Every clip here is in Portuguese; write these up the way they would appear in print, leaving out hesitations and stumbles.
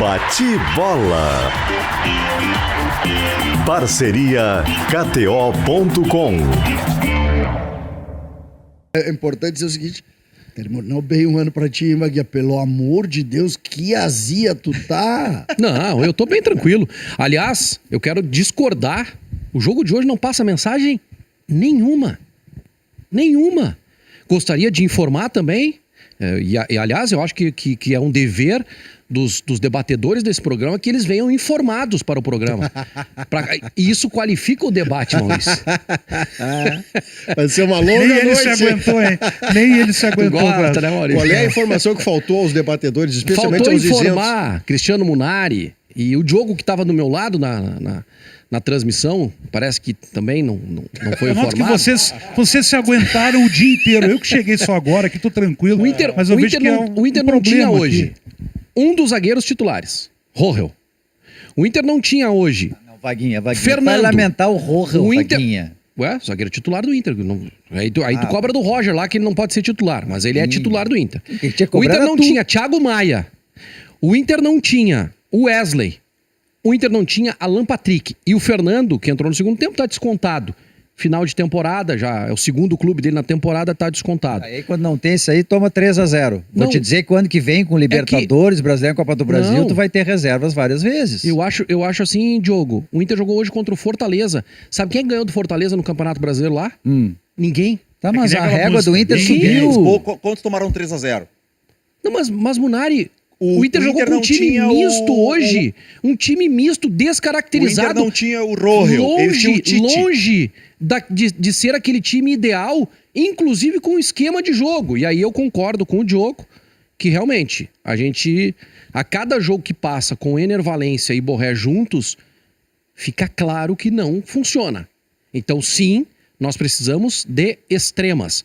Bate-bola. Parceria KTO.com. É importante dizer o seguinte: terminou bem um ano pra ti, Maguia. Pelo amor de Deus, que azia tu tá. Não, eu tô bem tranquilo. Aliás, eu quero discordar. O jogo de hoje não passa mensagem nenhuma. Nenhuma. Gostaria de informar também, e aliás, eu acho que é um dever dos debatedores desse programa que eles venham informados para o programa. E isso qualifica o debate, Maurício. Vai ser uma longa Nem ele noite. se aguentou, hein? Nem ele se aguentou. Gosta, né, Maurício? Qual é a informação que faltou aos debatedores, especialmente Faltou aos isentos? informar Cristiano Munari e o Diogo que estava do meu lado na transmissão, parece que também não foi Eu noto informado. que vocês se aguentaram o dia inteiro. Eu que cheguei só agora, que tô tranquilo. O Inter, mas eu o vejo Inter que não, é o Inter um não tinha problema hoje aqui. um dos zagueiros titulares, Rohel. O Inter não tinha hoje Vaguinha. Fernando. Vai lamentar o Rojo, O Inter- Vaguinha. Ué, zagueiro titular do Inter. Aí tu cobra do Roger lá, que ele não pode ser titular, mas ele é titular do Inter. Quem tinha que O cobrar Inter era não tu. tinha Thiago Maia. O Inter não tinha o Wesley. O Inter não tinha Alan Patrick. E o Fernando, que entrou no segundo tempo, tá descontado. Final de temporada, já é o segundo clube dele na temporada, tá descontado. Aí quando não tem isso aí, toma 3-0. Vou Não. te dizer que o ano que vem, com Libertadores, Brasileiro, Copa do Brasil, Não. tu vai ter reservas várias vezes. Eu acho assim, Diogo, o Inter jogou hoje contra o Fortaleza. Sabe quem ganhou do Fortaleza no Campeonato Brasileiro lá? Ninguém. Tá, que mas nem a aquela régua do música, Inter ninguém. subiu. Quantos tomaram 3-0? Não, mas Munari, o Inter o jogou Inter com um não time tinha misto o- hoje. Um time misto, O Inter descaracterizado. não tinha o Rohel, ele tinha o Tite. Longe de ser aquele time ideal, inclusive com o esquema de jogo. E aí eu concordo com o Diogo, que realmente, a cada jogo que passa com Ener Valencia e Borré juntos, fica claro que não funciona. Então sim, nós precisamos de extremas.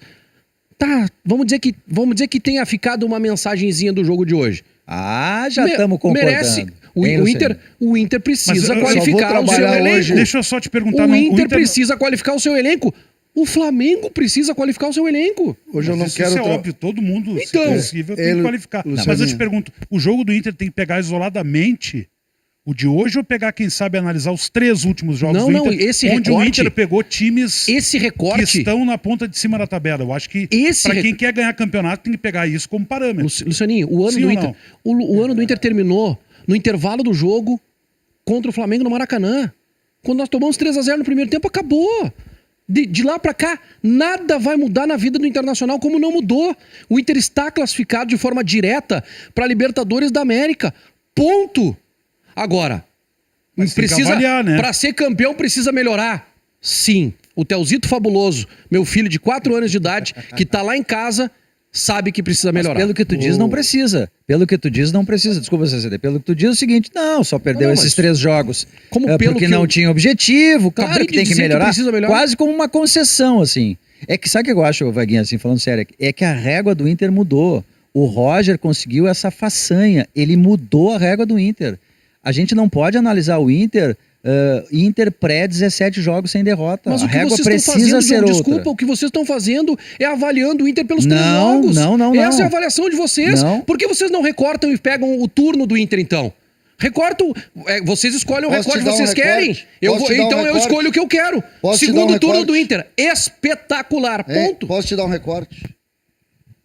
Tá, vamos dizer que tenha ficado uma mensagenzinha do jogo de hoje. Ah, já estamos concordando. Merece. Hein, Luciano? O Inter precisa Mas eu só qualificar vou o seu trabalhar elenco. hoje. Deixa eu só te perguntar. O não, Inter precisa qualificar o seu elenco. O Flamengo precisa qualificar o seu elenco. Hoje eu não Isso quero... é óbvio, todo mundo, se Então, possível, tem que qualificar. Lucianinho. Mas eu te pergunto, o jogo do Inter tem que pegar isoladamente o de hoje ou pegar, quem sabe, analisar os 3 últimos jogos Não, do não, Inter, esse onde recorte- o Inter pegou times Esse que recorte, estão na ponta de cima da tabela. Eu acho que Esse para rec- quem quer ganhar campeonato tem que pegar isso como parâmetro. Lucianinho, o ano Sim do ou Inter, o ano do Inter terminou no intervalo do jogo contra o Flamengo no Maracanã. Quando nós tomamos 3-0 no primeiro tempo, acabou. De lá pra cá, nada vai mudar na vida do Internacional como não mudou. O Inter está classificado de forma direta para Libertadores da América. Ponto. Agora, Mas tem que avaliar, né? para ser campeão precisa melhorar. Sim. O Teuzito Fabuloso, meu filho de 4 anos de idade, que tá lá em casa, sabe que precisa Mas melhorar. pelo que tu diz, não precisa. Pelo que tu diz, não precisa. Desculpa, CCD. Pelo que tu diz é o seguinte, não, só perdeu Não, esses mas 3 jogos como porque pelo que não eu- tinha objetivo, Acabei claro que de tem que dizer que melhorar. precisa melhorar. Quase como uma concessão, assim. É que sabe o que eu acho, Vaguinha, assim, falando sério? É que a régua do Inter mudou. O Roger conseguiu essa façanha. Ele mudou a régua do Inter. A gente não pode analisar o Inter... Inter pré-17 jogos sem derrota. Mas a o que régua vocês estão precisa fazendo, ser Diogo, outra. desculpa, o que vocês estão fazendo é avaliando o Inter pelos 3 Não, jogos. não. Essa é a avaliação de vocês. Não. Por que vocês não recortam e pegam o turno do Inter, então? Recortam, vocês escolhem o Posso recorte te que dar um vocês querem. recorte? Posso te dar um Então eu recorte? escolho o que eu quero. Posso te dar Segundo um turno recorte? do Inter, espetacular, Hein? ponto. Posso te dar um recorte?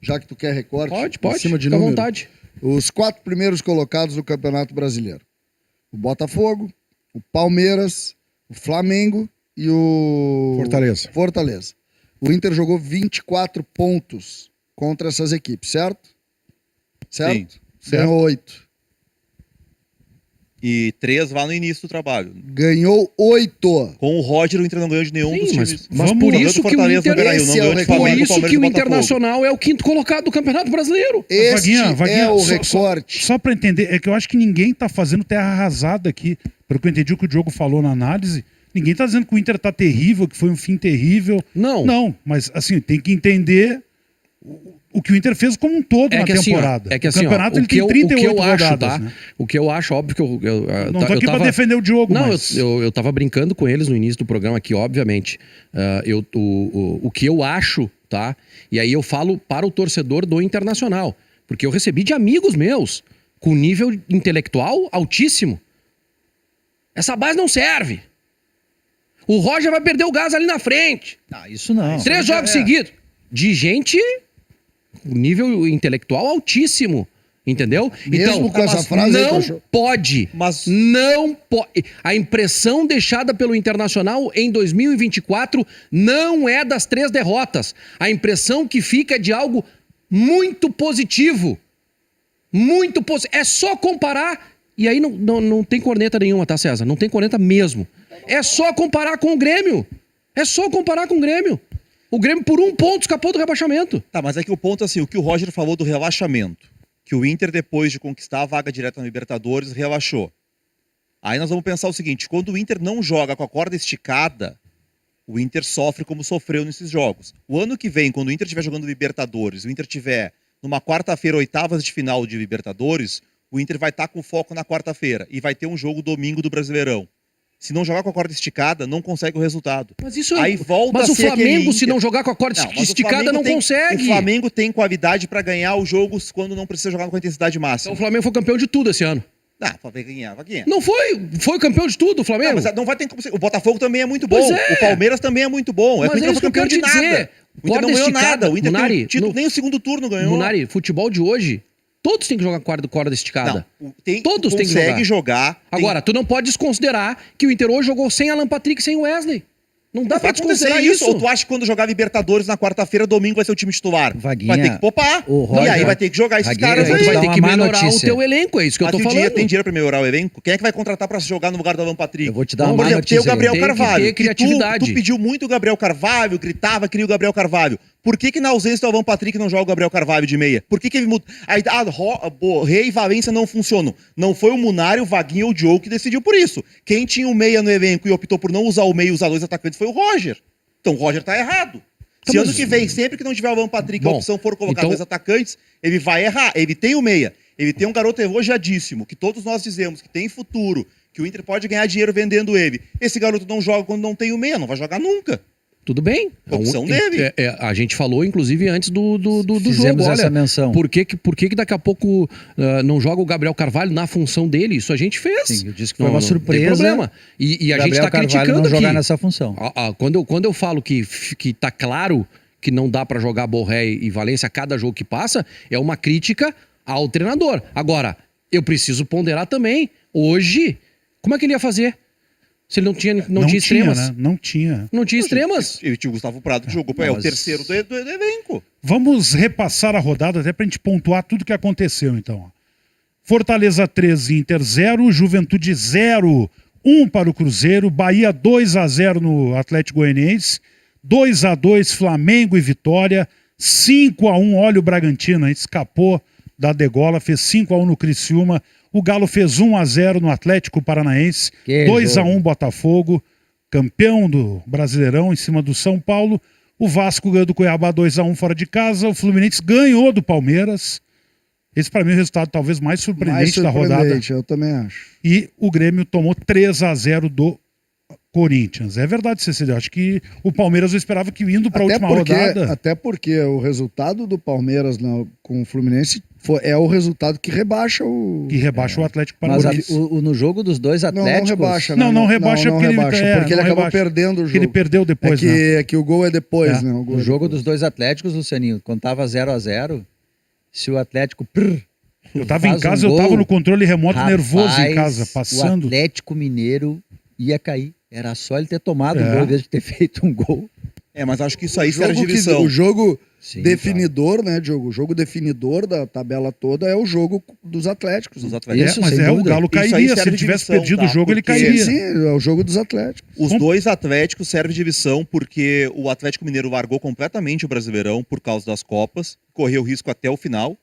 Já que tu quer recorte? Pode, Em cima de fica à número. vontade. Os 4 primeiros colocados do Campeonato Brasileiro. O Botafogo, o Palmeiras, o Flamengo e o... Fortaleza. O Inter jogou 24 pontos contra essas equipes, certo? Certo? Ganhou 8. E 3 lá no início do trabalho. Ganhou 8. Com o Roger, o Inter não ganhou de nenhum Sim, dos mas times. por Ganhou isso do que o Fortaleza Inter... no Beira-Rio, não esse é ganhou o de recorde. Por Flamengo, isso Palmeiras que e o Botafogo. Internacional é o 5º colocado do Campeonato Brasileiro. Este Vaguinha, é o só- recorte. Só para entender, é que eu acho que ninguém tá fazendo terra arrasada aqui. Pelo que eu entendi o que o Diogo falou na análise, ninguém tá dizendo que o Inter tá terrível, que foi um fim terrível. Não. Não, mas assim, tem que entender o que o Inter fez como um todo na temporada. o campeonato o ele que tem eu, 38 o que eu acho, rodadas, tá? né? O que eu acho, óbvio que eu Não tô aqui tava... pra defender o Diogo, Não, mas... eu tava brincando com eles no início do programa aqui, obviamente. O que eu acho, tá? E aí eu falo para o torcedor do Internacional. Porque eu recebi de amigos meus com nível intelectual altíssimo. Essa base não serve. O Roger vai perder o gás ali na frente. Ah, isso não. 3 jogos seguidos. De gente com nível intelectual altíssimo. Entendeu? Mesmo com essa frase aí, não Cachorro. pode. Não pode. A impressão deixada pelo Internacional em 2024 não é das 3 derrotas. A impressão que fica é de algo muito positivo. Muito positivo. É só comparar. E aí não tem corneta nenhuma, tá, César? Não tem corneta mesmo. É só comparar com o Grêmio. É só comparar com o Grêmio. O Grêmio, por 1 ponto, escapou do rebaixamento. Tá, mas é que o ponto, assim, o que o Roger falou do relaxamento. Que o Inter, depois de conquistar a vaga direta na Libertadores, relaxou. Aí nós vamos pensar o seguinte, quando o Inter não joga com a corda esticada, o Inter sofre como sofreu nesses jogos. O ano que vem, quando o Inter estiver jogando Libertadores, o Inter estiver numa quarta-feira, 8ª de final de Libertadores, o Inter vai estar com foco na quarta-feira e vai ter um jogo domingo do Brasileirão. Se não jogar com a corda esticada, não consegue o resultado. Mas isso Aí volta Mas a o ser aquele Flamengo, se Inter. não jogar com a corda Não, mas o esticada, Flamengo não tem- consegue. O Flamengo tem qualidade para ganhar os jogos quando não precisa jogar com a intensidade máxima. Então o Flamengo foi campeão de tudo esse ano. Não, o Flamengo ganhava, ganha. Não foi? Foi campeão de tudo, o Flamengo? Não, mas não vai ter como ser. O Botafogo também é muito bom. Pois é. O Palmeiras também é muito bom. Mas O Inter é não isso foi que eu campeão de quero te nada. dizer. O Inter não Corda ganhou esticada. nada. O Inter Munari, tem título, nem o segundo turno ganhou. Munari, futebol de hoje, todos têm que jogar com corda esticada. Não, Todos têm que consegue jogar. tem- Agora, tu não pode desconsiderar que o Inter hoje jogou sem Alan Patrick e sem Wesley. Não dá pra vai acontecer desconsiderar isso. isso. Ou tu acha que quando jogar Libertadores na quarta-feira, domingo vai ser o time titular? Vaguinha, Vai ter que poupar. o E Roger- aí vai ter que jogar esses Vaguinha, caras eu vou aí. te Tu vai dar ter uma que má melhorar notícia. o teu elenco, é isso que eu Mas tô se o falando. dinheiro tem dinheiro pra melhorar o elenco, quem é que vai contratar pra jogar no lugar do Alan Patrick? Eu vou te dar uma Por má exemplo, tem o notícia aí. Gabriel Tem que Carvalho. ter que criatividade. Tu pediu muito o Gabriel Carvalho, gritava, queria o Gabriel Carvalho. Por que na ausência do Alan Patrick não joga o Gabriel Carvalho de meia? Por que ele muda? Aí, Rei e Valência não funcionam. Não foi o Munari, o Vaguinho ou o Diogo que decidiu por isso. Quem tinha o meia no elenco e optou por não usar o meia e usar 2 atacantes foi o Roger. Então o Roger tá errado. Se Então, ano que vem, sempre que não tiver o Alan Patrick, a Bom, opção for colocar então- 2 atacantes, ele vai errar. Ele tem o meia. Ele tem um garoto elogiadíssimo, que todos nós dizemos que tem futuro, que o Inter pode ganhar dinheiro vendendo ele. Esse garoto não joga quando não tem o meia, não vai jogar nunca. Tudo bem. Opção dele. A gente falou, inclusive, antes do Fizemos jogo. essa Olha, menção. por que daqui a pouco não joga o Gabriel Carvalho na função dele? Isso a gente fez. Sim, eu disse que foi Não- uma não surpresa. Tem problema. E a gente Gabriel tá Carvalho criticando não jogar aqui. nessa função. Quando eu falo que tá claro que não dá pra jogar Borré e Valência a cada jogo que passa, é uma crítica ao treinador. Agora, eu preciso ponderar também, hoje, como é que ele ia fazer? Se ele não tinha extremas. né? Não tinha. Não tinha extremas. E tinha o Gustavo Prado que jogou, é o terceiro do elenco. Vamos repassar a rodada até pra gente pontuar tudo que aconteceu, então. Ó. Fortaleza 3, Inter 0, Juventude 0, 1 para o Cruzeiro, Bahia 2-0 no Atlético Goianiense, 2-2 Flamengo e Vitória, 5-1, olha o Bragantino, escapou da degola, fez 5-1 no Criciúma, o Galo fez 1-0 no Atlético Paranaense, Que 2-1 Botafogo, campeão do Brasileirão em cima do São Paulo, o Vasco ganhou do Cuiabá 2-1 fora de casa, o Fluminense ganhou do Palmeiras, esse para mim é o resultado talvez mais surpreendente da rodada, eu também acho. e o Grêmio tomou 3-0 do Corinthians. É verdade, Cecília, eu acho que o Palmeiras eu esperava que indo para a última rodada... Até porque o resultado do Palmeiras com o Fluminense é o resultado que rebaixa o... Que rebaixa o Atlético Mas Paranaense. no jogo dos dois Não Atléticos... rebaixa, Não rebaixa porque ele- porque ele não acabou rebaixa. perdendo o Porque jogo. ele perdeu depois, né? É que o gol é depois, É. né? O gol No é jogo depois. dos dois Atléticos, Lucianinho, quando tava 0-0, se o Atlético... Eu tava em faz casa, um eu tava gol, no controle remoto, nervoso em casa, o passando. Atlético Mineiro ia cair. Era só ele ter tomado É. um gol, em vez de ter feito um gol. Mas acho que isso aí O serve jogo, de lição. o jogo Sim, definidor, né, Diogo? O jogo definidor da tabela toda é o jogo dos Atléticos. Dos né? Atléticos. Isso, Mas sem o dúvida. Galo Isso aí cairia, se serve ele de tivesse lição, perdido tá? o jogo, ele Porque- cairia. Sim, é o jogo dos Atléticos. Os dois Atléticos servem de lição porque o Atlético Mineiro largou completamente o Brasileirão por causa das Copas, correu risco até o final.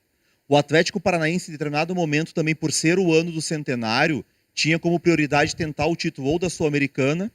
O Atlético Paranaense, em determinado momento, também por ser o ano do centenário, tinha como prioridade tentar o título ou da Sul-Americana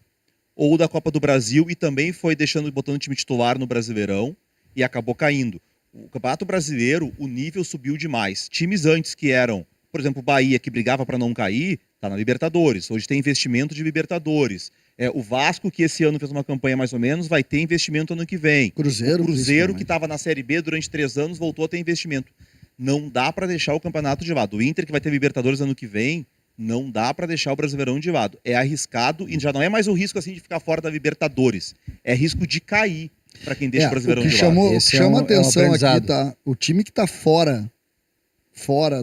ou da Copa do Brasil e também foi botando o time titular no Brasileirão e acabou caindo. O Campeonato Brasileiro, o nível subiu demais. Times antes que eram, por exemplo, o Bahia, que brigava para não cair, está na Libertadores. Hoje tem investimento de Libertadores. O Vasco, que esse ano fez uma campanha mais ou menos, vai ter investimento ano que vem. Cruzeiro, O Cruzeiro, que principalmente. estava na Série B durante 3 anos, voltou a ter investimento. Não dá para deixar o campeonato de lado. O Inter, que vai ter Libertadores ano que vem, não dá para deixar o Brasileirão de lado. É arriscado e já não é mais o risco assim de ficar fora da Libertadores. É risco de cair para quem deixa o Brasileirão o que de lado. O que Esse chama é um atenção aqui, aprendizado. tá? O time que tá fora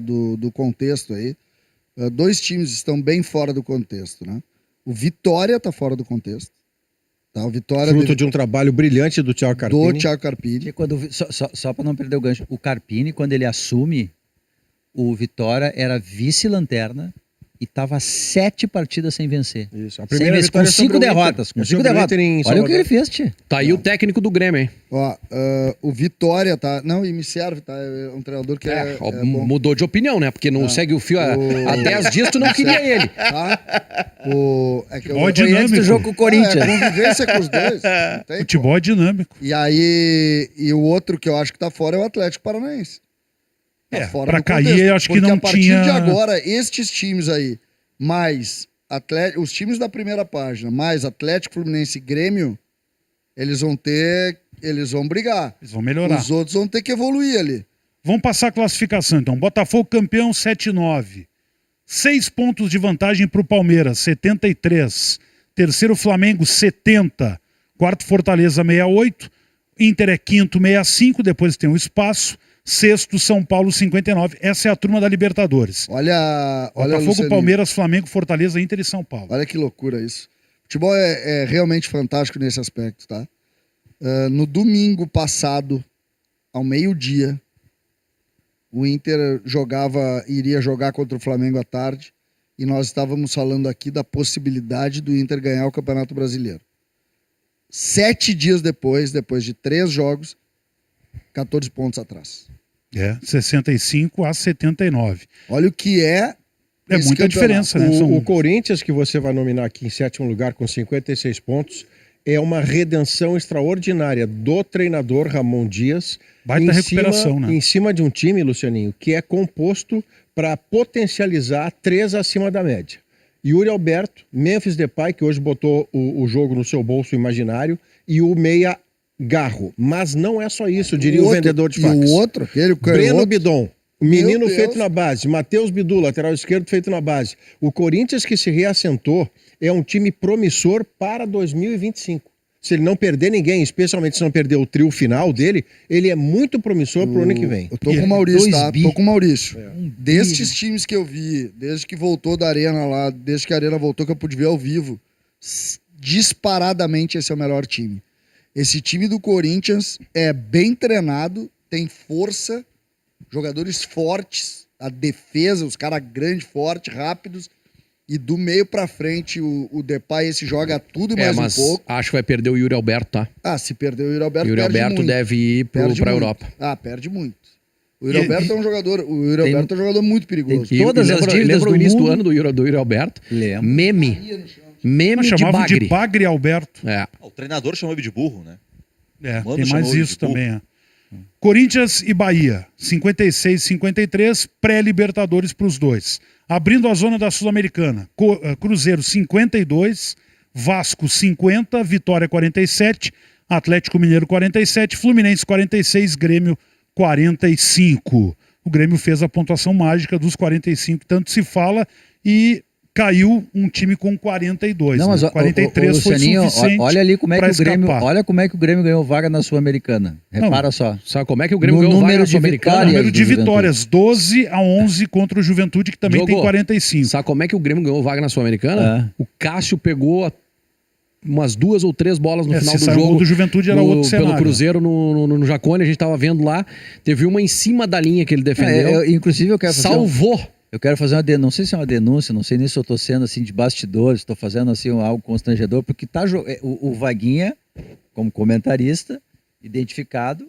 do contexto aí, dois times estão bem fora do contexto, né? O Vitória tá fora do contexto. Tá? O Vitória Fruto de um trabalho brilhante do Thiago Carpini. do Thiago Carpini. Porque só para não perder o gancho, o Carpini, quando ele assume, o Vitória era vice-lanterna e estava 7 partidas sem vencer. Isso. A Sem primeira vencer, com vitória é sobre 5 o Inter. derrotas. Com É 5 sobre o derrotas. Inter em Olha o que Salvador. ele fez, tia. Tá aí o técnico do Grêmio, hein? Ó, o Vitória tá... Não, e me serve, tá? É um treinador que é Ó, bom. mudou de opinião, né? Porque não segue o fio há 10 dias, tu não queria ele. Tá? É que eu... Futebol é Foi antes do dinâmico. jogo com o Corinthians. É convivência com os dois. Não tem Futebol é dinâmico. E aí, e o outro que eu acho que tá fora é o Atlético Paranaense. Tá fora pra do cair, contexto, eu acho que porque não a partir tinha... de agora, estes times aí, mais os times da primeira página, mais Atlético, Fluminense e Grêmio, eles vão brigar. Eles vão melhorar. Os outros vão ter que evoluir ali. Vamos passar a classificação, então. Botafogo campeão, 7-9. 6 pontos de vantagem para o Palmeiras, 73. Terceiro, Flamengo, 70. Quarto, Fortaleza, 68. Inter é quinto, 65. Depois tem o Espaço. Sexto, São Paulo, 59. Essa é a turma da Libertadores. Olha, Botafogo, Lucianinho, Palmeiras, Flamengo, Fortaleza, Inter e São Paulo. olha que loucura isso. Futebol é realmente fantástico nesse aspecto, tá? No domingo passado, ao meio-dia, o Inter iria jogar contra o Flamengo à tarde e nós estávamos falando aqui da possibilidade do Inter ganhar o Campeonato Brasileiro. 7 dias depois de 3 jogos, 14 pontos atrás. 65 a 79. Olha o que é esse muita campeonato. diferença, né? O Corinthians, que você vai nominar aqui em sétimo lugar com 56 pontos, é uma redenção extraordinária do treinador Ramon Dias. Baita recuperação, né? Em cima de um time, Lucianinho, que é composto para potencializar 3 acima da média. Yuri Alberto, Memphis Depay, que hoje botou o jogo no seu bolso imaginário, e o meia Garro. Mas não é só isso, diria o vendedor de facas. E o outro, Breno Bidon, o menino Meu feito Deus. na base. Matheus Bidu, lateral esquerdo, feito na base. O Corinthians, que se reassentou, é um time promissor para 2025. Se ele não perder ninguém, especialmente se não perder o trio final dele, ele é muito promissor para o ano que vem. Eu tô com o Maurício, tá? 2 bi. Tô com o Maurício. Destes times que eu vi, desde que voltou da Arena lá, desde que a Arena voltou, que eu pude ver ao vivo, disparadamente esse é o melhor time. Esse time do Corinthians é bem treinado, tem força, jogadores fortes, a defesa, os caras grandes, fortes, rápidos, e do meio pra frente o Depay esse joga tudo e mais mas um pouco. acho que vai perder o Yuri Alberto, tá? Se perder o Yuri Alberto, O Yuri perde Alberto muito. deve ir Perde pra muito. Europa. Perde muito. O Yuri Alberto é um jogador, Alberto é um jogador muito perigoso. tem Todas as dívidas lembra o do início do mundo. ano do Yuri Alberto? Lembro. Meme Mas de chamavam bagre. de Bagre Alberto. É. O treinador chamou ele de burro, né? Mano Tem mais chamou ele isso de burro. também. Corinthians e Bahia, 56 53, pré-Libertadores para os dois. Abrindo a zona da Sul-Americana, Cruzeiro 52, Vasco 50, Vitória 47, Atlético Mineiro 47, Fluminense 46, Grêmio 45. O Grêmio fez a pontuação mágica dos 45, tanto se fala, e caiu um time com 42. Não, mas né? 43 foi Lucianinho, suficiente. olha ali como é que pra o Grêmio, escapar. olha como é que o Grêmio ganhou vaga na Sul-Americana. Repara só. Sabe como é que o Grêmio No ganhou vaga número na de Sul-Americana? vitórias. Número de do Juventude. vitórias, 12 a 11 contra o Juventude, que também tem Diogo, 45. Sabe como é que o Grêmio ganhou vaga na Sul-Americana? O Cássio pegou umas 2 ou 3 bolas no final se do saiu o jogo. gol do Juventude era outro pelo cenário. Cruzeiro no Jacone, a gente tava vendo lá. Teve uma em cima da linha que ele defendeu. Inclusive, eu quero fazer Salvou. Eu quero fazer uma denúncia, não sei se é uma denúncia, não sei nem se eu estou sendo assim de bastidores, estou fazendo assim algo constrangedor, porque o Vaguinha, como comentarista, identificado,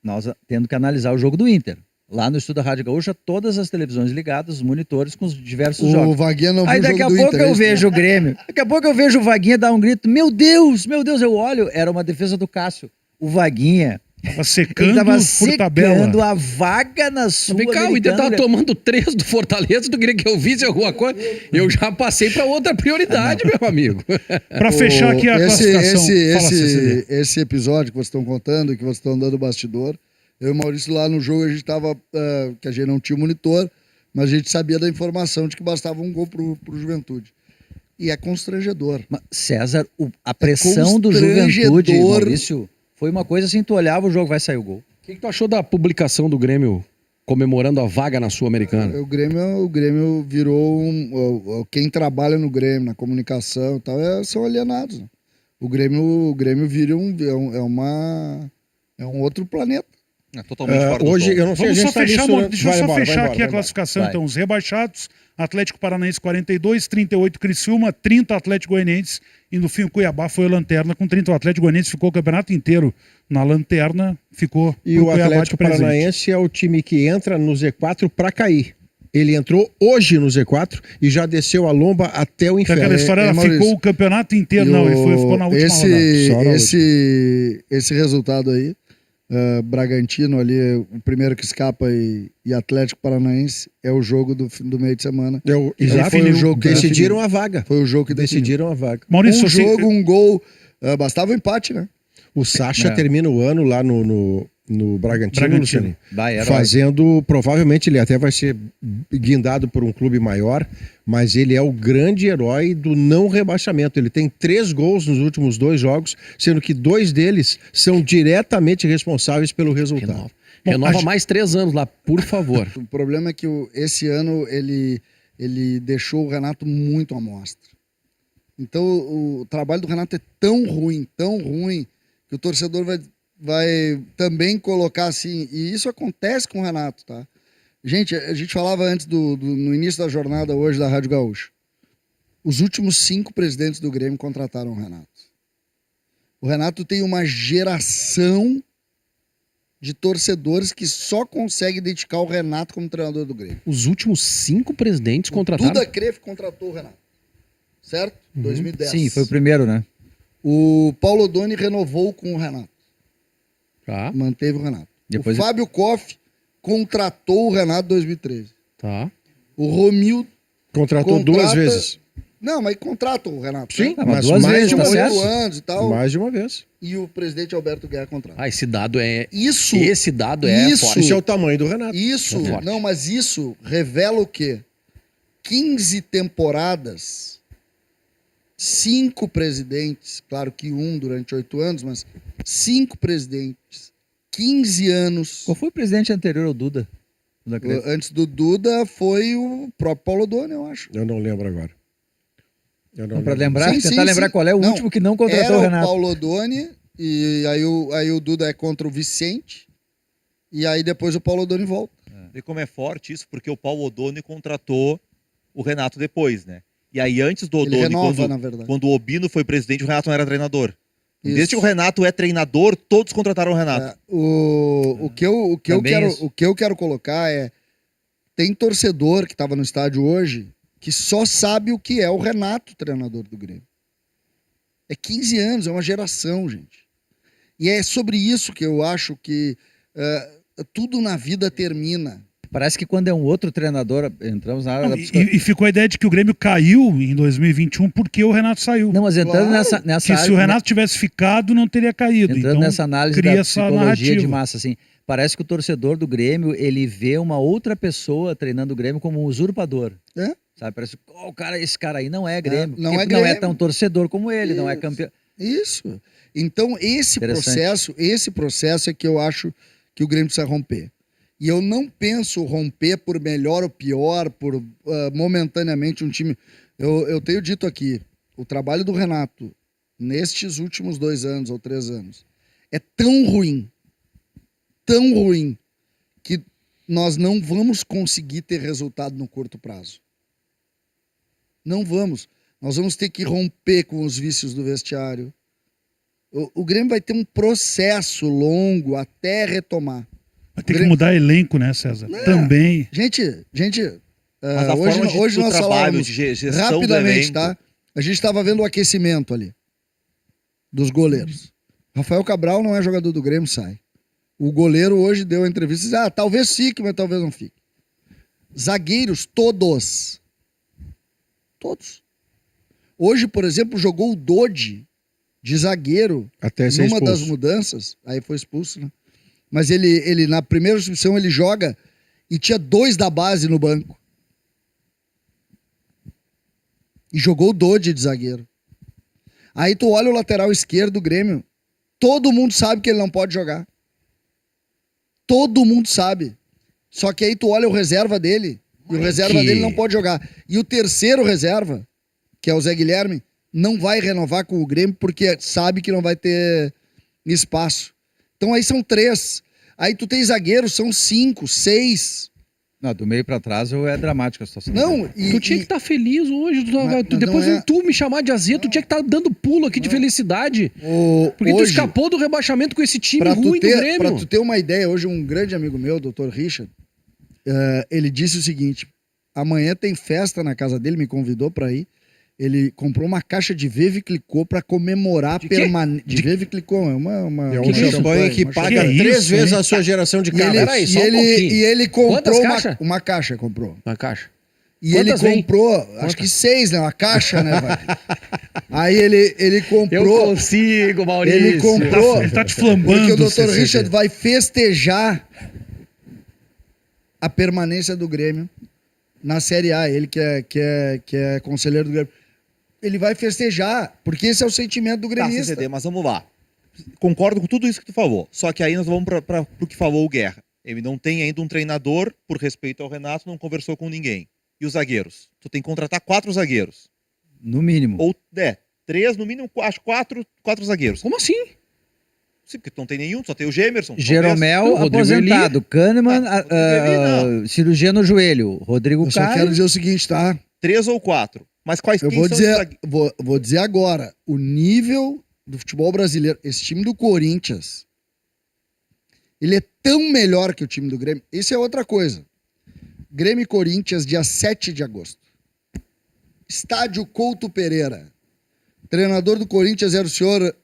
nós tendo que analisar o jogo do Inter. Lá no estúdio da Rádio Gaúcha, todas as televisões ligadas, os monitores com os diversos O jogos. Vaguinha não viu Aí o daqui jogo a do pouco Inter, eu é isso? vejo o Grêmio, daqui a pouco eu vejo o Vaguinha dar um grito, meu Deus, eu olho, era uma defesa do Cássio. O Vaguinha, Tava ele secando estava por tabela. secando a vaga na Vem cá, o Inter Sul-Americana. tava tomando 3 do Fortaleza, tu queria que eu visse alguma coisa? Eu já passei pra outra prioridade, meu amigo. Para fechar aqui a classificação. Fala, CCD. Esse episódio que vocês estão contando, que vocês estão dando bastidor, Eu e o Maurício lá no jogo, a gente tava, que a gente não tinha monitor, mas a gente sabia da informação de que bastava um gol pro Juventude. E é constrangedor. Mas, César, a pressão do constrangedor. Juventude, Maurício, foi uma coisa assim, tu olhava o jogo, vai sair o gol. O que tu achou da publicação do Grêmio comemorando a vaga na Sul-Americana? O Grêmio virou quem trabalha no Grêmio, na comunicação e tal, são alienados. Né? O Grêmio vira um outro planeta. É totalmente fora do hoje, tom. eu não sei, Vamos a só gente tá fechar, nisso, né? deixa eu Vai só embora, fechar vai aqui embora, a classificação, vai. então. Os rebaixados, Atlético Paranaense 42, 38 Criciúma, 30 Atlético Goianiense e no fim o Cuiabá foi a lanterna com 30. O Atlético Goianiense ficou o campeonato inteiro na lanterna, ficou E pro o Cuiabá Atlético de presente. Paranaense é o time que entra no Z4 para cair. Ele entrou hoje no Z4 e já desceu a lomba até o Que inferno. aquela história, ela Maurício, ficou o campeonato inteiro, não, ele ficou na última rodada. Só na Esse resultado aí, Bragantino ali, o primeiro que escapa e Atlético Paranaense, é o jogo do meio de semana. Exato. Foi o jogo que decidiram definiu. a vaga. Foi o jogo que Decidiram a vaga. Maurício, um jogo, um gol, bastava um empate, né? O Sacha É. termina o ano lá no Bragantino, Luciano, Vai, herói. fazendo, provavelmente ele até vai ser guindado por um clube maior, mas ele é o grande herói do não rebaixamento. Ele tem 3 gols nos últimos 2 jogos, sendo que 2 deles são diretamente responsáveis pelo resultado. Renova mais 3 anos lá, por favor. O problema é que esse ano ele deixou o Renato muito à mostra. Então o trabalho do Renato é tão ruim, que o torcedor vai também colocar assim, e isso acontece com o Renato, tá? Gente, a gente falava antes no início da jornada hoje da Rádio Gaúcha. Os últimos 5 presidentes do Grêmio contrataram o Renato. O Renato tem uma geração de torcedores que só consegue identificar o Renato como treinador do Grêmio. Os últimos 5 presidentes contrataram. Duda Cref contratou o Renato. Certo? 2010. Sim, foi o primeiro, né? O Paulo Odoni renovou com o Renato. Tá, Manteve o Renato. Depois- O Fábio Koff contratou o Renato em 2013. tá. O Romildo... Contratou Contrata- 2 vezes. Não, mas contrata o Renato. Sim, né? mas duas vezes, Tinha tá 8 certo? anos e tal. Mais de uma vez. E o presidente Alberto Guerra contrata. Ah, esse dado é Isso, Esse dado é Isso. forte. Esse é o tamanho do Renato. isso, É forte. não, mas isso revela o quê? 15 temporadas, 5 presidentes, claro que um durante 8 anos, mas 5 presidentes, 15 anos. Qual foi o presidente anterior ao Duda? Duda Cref? Antes do Duda foi o próprio Paulo Odoni, eu acho. Eu não lembro agora. Eu não Para lembro. lembrar, Sim, tentar sim, lembrar sim. qual é o Não, último que não contratou Era o o Renato. Paulo Odoni, e aí o Duda é contra o Vicente, e aí depois o Paulo Odoni volta. Vê como é forte isso, porque o Paulo Odoni contratou o Renato depois, né? E aí antes do Ele Odoni, renova, na verdade. quando o Obino foi presidente, o Renato não era treinador. Isso. Desde que o Renato é treinador, todos contrataram o Renato. É, o que eu Também quero, isso. o que eu quero colocar é, tem torcedor que estava no estádio hoje que só sabe o que é o Renato, treinador do Grêmio. É 15 anos, é uma geração, gente. E é sobre isso que eu acho que tudo na vida termina. Parece que quando é um outro treinador, entramos na área Não, da psicologia. e ficou a ideia de que o Grêmio caiu em 2021 porque o Renato saiu. Não, mas entrando Claro. nessa que área, se o Renato tivesse ficado, não teria caído. entrando Então, nessa análise cria da essa psicologia narrativa. de massa, assim, parece que o torcedor do Grêmio, ele vê uma outra pessoa treinando o Grêmio como um usurpador. É? Sabe, parece, esse cara aí não é Grêmio. não porque é não é Grêmio. tão torcedor como ele, não é Isso. campeão. Isso. Então, esse processo é que eu acho que o Grêmio precisa romper. E eu não penso romper por melhor ou pior, por momentaneamente um time... Eu tenho dito aqui, o trabalho do Renato, nestes últimos 2 anos ou 3 anos, é tão ruim, que nós não vamos conseguir ter resultado no curto prazo. Não vamos. Nós vamos ter que romper com os vícios do vestiário. O Grêmio vai ter um processo longo até retomar. vai ter que mudar elenco, né, César? Também. Gente, Mas a forma hoje do nós trabalho, falávamos de gestão do rapidamente, elenco. tá? A gente estava vendo o aquecimento ali dos goleiros. Rafael Cabral não é jogador do Grêmio, sai. O goleiro hoje deu a entrevista e disse, talvez fique, mas talvez não fique. Zagueiros, todos. Hoje, por exemplo, jogou o Dodi de zagueiro Até ser numa expulso. das mudanças, aí foi expulso, né? Mas ele na primeira substituição, ele joga e tinha 2 da base no banco. E jogou o Dodge de zagueiro. Aí tu olha o lateral esquerdo do Grêmio, todo mundo sabe que ele não pode jogar. Todo mundo sabe. Só que aí tu olha o reserva dele, e o reserva dele não pode jogar. E o terceiro reserva, que é o Zé Guilherme, não vai renovar com o Grêmio porque sabe que não vai ter espaço. Então aí são 3. Aí tu tem zagueiros, são 5, 6. Não, do meio pra trás é dramática a situação. Não, Tu tinha que estar feliz hoje. Mas Depois não é- de tu me chamar de azedo, tu tinha que estar dando pulo aqui de felicidade. Porque tu hoje, escapou do rebaixamento com esse time pra ruim do pra Grêmio. tu ter uma ideia, hoje um grande amigo meu, o Dr. Richard, ele disse o seguinte: amanhã tem festa na casa dele, me convidou pra ir. Ele comprou uma caixa de Veuve Clicquot pra comemorar De quê? permanente. De Veuve Clicquot, é uma É um Que isso? champanhe que uma paga champanhe. 3 Isso, vezes hein? a sua geração de E ele, cabra. Peraí, só um pouquinho. e ele comprou Quantas caixas? uma caixa, comprou. Na caixa. E Quantas ele vem? comprou, acho que 6, né? Uma caixa, né, velho? Aí ele comprou. consigo, Maurício. Ele comprou. Ele tá te flambando. Porque o Dr. CCD. Richard vai festejar a permanência do Grêmio na Série A. Ele que é conselheiro do Grêmio. Ele vai festejar, porque esse é o sentimento do Tá, gremista. CCD, mas vamos lá. Concordo com tudo isso que tu falou. Só que aí nós vamos pro que falou o Guerra. Ele não tem ainda um treinador, por respeito ao Renato, não conversou com ninguém. E os zagueiros? Tu tem que contratar 4 zagueiros. No mínimo. Ou, 3, no mínimo, acho 4 zagueiros. Como assim? Sim, porque tu não tem nenhum, só tem o Gemerson. talvez. Jeromel Rodrigo aposentado. Kahneman, Rodrigo Eli, cirurgia no joelho. Rodrigo Eu só Caio. quero dizer o seguinte, tá? 3 ou 4. Mas quais Eu quem vou são dizer, os zagueiros? vou dizer agora, o nível do futebol brasileiro, esse time do Corinthians, ele é tão melhor que o time do Grêmio. Isso é outra coisa. Grêmio e Corinthians, dia 7 de agosto. Estádio Couto Pereira. Treinador do Corinthians era o senhor,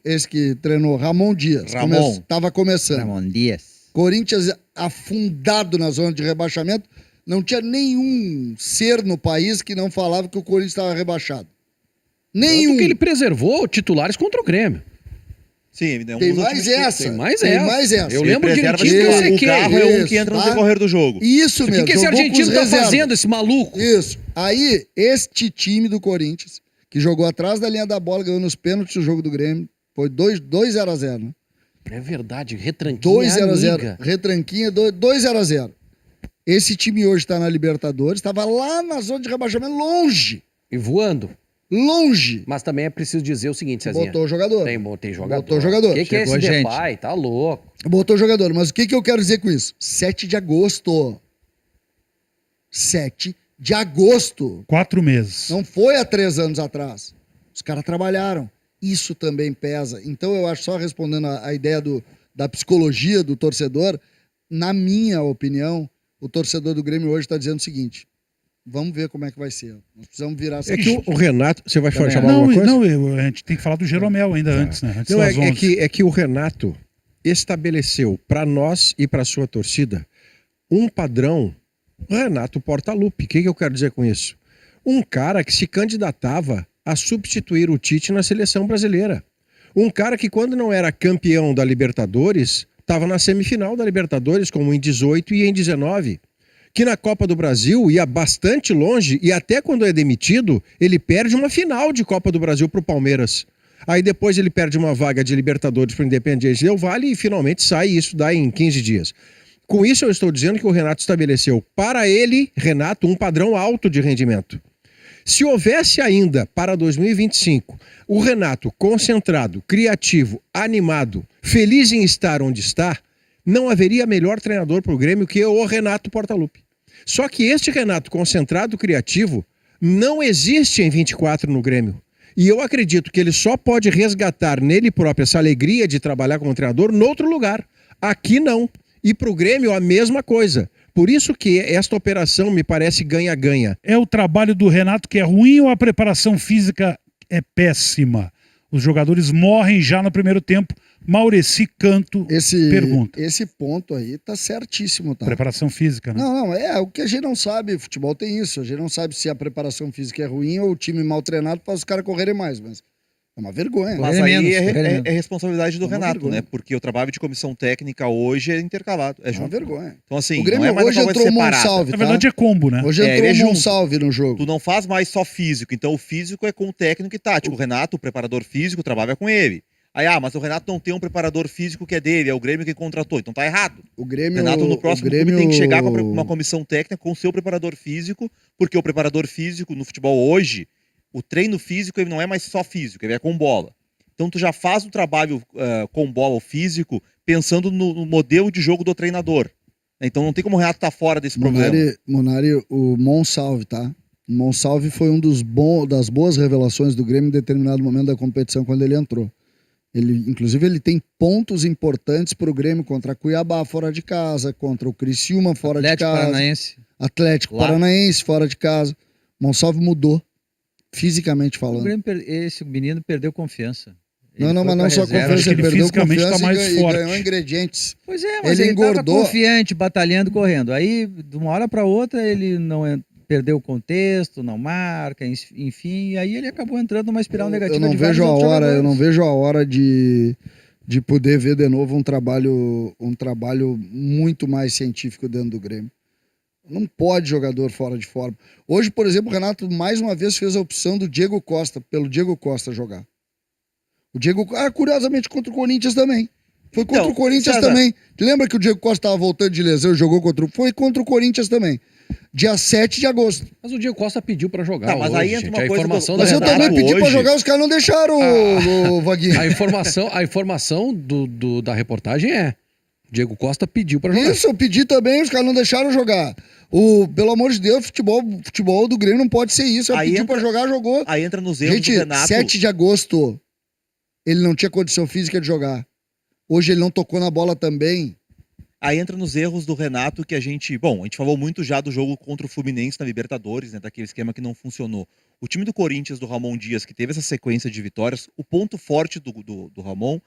esse que treinou, Ramon Dias. Ramon. Tava começando. Ramon Dias. Corinthians afundado na zona de rebaixamento. Não tinha nenhum ser no país que não falava que o Corinthians estava rebaixado. Nenhum. Tanto que ele preservou titulares contra o Grêmio. Sim, ele não Tem usa mais time- essa. Tem mais Tem essa. mais essa. Eu Ele lembro preserva direitinho que eu o sequei. carro é um que Isso, entra no tá? decorrer do jogo. Isso O que, mesmo. que esse jogou com argentino os tá reservas. fazendo, esse maluco? Isso. Aí, este time do Corinthians, que jogou atrás da linha da bola, ganhou nos pênaltis o jogo do Grêmio, foi 2-0-0, né? É verdade, retranquinha 2-0-0. amiga. Retranquinha, 2-0-0. Esse time hoje está na Libertadores, estava lá na zona de rebaixamento, longe. E voando. Longe. Mas também é preciso dizer o seguinte, Cezinha. Botou o jogador. Tem jogador. Botou jogador. O que é Chegou esse gente. Depay? Tá louco. Botou jogador. Mas o que eu quero dizer com isso? 7 de agosto. 7 de agosto. 4 meses. Não foi há 3 anos atrás. Os caras trabalharam. Isso também pesa. Então eu acho, só respondendo a ideia da psicologia do torcedor, na minha opinião, o torcedor do Grêmio hoje está dizendo o seguinte: vamos ver como é que vai ser. Nós precisamos virar essa É que o Renato. Você vai Também chamar Não, alguma coisa? a gente tem que falar do Jeromel ainda antes, né? Antes Não, das 11. é que o Renato estabeleceu para nós e para sua torcida um padrão Renato Portaluppi. O que eu quero dizer com isso? Um cara que se candidatava a substituir o Tite na seleção brasileira. Um cara que, quando não era campeão da Libertadores, estava na semifinal da Libertadores, como em 18 e em 19. Que na Copa do Brasil ia bastante longe e até quando é demitido, ele perde uma final de Copa do Brasil para o Palmeiras. Aí depois ele perde uma vaga de Libertadores para o Independiente Del Valle e finalmente sai, e isso dá em 15 dias. Com isso eu estou dizendo que o Renato estabeleceu para ele, Renato, um padrão alto de rendimento. Se houvesse ainda para 2025 o Renato concentrado, criativo, animado, feliz em estar onde está, não haveria melhor treinador para o Grêmio que o Renato Portaluppi. Só que este Renato concentrado, criativo, não existe em 24 no Grêmio. E eu acredito que ele só pode resgatar nele próprio essa alegria de trabalhar como treinador noutro lugar. Aqui não. E para o Grêmio a mesma coisa. Por isso que esta operação me parece ganha-ganha. É o trabalho do Renato que é ruim ou a preparação física é péssima? Os jogadores morrem já no primeiro tempo. Maureci Canto pergunta. Esse ponto aí tá certíssimo, tá? Preparação física, né? Não, é o que a gente não sabe. Futebol tem isso. A gente não sabe se a preparação física é ruim ou o time mal treinado faz os caras correrem mais. Mas É uma vergonha. Mas Correr aí menos, é, correr é- menos. é responsabilidade do É uma Renato, vergonha. né? Porque o trabalho de comissão técnica hoje é intercalado. É É uma junto. vergonha. Então, assim, O Grêmio não é mais hoje uma coisa entrou o separada. Monsalve, Na tá? verdade é combo, né? Hoje É, entrou ele é o junto. Monsalve no jogo. Tu não faz mais só físico. Então, o físico é com o técnico e tático. O Renato, o preparador físico, trabalha com ele. Aí, mas o Renato não tem um preparador físico que é dele, é o Grêmio que contratou. Então tá errado. O O Grêmio, Renato, no próximo o Grêmio... clube, tem que chegar com uma comissão técnica com o seu preparador físico, porque o preparador físico no futebol hoje, o treino físico, ele não é mais só físico, ele é com bola. Então tu já faz o trabalho com bola, o físico, pensando no modelo de jogo do treinador. Então não tem como o Renato estar fora desse problema. Munari, o Monsalve, tá? O Monsalve foi das boas revelações do Grêmio em determinado momento da competição quando ele entrou. Inclusive, ele tem pontos importantes para o Grêmio contra Cuiabá fora de casa, contra o Criciúma fora Atlético de casa, Paranaense. Atlético Lá. Paranaense fora de casa. Monsalve mudou, fisicamente O falando. Grêmio esse menino perdeu confiança. Não, Ele foi mas não pra só reserva. Acho confiança, que ele ele perdeu fisicamente confiança tá mais e forte. ganhou ingredientes. Pois é, mas Ele ele tava engordou. confiante, batalhando, correndo. Aí, de uma hora para outra, ele não perdeu o contexto, não marca, enfim, e aí ele acabou entrando numa espiral negativa Eu não de vejo a vários outros hora, eu não jogadores. vejo a hora de poder ver de novo um trabalho muito mais científico dentro do Grêmio. Não pode jogador fora de forma. Hoje, por exemplo, o Renato mais uma vez fez a opção do Diego Costa, pelo Diego Costa jogar. O Diego, curiosamente, contra o Corinthians também. Foi contra Então, o Corinthians César. também. Lembra que o Diego Costa estava voltando de lesão e jogou foi contra o Corinthians também. Dia 7 de agosto. Mas o Diego Costa pediu pra jogar. Tá, mas hoje, aí entra gente. uma A coisa informação do- da Mas eu Renata também pedi pra hoje- jogar, os caras não deixaram, o Vaguinho. A informação da reportagem é: Diego Costa pediu pra jogar. Isso, eu pedi também, os caras não deixaram jogar. Pelo amor de Deus, futebol do Grêmio não pode ser isso. Eu Aí pedi entra- pra jogar, jogou. Aí entra nos erros Gente, do Renato. 7 de agosto, ele não tinha condição física de jogar. Hoje ele não tocou na bola também. Aí entra nos erros do Renato que a gente falou muito já do jogo contra o Fluminense na Libertadores, né, daquele esquema que não funcionou. O time do Corinthians, do Ramon Dias, que teve essa sequência de vitórias, o ponto forte do Ramon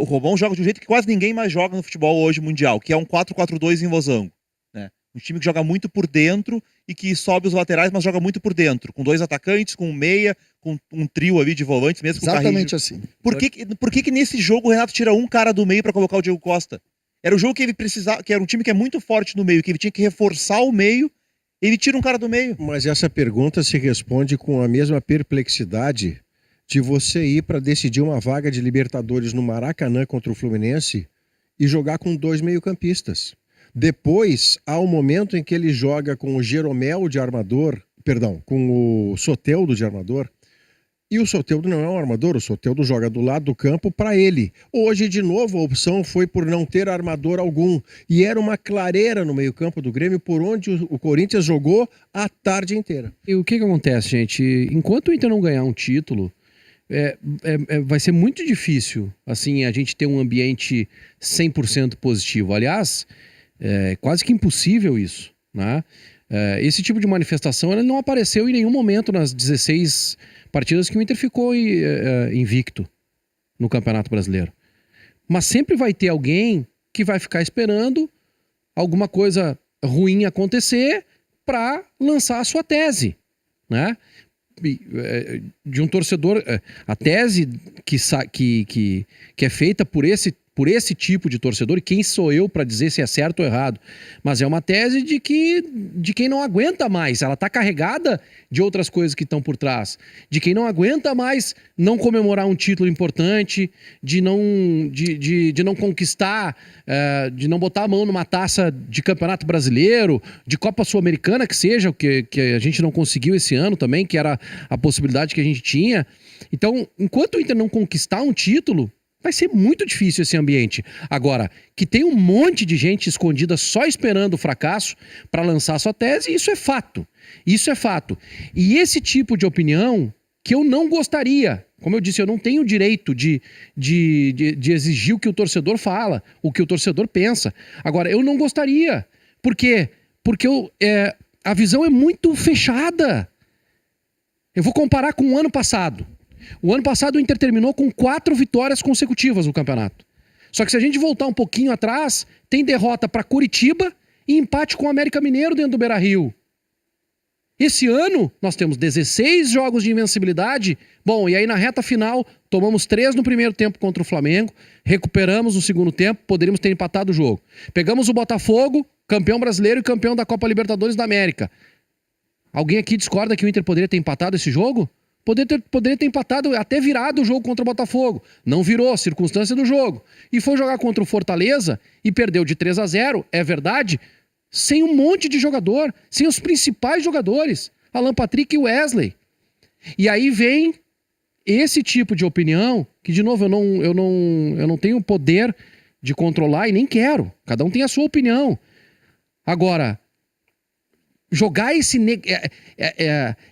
o Ramon joga de um jeito que quase ninguém mais joga no futebol hoje mundial, que é um 4-4-2 em losango, né? Um time que joga muito por dentro e que sobe os laterais, mas joga muito por dentro, com 2 atacantes, com um meia, com um trio ali de volantes, mesmo com o Exatamente Carrillo. assim. Por que nesse jogo o Renato tira um cara do meio pra colocar o Diego Costa? Era o jogo que ele precisava, que era um time que é muito forte no meio, que ele tinha que reforçar o meio, ele tira um cara do meio. Mas essa pergunta se responde com a mesma perplexidade de você ir para decidir uma vaga de Libertadores no Maracanã contra o Fluminense e jogar com 2 meio-campistas. Depois, há um momento em que ele joga com o Jeromel de armador, com o Soteldo de armador, e o Soteldo não é um armador, o Soteldo joga do lado do campo para ele. Hoje, de novo, a opção foi por não ter armador algum. E era uma clareira no meio-campo do Grêmio, por onde o Corinthians jogou a tarde inteira. E o que acontece, gente? Enquanto o Inter não ganhar um título, vai ser muito difícil, assim, a gente ter um ambiente 100% positivo. Aliás, é quase que impossível isso, né? Esse tipo de manifestação ela não apareceu em nenhum momento nas 16 partidas que o Inter ficou invicto no Campeonato Brasileiro. Mas sempre vai ter alguém que vai ficar esperando alguma coisa ruim acontecer para lançar a sua tese, né? De um torcedor, a tese que é feita por esse tipo de torcedor, e quem sou eu para dizer se é certo ou errado, mas é uma tese de quem não aguenta mais, ela está carregada de outras coisas que estão por trás, de quem não aguenta mais não comemorar um título importante, de não conquistar, de não botar a mão numa taça de Campeonato Brasileiro, de Copa Sul-Americana, que seja, o que a gente não conseguiu esse ano também, que era a possibilidade que a gente tinha. Então, enquanto o Inter não conquistar um título, vai ser muito difícil esse ambiente. Agora, que tem um monte de gente escondida só esperando o fracasso para lançar sua tese, isso é fato. Isso é fato. E esse tipo de opinião que eu não gostaria, como eu disse, eu não tenho o direito de exigir o que o torcedor fala, o que o torcedor pensa. Agora, eu não gostaria. Por quê? Porque a visão é muito fechada. Eu vou comparar com o ano passado. O ano passado o Inter terminou com 4 vitórias consecutivas no campeonato. Só que se a gente voltar um pouquinho atrás, tem derrota para Curitiba e empate com o América Mineiro dentro do Beira-Rio. Esse ano, nós temos 16 jogos de invencibilidade. Bom, e aí na reta final, tomamos 3 no primeiro tempo contra o Flamengo, recuperamos no segundo tempo, poderíamos ter empatado o jogo. Pegamos o Botafogo, campeão brasileiro e campeão da Copa Libertadores da América. Alguém aqui discorda que o Inter poderia ter empatado esse jogo? Poderia ter empatado, até virado o jogo contra o Botafogo. Não virou, circunstância do jogo. E foi jogar contra o Fortaleza e perdeu de 3-0, é verdade, sem um monte de jogador, sem os principais jogadores, Alan Patrick e Wesley. E aí vem esse tipo de opinião, que de novo eu não tenho poder de controlar e nem quero. Cada um tem a sua opinião. Agora, jogar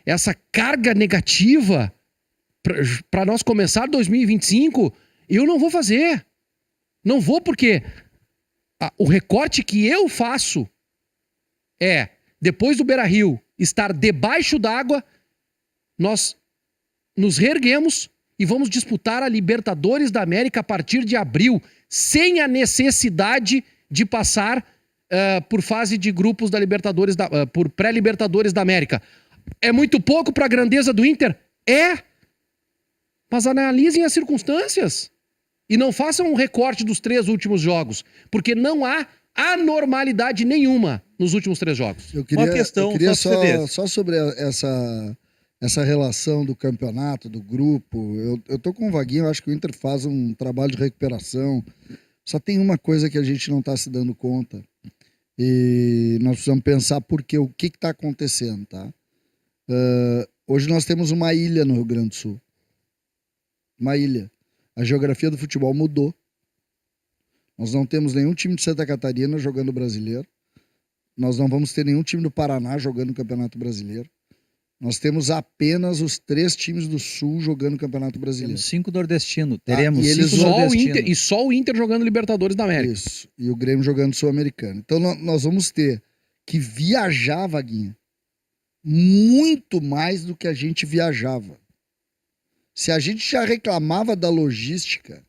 essa carga negativa para nós começar 2025, eu não vou fazer. Não vou porque o recorte que eu faço é, depois do Beira-Rio estar debaixo d'água, nós nos reerguemos e vamos disputar a Libertadores da América a partir de abril, sem a necessidade de passar por fase de grupos da Libertadores, por pré-Libertadores da América. É muito pouco para a grandeza do Inter? É! Mas analisem as circunstâncias. E não façam um recorte dos 3 últimos jogos, porque não há anormalidade nenhuma nos últimos 3 jogos. Eu queria, Uma questão, eu queria só só sobre essa relação do campeonato, do grupo. Eu tô com o Vaguinho, eu acho que o Inter faz um trabalho de recuperação. Só tem uma coisa que a gente não está se dando conta. E nós precisamos pensar porque o que está acontecendo, tá? Hoje nós temos uma ilha no Rio Grande do Sul. Uma ilha. A geografia do futebol mudou. Nós não temos nenhum time de Santa Catarina jogando brasileiro. Nós não vamos ter nenhum time do Paraná jogando o Campeonato Brasileiro. Nós temos apenas os 3 times do Sul jogando o Campeonato Brasileiro. Temos 5 nordestinos. Teremos e eles 5 nordestinos. E só o Inter jogando Libertadores da América. Isso. E o Grêmio jogando Sul-Americano. Então nós vamos ter que viajar, Vaguinha, muito mais do que a gente viajava. Se a gente já reclamava da logística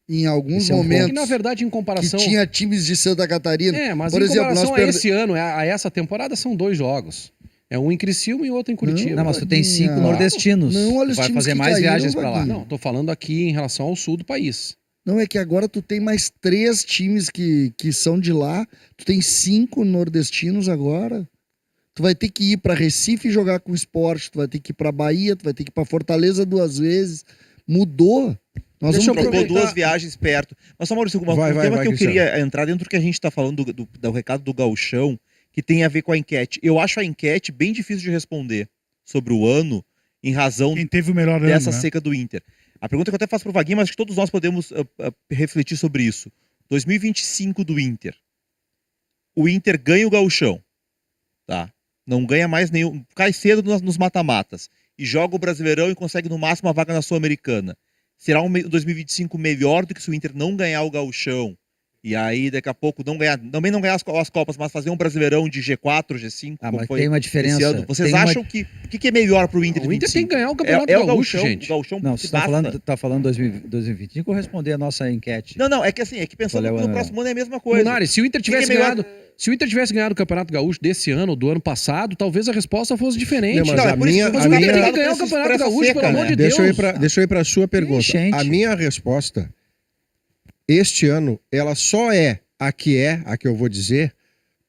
em alguns momentos, que na verdade em comparação que tinha times de Santa Catarina, mas por em exemplo, comparação a esse ano, a essa temporada são 2 jogos. É um em Criciúma e outro em Curitiba. Não, mas tu tem 5 Não. nordestinos. Não, olha Tu os vai times fazer que mais caíram, viagens pra lá. Vaguinho. Não, tô falando aqui em relação ao sul do país. Não, é que agora tu tem mais 3 times que são de lá, tu tem 5 nordestinos agora. Tu vai ter que ir pra Recife jogar com o Sport, tu vai ter que ir pra Bahia, tu vai ter que ir pra Fortaleza 2 vezes. Mudou. Nós Deixa eu vamos propor 2 viagens perto. Mas só, Maurício, um tema que eu queria entrar dentro do que a gente está falando do recado do Gauchão, que tem a ver com a enquete. Eu acho a enquete bem difícil de responder sobre o ano, em razão Quem teve o melhor ano, dessa né? seca do Inter. A pergunta que eu até faço pro Vaguinho, mas acho que todos nós podemos refletir sobre isso. 2025 do Inter. O Inter ganha o Gauchão, tá? Não ganha mais nenhum... Cai cedo nos mata-matas. E joga o Brasileirão e consegue no máximo uma vaga na Sul-Americana. Será um 2025 melhor do que se o Inter não ganhar o Gauchão? E aí, daqui a pouco, também não ganhar as Copas, mas fazer um Brasileirão de G4, G5, Ah, como mas foi tem uma esse diferença. ano. Vocês Tem uma- acham que... O que é melhor pro Inter de O Inter 25? tem que ganhar o Campeonato É o Gaúcho, Gauchão, gente. o Gauchão Não, que você tá basta. falando 2025 ou responder a nossa enquete? Não, é que assim, pensando Qual é que o- no próximo ano é a mesma coisa. Lunari, se o Inter tivesse Quem é melhor? ganhado, se o Inter tivesse ganhado o Campeonato Gaúcho desse ano ou do ano passado, talvez a resposta fosse diferente. Não, mas Não, a é por isso minha- que Mas a o Inter minha- tem que ganhar o Campeonato Gaúcho, pelo amor de Deus. Deixa eu ir para a sua pergunta. Enchente. A minha resposta, este ano, ela só é a que eu vou dizer,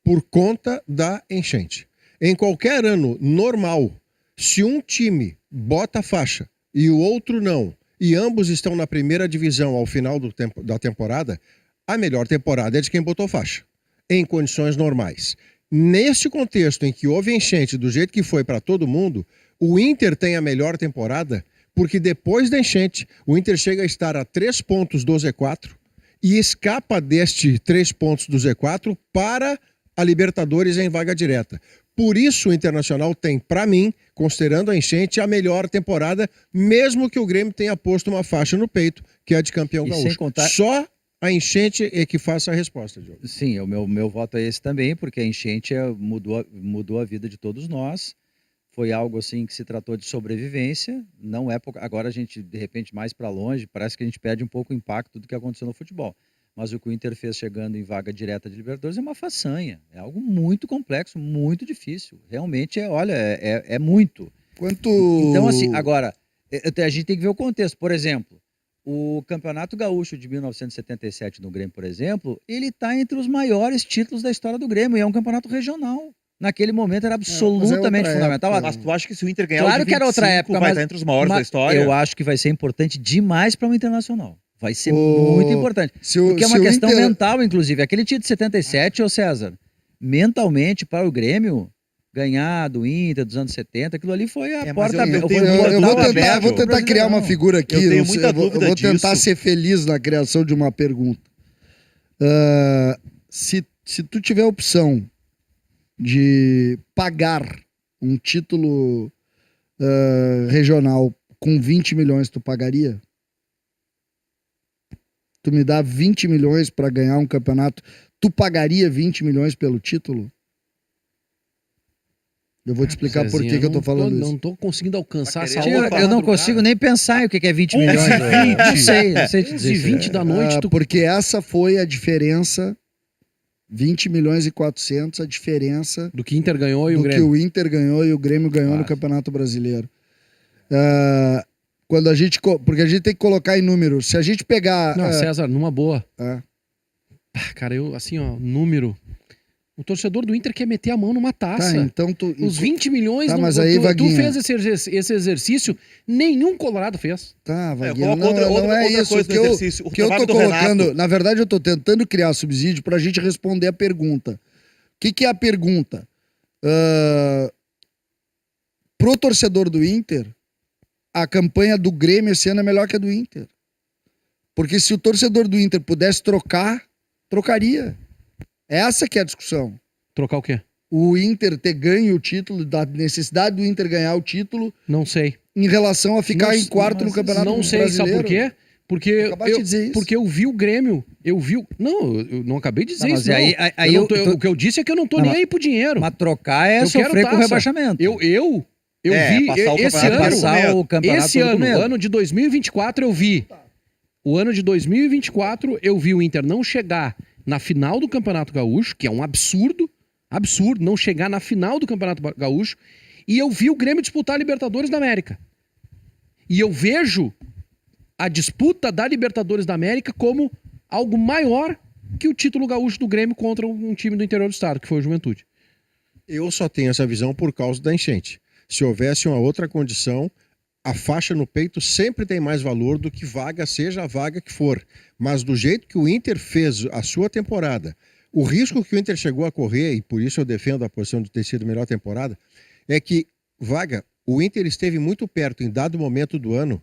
por conta da enchente. Em qualquer ano normal, se um time bota a faixa e o outro não, e ambos estão na primeira divisão ao final da temporada, a melhor temporada é de quem botou faixa, em condições normais. Neste contexto em que houve enchente do jeito que foi para todo mundo, o Inter tem a melhor temporada, porque depois da enchente, o Inter chega a estar a 3 pontos do Z4 e escapa deste 3 pontos do Z4 para a Libertadores em vaga direta. Por isso o Internacional tem, para mim, considerando a enchente, a melhor temporada, mesmo que o Grêmio tenha posto uma faixa no peito, que é a de campeão E sem gaúcho. contar- Só a enchente é que faça a resposta, Diogo. Sim, o meu voto é esse também, porque a enchente mudou a vida de todos nós. Foi algo assim que se tratou de sobrevivência. Não é agora a gente, de repente, mais para longe, parece que a gente perde um pouco o impacto do que aconteceu no futebol. Mas o que o Inter fez chegando em vaga direta de Libertadores é uma façanha. É algo muito complexo, muito difícil. Realmente, é muito. Quanto... Então, assim, agora, a gente tem que ver o contexto. Por exemplo, o Campeonato Gaúcho de 1977 no Grêmio, por exemplo, ele está entre os maiores títulos da história do Grêmio. E é um campeonato regional. Naquele momento era absolutamente fundamental. Mas tu acha que se o Inter ganhar Claro o de 25, que era outra época, vai mas, estar entre os maiores da história? Eu acho que vai ser importante demais para o Internacional. Vai ser muito importante. Porque é uma questão mental, inclusive. Aquele título de 77, ô César, mentalmente para o Grêmio, ganhar do Inter dos anos 70, aquilo ali foi a porta aberta. Eu vou tentar criar uma figura aqui. Eu tenho muita dúvida vou tentar disso. ser feliz na criação de uma pergunta. Se tu tiver a opção de pagar um título regional com 20 milhões, tu pagaria? Tu me dá 20 milhões para ganhar um campeonato, tu pagaria 20 milhões pelo título? Eu vou te explicar por que eu tô falando isso. Não tô conseguindo alcançar essa hora. Eu não consigo nem pensar em o que é 20 milhões. Não sei te dizer. 20 da noite. Porque essa foi a diferença, 20 milhões e 400, a diferença do que Inter ganhou e o Grêmio. Do que o Inter ganhou e o Grêmio ganhou no Campeonato Brasileiro. Quando a gente, porque a gente tem que colocar em números. Se a gente pegar... Não, César, numa boa. Cara, assim, número... O torcedor do Inter quer meter a mão numa taça. Tá, então os 20 milhões... mas aí, tu fez esse exercício, nenhum Colorado fez. Tá, Vaguinho, não é isso. O que eu tô colocando... Na verdade, eu tô tentando criar subsídio pra gente responder a pergunta. O que é a pergunta? Pro torcedor do Inter, a campanha do Grêmio esse ano é melhor que a do Inter. Porque se o torcedor do Inter pudesse trocar, trocaria. Essa que é a discussão. Trocar o quê? O Inter ter ganho o título, da necessidade do Inter ganhar o título. Não sei. Em relação a ficar em quarto no Campeonato Brasileiro. Não sei, sabe por quê? Porque eu vi o Grêmio. Eu não acabei de dizer isso. O que eu disse é que eu não tô nem aí pro dinheiro. Mas trocar é sofrer com o rebaixamento. Eu vi esse ano de 2024 eu vi. O ano de 2024 eu vi o Inter não chegar na final do Campeonato Gaúcho, que é um absurdo não chegar na final do Campeonato Gaúcho, e eu vi o Grêmio disputar a Libertadores da América. E eu vejo a disputa da Libertadores da América como algo maior que o título gaúcho do Grêmio contra um time do interior do estado, que foi o Juventude. Eu só tenho essa visão por causa da enchente. Se houvesse uma outra condição, a faixa no peito sempre tem mais valor do que vaga, seja a vaga que for. Mas do jeito que o Inter fez a sua temporada, o risco que o Inter chegou a correr, e por isso eu defendo a posição de ter sido a melhor temporada, é que, o Inter esteve muito perto, em dado momento do ano,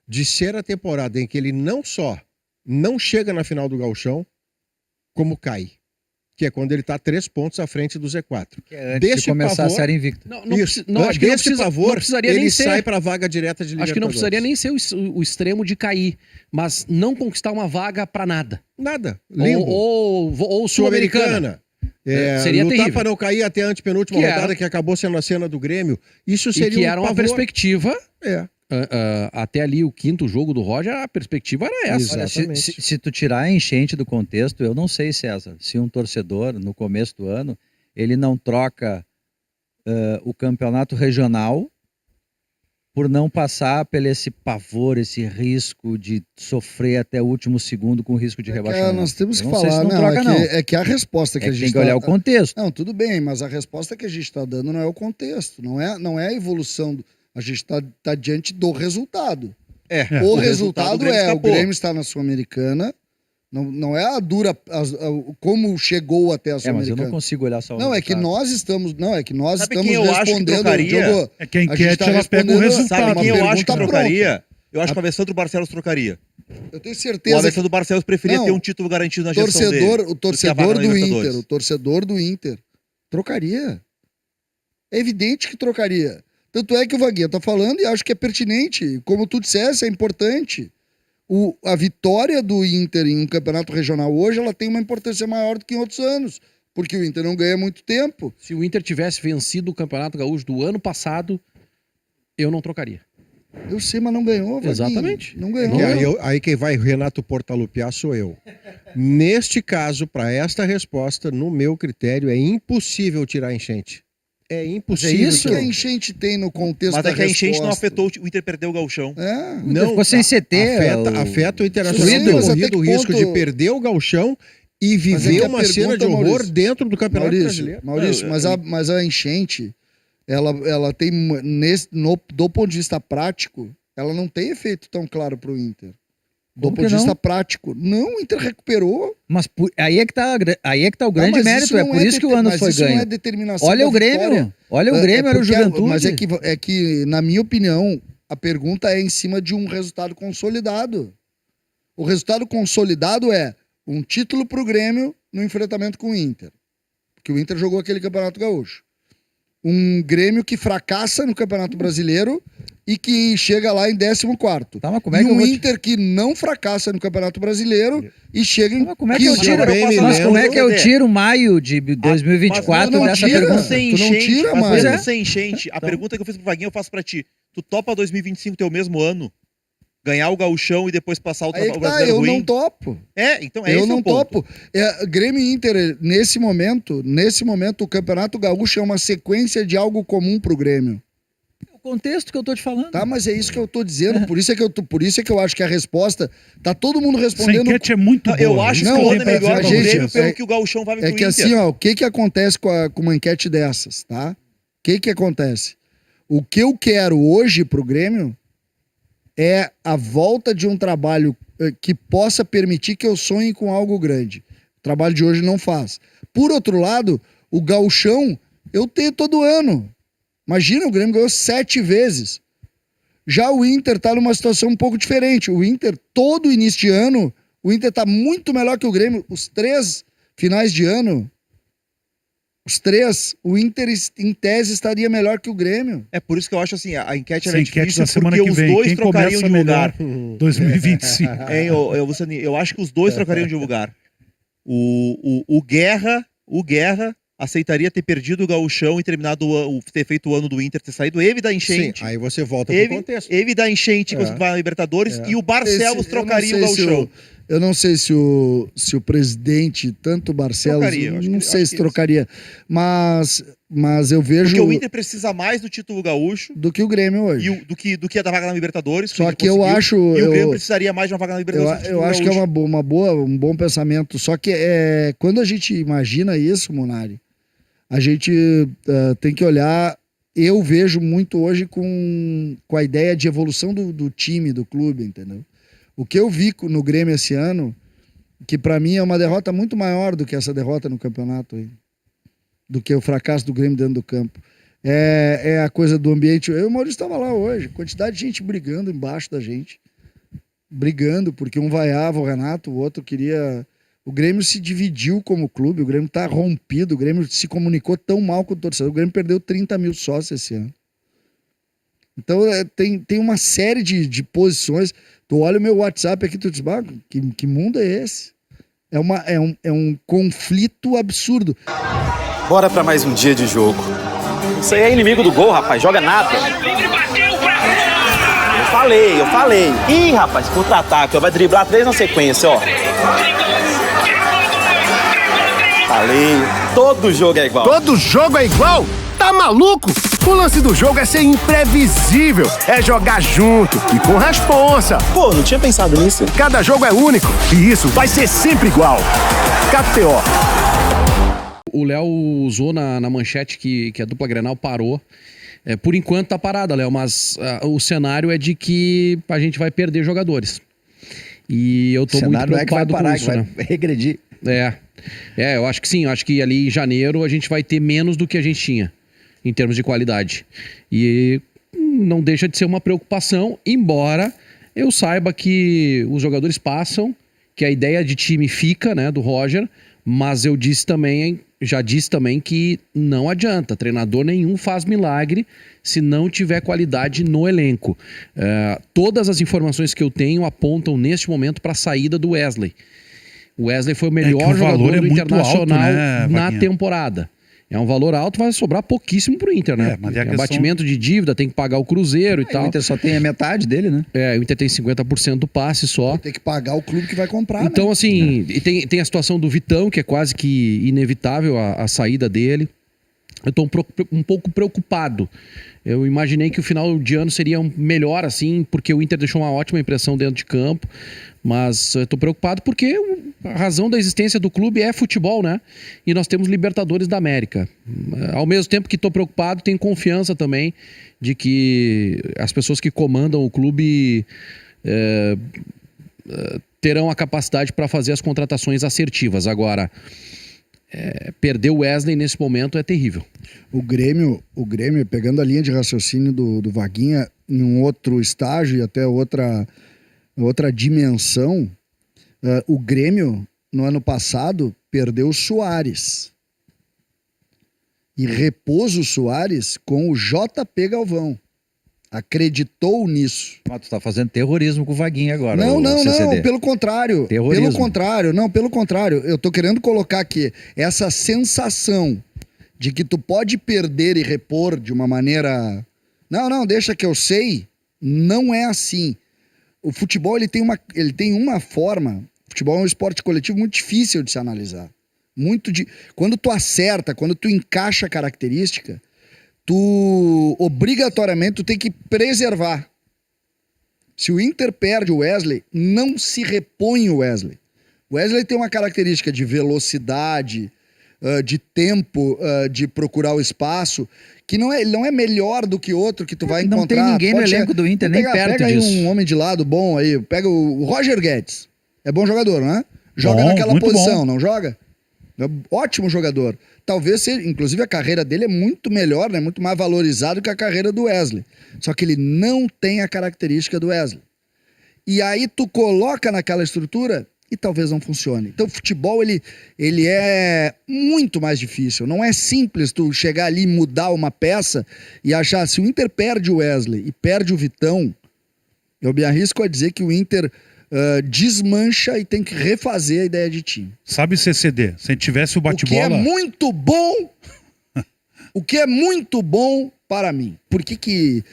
de ser a temporada em que ele não só não chega na final do Gauchão, como cai. Que é quando ele está 3 pontos à frente do Z4. Que é antes de começar a série invicta. Acho que não precisaria ele nem ser. sai para a vaga direta de Libertadores. Acho que não precisaria nem ser o extremo de cair, mas não conquistar uma vaga para nada. Nada. Limbo. Ou Sul-Americana. Seria lutar terrível. Para não cair até a antepenúltima rodada, que acabou sendo a cena do Grêmio. Isso seria que era uma perspectiva... É. Até ali o quinto jogo do Roger, a perspectiva era essa. Olha, se tu tirar a enchente do contexto, eu não sei, César, se um torcedor, no começo do ano, ele não troca o campeonato regional por não passar pelo esse pavor, esse risco de sofrer até o último segundo com risco de rebaixamento. Nós temos que falar, é que a resposta que a gente tem que olhar o contexto. Não, tudo bem, mas a resposta que a gente está dando não é o contexto, não é a evolução a gente está diante do resultado. O resultado o Grêmio está na Sul-Americana. Não é a dura... como chegou até a Sul-Americana. Mas eu não consigo olhar só o resultado. É que nós estamos... Sabe quem eu acho que trocaria? É que a enquete ela pega o resultado. Sabe quem eu acho que trocaria? Eu acho que o Alessandro Barcelos trocaria. Eu tenho certeza. O Alessandro Barcelos preferia ter um título garantido na gestão dele. O torcedor do Inter trocaria. É evidente que trocaria. Tanto é que o Vaguinha tá falando e acho que é pertinente. Como tu dissesse, é importante. A vitória do Inter em um campeonato regional hoje, ela tem uma importância maior do que em outros anos. Porque o Inter não ganha muito tempo. Se o Inter tivesse vencido o Campeonato Gaúcho do ano passado, eu não trocaria. Eu sei, mas não ganhou, Vaguinho. Exatamente. Não É ganhou. que aí quem vai Renato Portaluppiar sou eu. Neste caso, para esta resposta, no meu critério, é impossível tirar a enchente. É impossível. Isso que a enchente tem no contexto Mas da é que a enchente não resposta. afetou o Inter perder o Gauchão. É. Não, Ficou sem CT. afeta o Internacional Sim, ter mas até corrido o que risco ponto- de perder o Gauchão e Mas é viver que a uma cena de pergunta, horror Maurício, dentro do Campeonato Brasileiro. Maurício, mas a enchente, ela tem, do ponto de vista prático, ela não tem efeito tão claro pro Inter. Do Como ponto que de vista não? prático. Não, o Inter recuperou. Mas aí é que tá o grande mas mérito. isso É não por isso que o ano mas foi isso não ganho. é determinação Olha da o Grêmio. vitória. Olha o Grêmio, era o porque Juventude. Mas é que, na minha opinião, a pergunta é em cima de um resultado consolidado. O resultado consolidado é um título pro Grêmio no enfrentamento com o Inter. Porque o Inter jogou aquele Campeonato Gaúcho. Um Grêmio que fracassa no Campeonato Brasileiro e que chega lá em 14º. Tá, mas como é E que eu um vou te- Inter que não fracassa no Campeonato Brasileiro e chega em Mas como é que eu 15º. tiro, Agora eu posso mas como é que eu entender. tiro maio de 2024 não dessa tira. pergunta? Sem Tu não enchente, tira, mas Mário. mesmo Pois é. sem enchente, a pergunta que eu fiz pro Vaguinho eu faço pra ti. Tu topa 2025 teu mesmo ano? Ganhar o Gauchão e depois passar o Aí que tá, brasileiro eu ruim? não topo. Então é Eu esse não o ponto. topo. Grêmio e Inter, nesse momento, o Campeonato Gaúcho é uma sequência de algo comum pro Grêmio. O contexto que eu tô te falando. Tá, mas é isso que eu tô dizendo. Por isso é que eu acho que a resposta. Tá todo mundo Essa respondendo. enquete é muito Não, boa. eu acho Isso que Não, o eu ano tenho é pra melhor dizer pro pra gente, Grêmio vocês. pelo que o Gauchão vai vir É pro que Inter. assim, ó, o que acontece com uma enquete dessas, tá? O que acontece? O que eu quero hoje pro Grêmio é a volta de um trabalho que possa permitir que eu sonhe com algo grande. O trabalho de hoje não faz. Por outro lado, o Gauchão eu tenho todo ano. Imagina, o Grêmio ganhou 7 vezes. Já o Inter tá numa situação um pouco diferente. O Inter, todo início de ano, o Inter tá muito melhor que o Grêmio. Os 3 finais de ano, o Inter, em tese, estaria melhor que o Grêmio. É por isso que eu acho assim, a enquete Essa é enquete difícil da semana porque que os vem. dois Quem trocariam começa de lugar. melhor 2025. Eu acho que os dois trocariam de lugar. O Guerra aceitaria ter perdido o Gauchão e ter feito o ano do Inter, ter saído ele da Sim, enchente. aí você volta pro contexto. Ele da enchente quando vai na Libertadores e o Barcelos trocaria o Gauchão. Eu não sei se o presidente, tanto o Barcelos, Trocaria, eu acho não que- sei acho se que trocaria, mas eu vejo Porque o Inter precisa mais do título gaúcho do que o Grêmio hoje. do que a da vaga na Libertadores. que o Só Inter que eu conseguiu, acho... E o Grêmio eu- precisaria mais de uma vaga na Libertadores. do que o Eu título acho que é gaúcho. um bom pensamento. Só que quando a gente imagina isso, Munari, a gente tem que olhar. Eu vejo muito hoje com a ideia de evolução do time, do clube, entendeu? O que eu vi no Grêmio esse ano, que pra mim é uma derrota muito maior do que essa derrota no campeonato aí, do que o fracasso do Grêmio dentro do campo. É a coisa do ambiente. Eu e o Maurício estava lá hoje, quantidade de gente brigando embaixo da gente. Brigando, porque um vaiava o Renato, o outro queria... O Grêmio se dividiu como clube, o Grêmio tá rompido, o Grêmio se comunicou tão mal com o torcedor, o Grêmio perdeu 30 mil sócios esse ano. Então tem uma série de posições. Tu olha o meu WhatsApp aqui, tu diz, que mundo é esse? É um conflito absurdo. Bora pra mais um dia de jogo. Isso aí é inimigo do gol, rapaz. Joga nada. Eu falei. Ih, rapaz, contra-ataque. Vai driblar 3 na sequência, ó. Falei. Todo jogo é igual. Todo jogo é igual? Tá maluco? O lance do jogo é ser imprevisível, é jogar junto e com responsa. Pô, não tinha pensado nisso. Cada jogo é único e isso vai ser sempre igual. KTO. O Léo usou na manchete que a dupla Grenal parou. Por enquanto tá parada, Léo, mas o cenário é de que a gente vai perder jogadores. E eu tô O muito cenário não é que vai preocupado com parar, isso, que né? vai regredir. Eu acho que sim. Eu acho que ali em janeiro a gente vai ter menos do que a gente tinha, em termos de qualidade. E não deixa de ser uma preocupação, embora eu saiba que os jogadores passam, que a ideia de time fica, né, do Roger, mas já disse também que não adianta. Treinador nenhum faz milagre se não tiver qualidade no elenco. Todas as informações que eu tenho apontam neste momento para a saída do Wesley. O Wesley foi o melhor o valor jogador é do muito Internacional alto, né, na Vaguinha? temporada. É um valor alto, vai sobrar pouquíssimo pro Inter, né? Mas Tem é a questão... abatimento de dívida, tem que pagar o Cruzeiro e O tal. Inter só tem a metade dele, né? O Inter tem 50% do passe só. Tem que pagar o clube que vai comprar, Então, né? assim, e tem a situação do Vitão, que é quase que inevitável a saída dele. Eu tô um pouco preocupado. Eu imaginei que o final de ano seria melhor, assim, porque o Inter deixou uma ótima impressão dentro de campo. Mas eu tô preocupado porque a razão da existência do clube é futebol, né? E nós temos Libertadores da América. Ao mesmo tempo que tô preocupado, tenho confiança também de que as pessoas que comandam o clube terão a capacidade para fazer as contratações assertivas. Agora, perder o Wesley nesse momento é terrível. O Grêmio, pegando a linha de raciocínio do Vaguinha, em um outro estágio e até outra dimensão, o Grêmio, no ano passado, perdeu o Soares. E repôs o Soares com o JP Galvão. Acreditou nisso. Mas tu tá fazendo terrorismo com o Vaguinho agora. Não, CCD. pelo contrário. Terrorismo. Pelo contrário. Eu tô querendo colocar aqui essa sensação de que tu pode perder e repor de uma maneira... Não, deixa que eu sei. Não é assim. O futebol, ele tem uma forma... O futebol é um esporte coletivo muito difícil de se analisar. Quando tu acerta, quando tu encaixa a característica... tu obrigatoriamente tu tem que preservar. Se o Inter perde o Wesley, não se repõe o Wesley. O Wesley tem uma característica de velocidade, de tempo, de procurar o espaço, que ele não é melhor do que outro que tu vai encontrar. Não tem ninguém no elenco do Inter, nem perto disso. Pega aí um homem de lado bom aí, pega o Roger Guedes. É bom jogador, não é? Joga naquela posição, não joga? É ótimo jogador. Talvez, inclusive, a carreira dele é muito melhor, né? Muito mais valorizado que a carreira do Wesley. Só que ele não tem a característica do Wesley. E aí tu coloca naquela estrutura e talvez não funcione. Então o futebol, ele é muito mais difícil. Não é simples tu chegar ali e mudar uma peça e achar... Se o Inter perde o Wesley e perde o Vitão, eu me arrisco a dizer que o Inter... desmancha e tem que refazer a ideia de time. Sabe, CCD, se tivesse o bate-bola... O que é muito bom para mim. Por que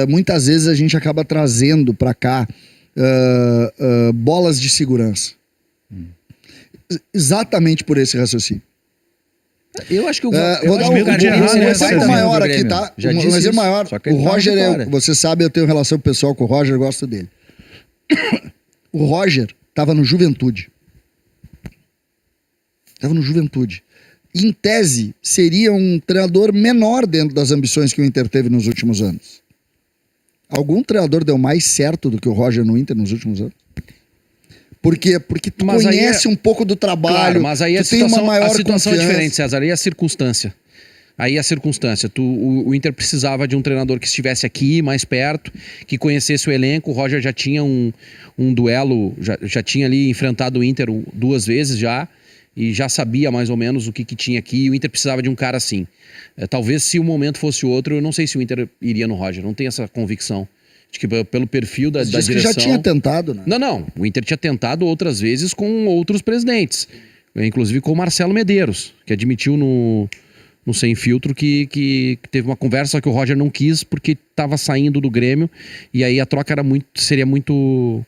muitas vezes a gente acaba trazendo para cá bolas de segurança? Exatamente por esse raciocínio. Eu acho que vou dar um exemplo maior aqui, tá? Um exemplo maior. O Roger, você sabe, eu tenho relação pessoal com o Roger, eu gosto dele. O Roger estava no Juventude. Em tese, seria um treinador menor dentro das ambições que o Inter teve nos últimos anos. Algum treinador deu mais certo do que o Roger no Inter nos últimos anos? Por quê? Porque tu conhece um pouco do trabalho, claro, mas aí tu tem uma maior a situação confiança. É diferente, César, aí a circunstância. O Inter precisava de um treinador que estivesse aqui, mais perto, que conhecesse o elenco. O Roger já tinha um duelo, já tinha ali enfrentado o Inter 2 vezes já, e já sabia mais ou menos o que tinha aqui, e o Inter precisava de um cara assim. Talvez se o momento fosse outro, eu não sei se o Inter iria no Roger, não tenho essa convicção. De que pelo perfil da direção... que já tinha tentado, né? Não, o Inter tinha tentado outras vezes com outros presidentes, inclusive com o Marcelo Medeiros, que admitiu no Sem Filtro que teve uma conversa que o Roger não quis porque estava saindo do Grêmio, e aí a troca seria muito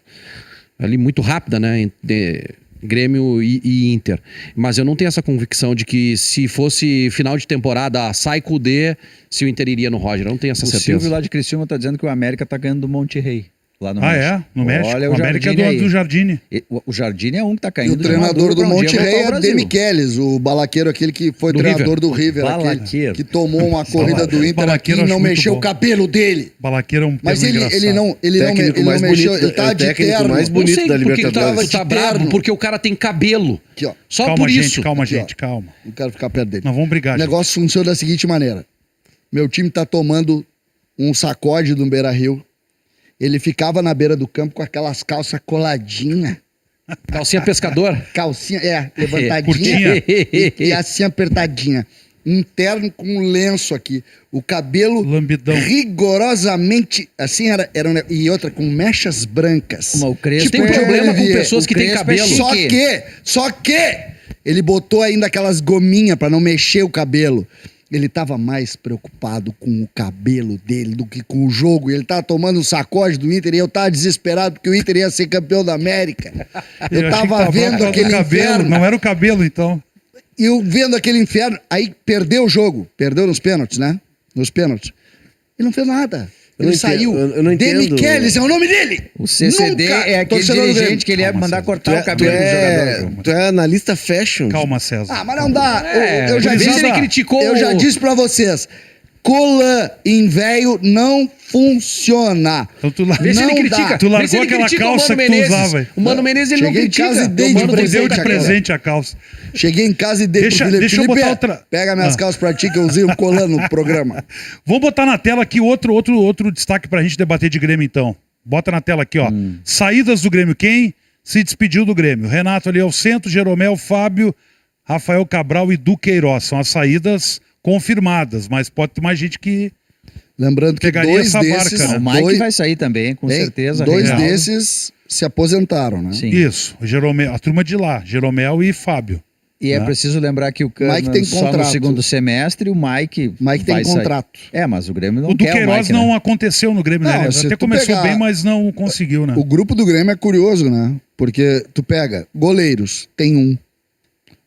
rápida, né, entre Grêmio e Inter. Mas eu não tenho essa convicção de que se fosse final de temporada, sai com o D, se o Inter iria no Roger. Eu não tenho essa certeza. O Silvio lá de Criciúma tá dizendo que o América tá ganhando do Monte Rei. Lá no México. No México? Olha, o América é do Jardine. O Jardine é um que tá caindo. E o treinador do Monte Rei é Demichelis, o balaqueiro, aquele que foi treinador do River, aquele que tomou uma corrida do Inter aqui e não mexeu o cabelo dele. Balaqueiro é um Mas ele não mexeu, ele tá de terno. mais bonito da Libertadores. Porque tá bravo, porque o cara tem cabelo. Aqui, ó. Só calma, por gente, isso. Calma, aqui, gente, calma. Não quero ficar perto dele. Não vamos brigar, O negócio funciona da seguinte maneira. Meu time tá tomando um sacode do Beira-Rio. Ele ficava na beira do campo com aquelas calças coladinhas. Calcinha pescador? Calcinha, levantadinha e assim apertadinha. Um terno com um lenço aqui. O cabelo lambidão, rigorosamente, assim era e outra, com mechas brancas. O Crespo tem problema com pessoas que têm cabelo. Só que Ele botou ainda aquelas gominhas pra não mexer o cabelo. Ele tava mais preocupado com o cabelo dele do que com o jogo. Ele tava tomando um sacode do Inter e eu tava desesperado porque o Inter ia ser campeão da América. Eu achei que tava vendo bravo aquele do cabelo. inferno. Não era o cabelo, então. E eu vendo aquele inferno. Aí perdeu o jogo. Perdeu nos pênaltis, né? Nos pênaltis. Ele não fez nada. Eu Ele não saiu. entendo, eu não entendo. Demichelis é o nome dele. O CCD Nunca, é aquele torcedor do Grêmio. dirigente que ele ia Calma, mandar César. cortar o cabelo do jogador. Tu é analista fashion. Calma, César. Ah, mas não dá. É, eu já por isso disse, ele criticou eu já o- disse pra vocês. Colan em velho não funciona. Então tu lá... Vê se ele Não critica. dá. Tu largou Vê se ele aquela critica o calça Mano que tu Menezes. usava. O Mano Menezes ele Cheguei não em critica. casa e dei O de Mano Tu deu presente de a calça. presente a calça. Cheguei em casa e dei Deixa- pro Felipe. deixa eu Felipe, botar outra- pega minhas Ah. calças pra ti que eu usei um Colan no programa. Vamos botar na tela aqui outro destaque pra gente debater de Grêmio, então. Bota na tela aqui, ó. Saídas do Grêmio. Quem se despediu do Grêmio? Renato ali ao centro, Jeromel, Fábio, Rafael Cabral e Duqueiroz. São as saídas confirmadas, mas pode ter mais gente que... Lembrando que Pegaria dois essa desses... barca, O Mike dois, vai sair também, com hein? certeza. Dois Reinaldo. desses se aposentaram, né? Sim. Isso, o Jeromel, a turma de lá, Jeromel e Fábio. E é Né? preciso lembrar que o Mike Kahneman tem só no contrato. segundo semestre, o Mike Mike tem vai sair. contrato. É, mas o Grêmio não O quer o Duqueiroz Mike, não né? aconteceu no Grêmio, Não, né? se Até tu começou pegar- bem, mas não conseguiu, né? O grupo do Grêmio é curioso, né? Porque tu pega goleiros, tem um.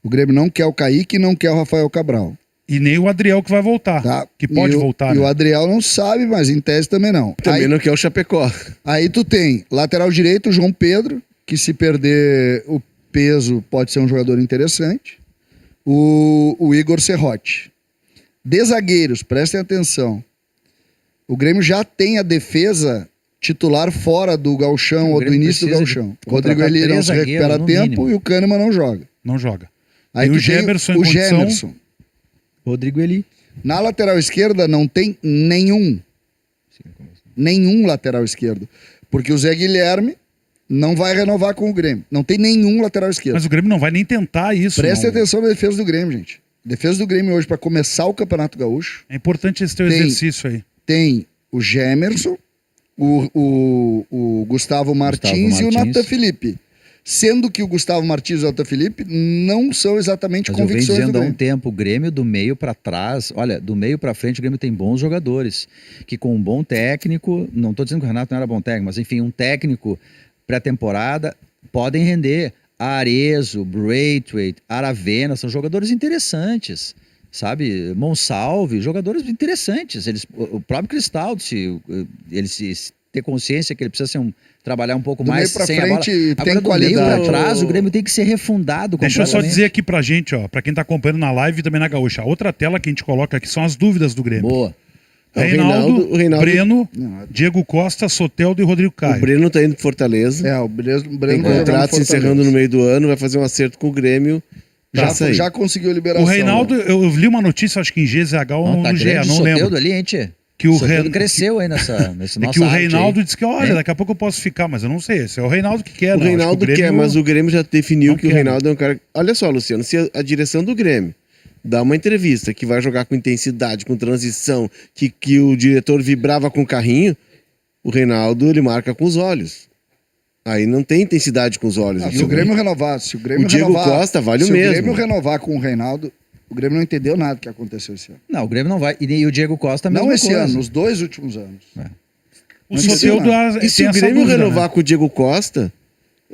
O Grêmio não quer o Kaique e não quer o Rafael Cabral. E nem o Adriel que vai voltar. Tá? Que pode E o- voltar, E né? o Adriel não sabe, mas em tese também não. Também não quer o Chapecó. Aí tu tem lateral direito, o João Pedro, que se perder o peso pode ser um jogador interessante. O Igor Serrote. De zagueiros, prestem atenção. O Grêmio já tem a defesa titular fora do gauchão O ou do Grêmio início do precisa de gauchão. O contratar Rodrigo Eli não três se recupera a zagueiros, no tempo mínimo. e o Kahneman não joga. Não joga. Aí Tem o tu tem Gemerson em o condição. Gemerson. Rodrigo Eli. Na lateral esquerda não tem nenhum. Nenhum lateral esquerdo. Porque o Zé Guilherme não vai renovar com o Grêmio. Não tem nenhum lateral esquerdo. Mas o Grêmio não vai nem tentar isso. Prestem não. atenção na defesa do Grêmio, gente. Defesa do Grêmio hoje, para começar o Campeonato Gaúcho, É importante esse teu Tem- exercício aí. tem o Gemerson, o Gustavo Martins e o Martins. Natan Felipe. Sendo que o Gustavo Martins e o Natan Felipe não são exatamente Mas eu venho convicções do dizendo há um Grêmio. tempo, o Grêmio do meio pra trás, olha, do meio pra frente o Grêmio tem bons jogadores, que com um bom técnico, não tô dizendo que o Renato não era bom técnico, mas enfim, um técnico pré-temporada podem render. Arezo, Braithwaite, Aravena, são jogadores interessantes, sabe? Monsalve, jogadores interessantes. O próprio Cristaldo, se ter consciência que ele precisa trabalhar um pouco Do mais meio pra sem a bola. frente tem Agora, do meio qualidade. pra trás, o Grêmio tem que ser refundado Deixa eu só completamente. dizer aqui pra gente, ó, pra quem tá acompanhando na live e também na Gaúcha. A outra tela que a gente coloca aqui são as dúvidas do Grêmio. Boa. Reinaldo, O Reinaldo- Breno, Não, Diego Costa, Soteldo e Rodrigo O Caio. Breno tá indo pro Fortaleza. É, o Breno Tem vai jogar no contrato se Fortaleza. encerrando no meio do ano, vai fazer um acerto com o Grêmio. Já, sair. já conseguiu liberação. O Reinaldo, eu li uma notícia, acho que em GZH ou Não, tá no GE, grande o não Soteldo lembro. ali, hein, tchê? Que o Soteldo Ren- cresceu aí nesse É nosso que o Reinaldo disse que, olha, É. daqui a pouco eu posso ficar, mas eu não sei. Esse é o Reinaldo que quer, O não. Acho que Reinaldo Grêmio- quer, mas o Grêmio já definiu não que o quer, Reinaldo é um cara. Olha só, Luciano, se a direção do Grêmio dá uma entrevista que vai jogar com intensidade, com transição, que o diretor vibrava com o carrinho, o Reinaldo ele marca com os olhos. Aí não tem intensidade com os olhos. Se o Grêmio renovar, se o Grêmio O Diego renovar, Costa vale o se mesmo. o Grêmio renovar com o Reinaldo, o Grêmio não entendeu nada do que aconteceu esse ano. Não, o Grêmio não vai. E o Diego Costa, a mesma Não esse coisa. ano, nos 2 últimos anos. O Não Soteldo E se tem o essa Grêmio dúvida, renovar né? com o Diego Costa,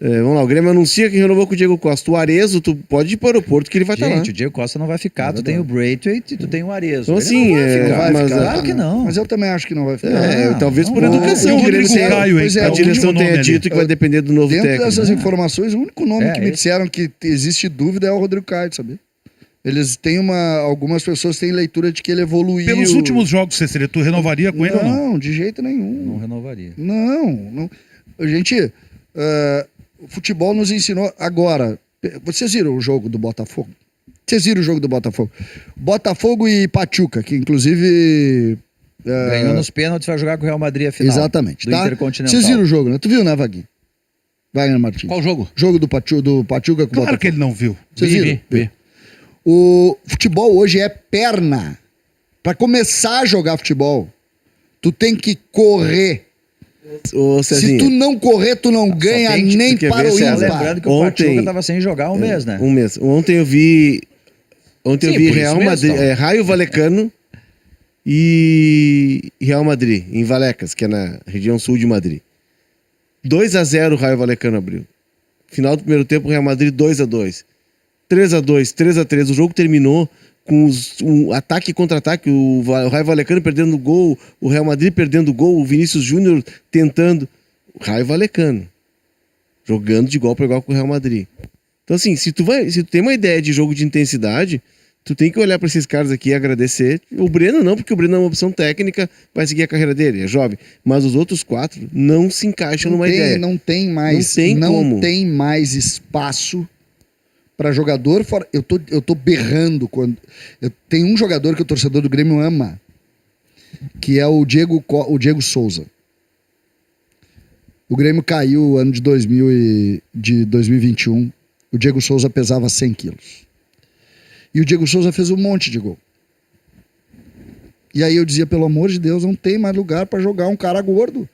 vamos lá, o Grêmio anuncia que renovou com o Diego Costa. O Arezo, tu pode ir para o aeroporto que ele vai estar lá. Gente, o Diego Costa não vai ficar. Tu tem o Braithwaite e tu tem o Arezo. Então, Ele assim, não vai ficar. Vai mas, ficar, claro que não. Mas eu também acho que não vai ficar. Não, talvez não por vai. educação. E o O Grêmio Rodrigo tem- Caio, pois hein? é, a o direção último tenha nome ali. dito que vai depender do novo Dentro técnico. dessas informações, o único nome que me esse. disseram que existe dúvida é o Rodrigo Caio, sabe? Eles têm algumas pessoas têm leitura de que ele evoluiu. Pelos últimos jogos, Cecília, tu renovaria com ele ou não? Não, de jeito nenhum. Não renovaria. Não. Gente, o futebol nos ensinou. Agora, vocês viram o jogo do Botafogo? Vocês viram o jogo do Botafogo? Botafogo e Pachuca, que inclusive. Ganhou nos pênaltis, vai jogar com o Real Madrid a final. Exatamente. Do Tá? Intercontinental. Vocês viram o jogo, né? Tu viu, né, Vaguinho? Wagner Martins. Qual jogo? Jogo do Pachuca com o Claro Botafogo. que ele não viu. Vocês viram? Vi. O futebol hoje é perna. Pra começar a jogar futebol, tu tem que correr. Ô, Se Cezinha, tu não correr, tu não ganha tem que- nem quer para ver, o César? ímpar. Lembrando que o Ontem- Pachuca tava sem jogar um mês, né? um mês. Ontem eu vi Sim, por Real isso Madrid, mesmo, então. Raio Valecano e Real Madrid, em Valecas, que é na região sul de Madrid. 2-0 o Raio Valecano abriu. Final do primeiro tempo, Real Madrid 2-2. 3-2, 3-3. O jogo terminou com um ataque e contra-ataque. O Raio Valecano perdendo o gol, o Real Madrid perdendo o gol, o Vinícius Júnior tentando. O Raio Valecano jogando de igual para igual com o Real Madrid. Então, assim, se tu tem uma ideia de jogo de intensidade, tu tem que olhar para esses caras aqui e agradecer. O Breno não, porque o Breno é uma opção técnica, vai seguir a carreira dele, é jovem. Mas os outros 4 não se encaixam numa ideia. Não tem mais, Não tem como. tem mais espaço para jogador fora. Eu tô berrando quando tem um jogador que o torcedor do Grêmio ama, que é o Diego Souza. O Grêmio caiu ano de 2021. O Diego Souza pesava 100 quilos. E o Diego Souza fez um monte de gol. E aí eu dizia, pelo amor de Deus, não tem mais lugar para jogar um cara gordo.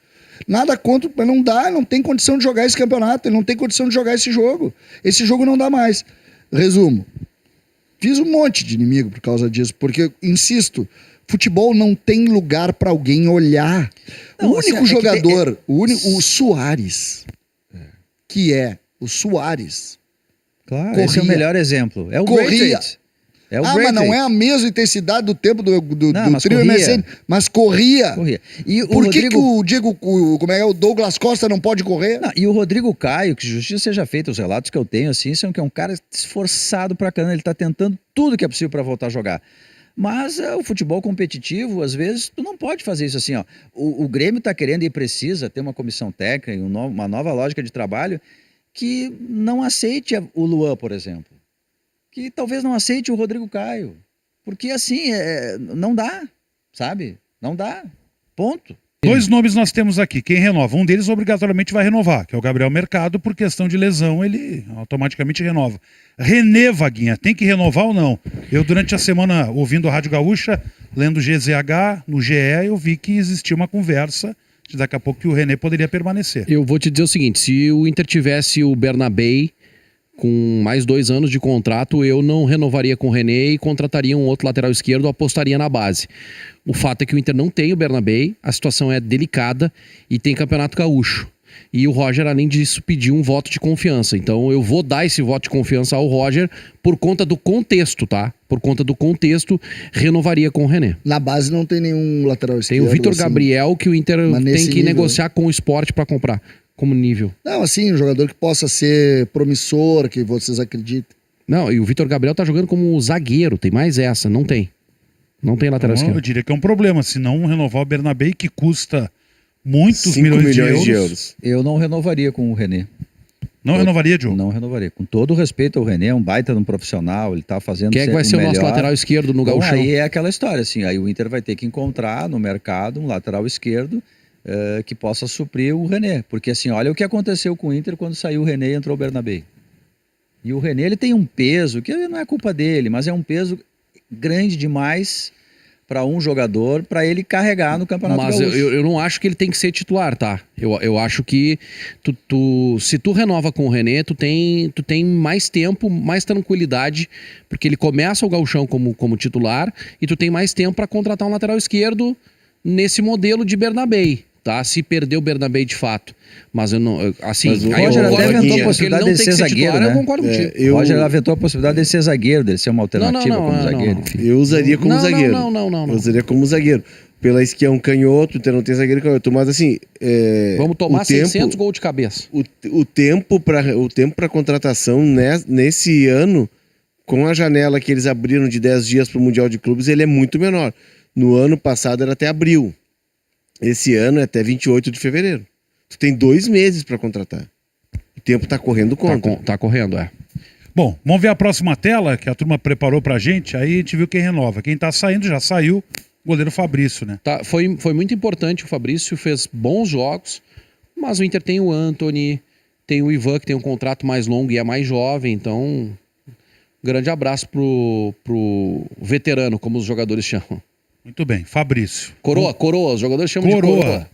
Nada contra, mas não dá, não tem condição de jogar esse campeonato, ele não tem condição de jogar esse jogo. Esse jogo não dá mais. Resumo, fiz um monte de inimigo por causa disso, porque, insisto, futebol não tem lugar para alguém olhar. Não, o único assim, jogador, o Suárez, que é o Suárez, Claro, corria. esse é o melhor exemplo. É o Corria. Braithwaite. É o mas Braithwaite. não é a mesma intensidade do tempo do mas trio corria. MSN, mas corria. Corria. E o Por que Rodrigo... o Diego, como é o Douglas Costa não pode correr? Não, e o Rodrigo Caio, que justiça seja feita, os relatos que eu tenho, assim, são que é um cara esforçado pra caramba, ele tá tentando tudo que é possível pra voltar a jogar. Mas o futebol competitivo, às vezes, tu não pode fazer isso assim, ó. O Grêmio tá querendo e precisa ter uma comissão técnica e uma nova lógica de trabalho que não aceite o Luan, por exemplo. Que talvez não aceite o Rodrigo Caio. Porque, assim, não dá, sabe? Não dá. Ponto. 2 nomes nós temos aqui. Quem renova? Um deles obrigatoriamente vai renovar, que é o Gabriel Mercado, por questão de lesão, ele automaticamente renova. René, Vaguinha, tem que renovar ou não? Eu, durante a semana, ouvindo a Rádio Gaúcha, lendo o GZH, no GE, eu vi que existia uma conversa de daqui a pouco que o René poderia permanecer. Eu vou te dizer o seguinte, se o Inter tivesse o Bernabei com mais 2 anos de contrato, eu não renovaria com o René e contrataria um outro lateral esquerdo, apostaria na base. O fato é que o Inter não tem o Bernabei, a situação é delicada e tem Campeonato Gaúcho. E o Roger, além disso, pediu um voto de confiança. Então eu vou dar esse voto de confiança ao Roger por conta do contexto, tá? Por conta do contexto, renovaria com o René. Na base não tem nenhum lateral esquerdo. Tem o Vitor assim. Gabriel que o Inter Mas tem nesse que nível, negociar com o Sport para comprar, como nível. Não, assim, um jogador que possa ser promissor, que vocês acreditem. Não, e o Vitor Gabriel tá jogando como zagueiro, tem mais essa, não tem. Não tem lateral Então, eu esquerdo. diria que é um problema, se não renovar o Bernabei, que custa muitos 5 milhões milhões de euros. Eu não renovaria com o René. Não renovaria, Diogo? Não renovaria. Com todo o respeito ao René, é um baita de um profissional, ele tá fazendo Quem é que vai ser o nosso lateral esquerdo no Então, Gauchão? aí é aquela história, assim, aí o Inter vai ter que encontrar no mercado um lateral esquerdo que possa suprir o René. Porque assim, olha o que aconteceu com o Inter quando saiu o René e entrou o Bernabei. E o René, ele tem um peso, que não é culpa dele, mas é um peso grande demais para um jogador, para ele carregar no Campeonato Mas Gaúcho. eu não acho que ele tem que ser titular, tá? Eu acho que se tu renova com o René, tu tem mais tempo, mais tranquilidade, porque ele começa o Gauchão como titular e tu tem mais tempo para contratar um lateral esquerdo nesse modelo de Bernabei, tá? Se perder o Bernabei de fato. Mas eu não, assim, Mas o aí eu Roger concordo até contigo, aventou a que ele possibilidade não dele tem ser que ser zagueiro, titular, né? eu concordo contigo. O Roger aventou a possibilidade dele ser zagueiro, dele ser uma alternativa Não, como não, zagueiro. não. Enfim. Eu usaria como zagueiro. Não. Eu usaria como zagueiro. Pela esquerda é um canhoto, então não tem zagueiro e canhoto. Mas assim. Vamos tomar o tempo, 600 gols de cabeça. O tempo para contratação nesse ano, com a janela que eles abriram de 10 dias para o Mundial de Clubes, ele é muito menor. No ano passado era até abril. Esse ano é até 28 de fevereiro. Tu tem 2 meses para contratar. O tempo tá correndo contra. Tá correndo, é. Bom, vamos ver a próxima tela que a turma preparou pra gente, aí a gente viu quem renova. Quem tá saindo, já saiu, o goleiro Fabrício, né? Tá, foi muito importante, o Fabrício fez bons jogos, mas o Inter tem o Antony, tem o Ivan, que tem um contrato mais longo e é mais jovem, então grande abraço pro veterano, como os jogadores chamam. Muito bem, Fabrício. Coroa, os jogadores chamam de coroa.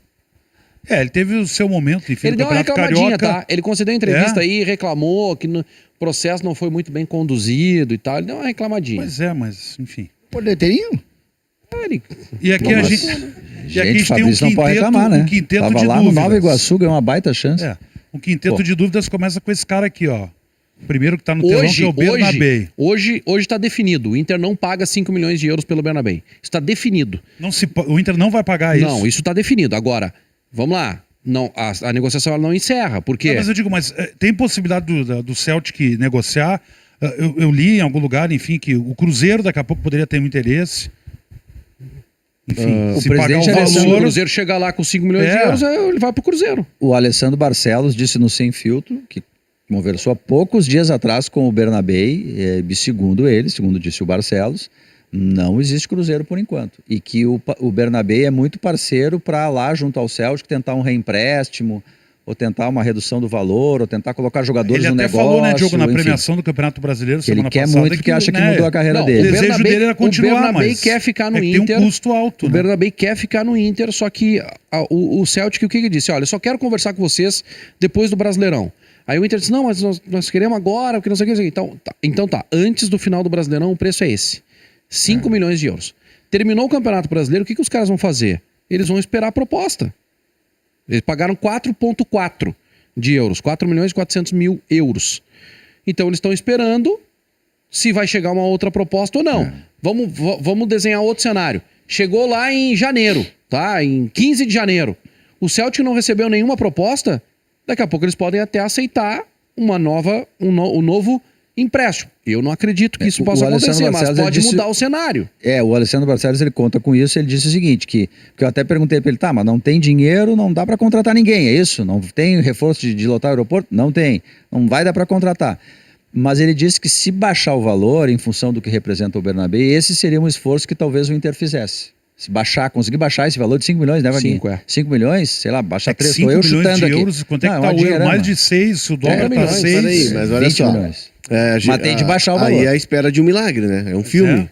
Ele teve o seu momento, enfim, Ele no deu uma Campeonato reclamadinha, Carioca. tá? Ele concedeu entrevista aí, reclamou que o processo não foi muito bem conduzido e tal. Ele deu uma reclamadinha. Mas enfim. Poderiam? E aqui a gente... E aqui a gente tem um Fabrício não pode reclamar, né? um quinteto Tava de lá dúvidas. no Nova Iguaçu, ganhou uma baita chance. Um quinteto Pô. de dúvidas começa com esse cara aqui, ó. O primeiro que tá no telão, que é o Bernabé. Hoje tá definido. O Inter não paga 5 milhões de euros pelo Bernabé. Isso tá definido. O Inter não vai pagar isso? Não, isso tá definido. Agora, vamos lá. Não, a negociação ela não encerra. Por quê? Mas eu digo, tem possibilidade do Celtic negociar? Eu li em algum lugar, enfim, que o Cruzeiro daqui a pouco poderia ter um interesse. Enfim, o se pagar o valor... Se o valor... Cruzeiro chegar lá com 5 milhões de euros, ele vai pro Cruzeiro. O Alessandro Barcelos disse no Sem Filtro que conversou há poucos dias atrás com o Bernabé, segundo disse o Barcelos, não existe Cruzeiro por enquanto. E que o Bernabé é muito parceiro para lá junto ao Celtic tentar um reempréstimo, ou tentar uma redução do valor, ou tentar colocar jogadores no negócio. Ele até falou, né, Diogo, na premiação do Campeonato Brasileiro semana passada. Ele quer muito porque acha que né, mudou a carreira dele. O desejo dele era continuar, o Bernabé mas quer ficar no Inter. Tem um custo alto. O Bernabé quer ficar no Inter, só que o Celtic, o que ele disse? Olha, eu só quero conversar com vocês depois do Brasileirão. Aí o Inter disse, não, mas nós queremos agora, porque não sei o que. Então tá, antes do final do Brasileirão o preço é esse. 5 milhões de euros. Terminou o Campeonato Brasileiro, o que os caras vão fazer? Eles vão esperar a proposta. Eles pagaram 4,4 de euros, 4 milhões e 400 mil euros. Então eles estão esperando se vai chegar uma outra proposta ou não. Vamos desenhar outro cenário. Chegou lá em janeiro, tá? Em 15 de janeiro. O Celtic não recebeu nenhuma proposta, daqui a pouco eles podem até aceitar um novo empréstimo. Eu não acredito que isso possa acontecer, mas pode mudar o cenário. O Alessandro Barcelos, ele conta com isso, ele disse o seguinte, que eu até perguntei para ele, mas não tem dinheiro, não dá para contratar ninguém, é isso? Não tem reforço de lotar o aeroporto? Não tem, não vai dar para contratar. Mas ele disse que se baixar o valor, em função do que representa o Bernabé, esse seria um esforço que talvez o Inter fizesse. Se conseguir baixar esse valor de 5 milhões, né, Vaguinho? 5 milhões, sei lá, baixa 3, estou eu chutando aqui. Euros, quanto é que tá o euro? Mais de 6, se o dólar tá 6. Peraí, mas olha 20 só. milhões. Mas tem de baixar o valor. Aí é a espera de um milagre, né? É um filme.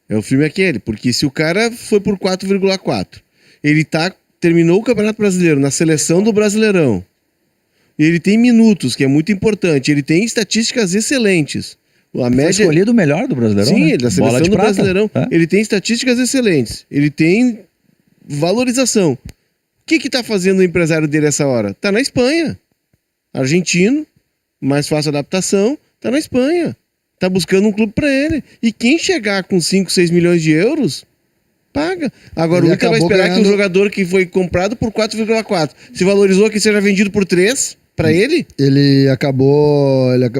É um filme aquele. Porque se o cara foi por 4,4, ele terminou o Campeonato Brasileiro na seleção do Brasileirão, ele tem minutos, que é muito importante, ele tem estatísticas excelentes. A média... Foi escolhido o melhor do Brasileirão, Sim, né? da seleção do Brasileirão. Ele tem estatísticas excelentes. Ele tem valorização. O que tá fazendo o empresário dele essa hora? Tá na Espanha. Argentino, mais fácil adaptação, tá na Espanha. Tá buscando um clube para ele. E quem chegar com 5, 6 milhões de euros, paga. Agora o Inter vai esperar que o jogador que foi comprado por 4,4 se valorizou que seja vendido por 3 para ele?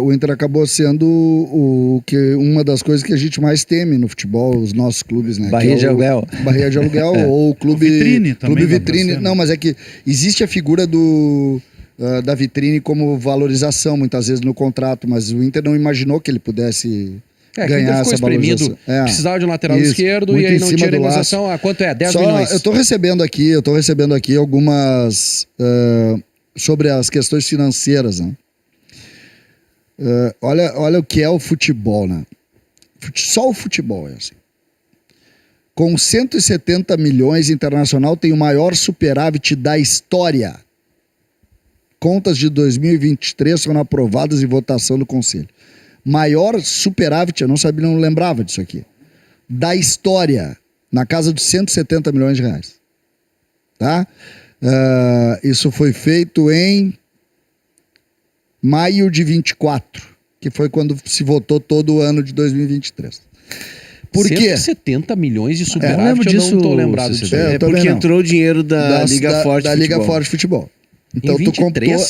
O Inter acabou sendo uma das coisas que a gente mais teme no futebol, os nossos clubes, né? Barriga de aluguel. Barriga de aluguel ou o clube vitrine também. Clube vitrine. Não, mas é que existe a figura da vitrine como valorização muitas vezes no contrato, mas o Inter não imaginou que ele pudesse ganhar essa valorização. Precisava de um lateral esquerdo e aí não tinha negociação. Quanto é? 10 milhões? Eu tô recebendo aqui algumas sobre as questões financeiras, né? Olha o que é o futebol, né? Só o futebol é assim. Com 170 milhões, Internacional tem o maior superávit da história. Contas de 2023 foram aprovadas em votação do Conselho. Maior superávit, eu não lembrava disso aqui, da história, na casa de 170 milhões de reais. Tá? Isso foi feito em maio de 24, que foi quando se votou todo o ano de 2023. Por quê? 170 milhões de superávit, eu não estou lembrado disso. É porque entrou o dinheiro da Liga Forte da Liga Forte Futebol. Então em 23? Tu computou,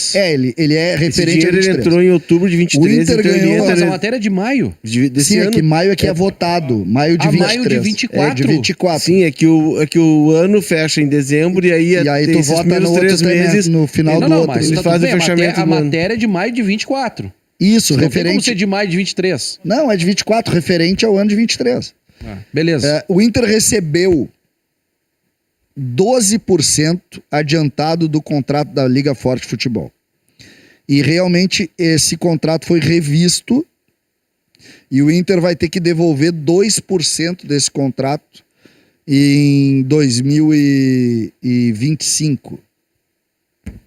ele é referente a 23. Ele entrou em outubro de 23. O Inter ganhou... Mas a matéria é de maio. Sim, é que maio é que é votado. Maio de 23. Maio de 24? É de 24. Sim, é que o ano fecha em dezembro e aí tu vota no 3 meses no final do outro. Ele faz o fechamento a matéria é de maio de 24. Isso, não referente... tem como ser de maio de 23. Não, é de 24, referente ao ano de 23. Beleza. O Inter recebeu 12% adiantado do contrato da Liga Forte Futebol. E realmente esse contrato foi revisto e o Inter vai ter que devolver 2% desse contrato em 2025.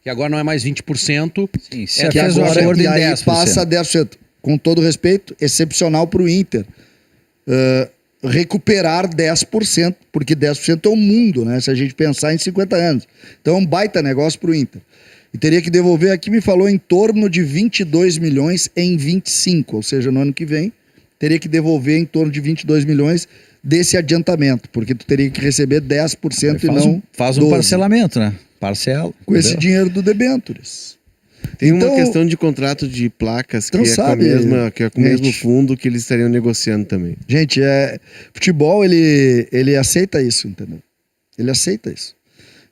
Que agora não é mais 20%. Sim, se É é que fez o Agora, acordo e em aí 10%. passa a 10%. Com todo respeito, excepcional para o Inter. Recuperar 10%, porque 10% é o mundo, né? Se a gente pensar em 50 anos. Então é um baita negócio para o Inter. E teria que devolver, aqui me falou, em torno de 22 milhões em 25, ou seja, no ano que vem, teria que devolver em torno de 22 milhões desse adiantamento, porque tu teria que receber 10% e não Faz um 12%. parcelamento, né? Parcela. Com esse entendeu? dinheiro do debêntures. Tem Então- uma questão de contrato de placas Então que, sabe, é com o mesmo gente. fundo que eles estariam negociando também. Gente, futebol, ele aceita isso, entendeu? Ele aceita isso.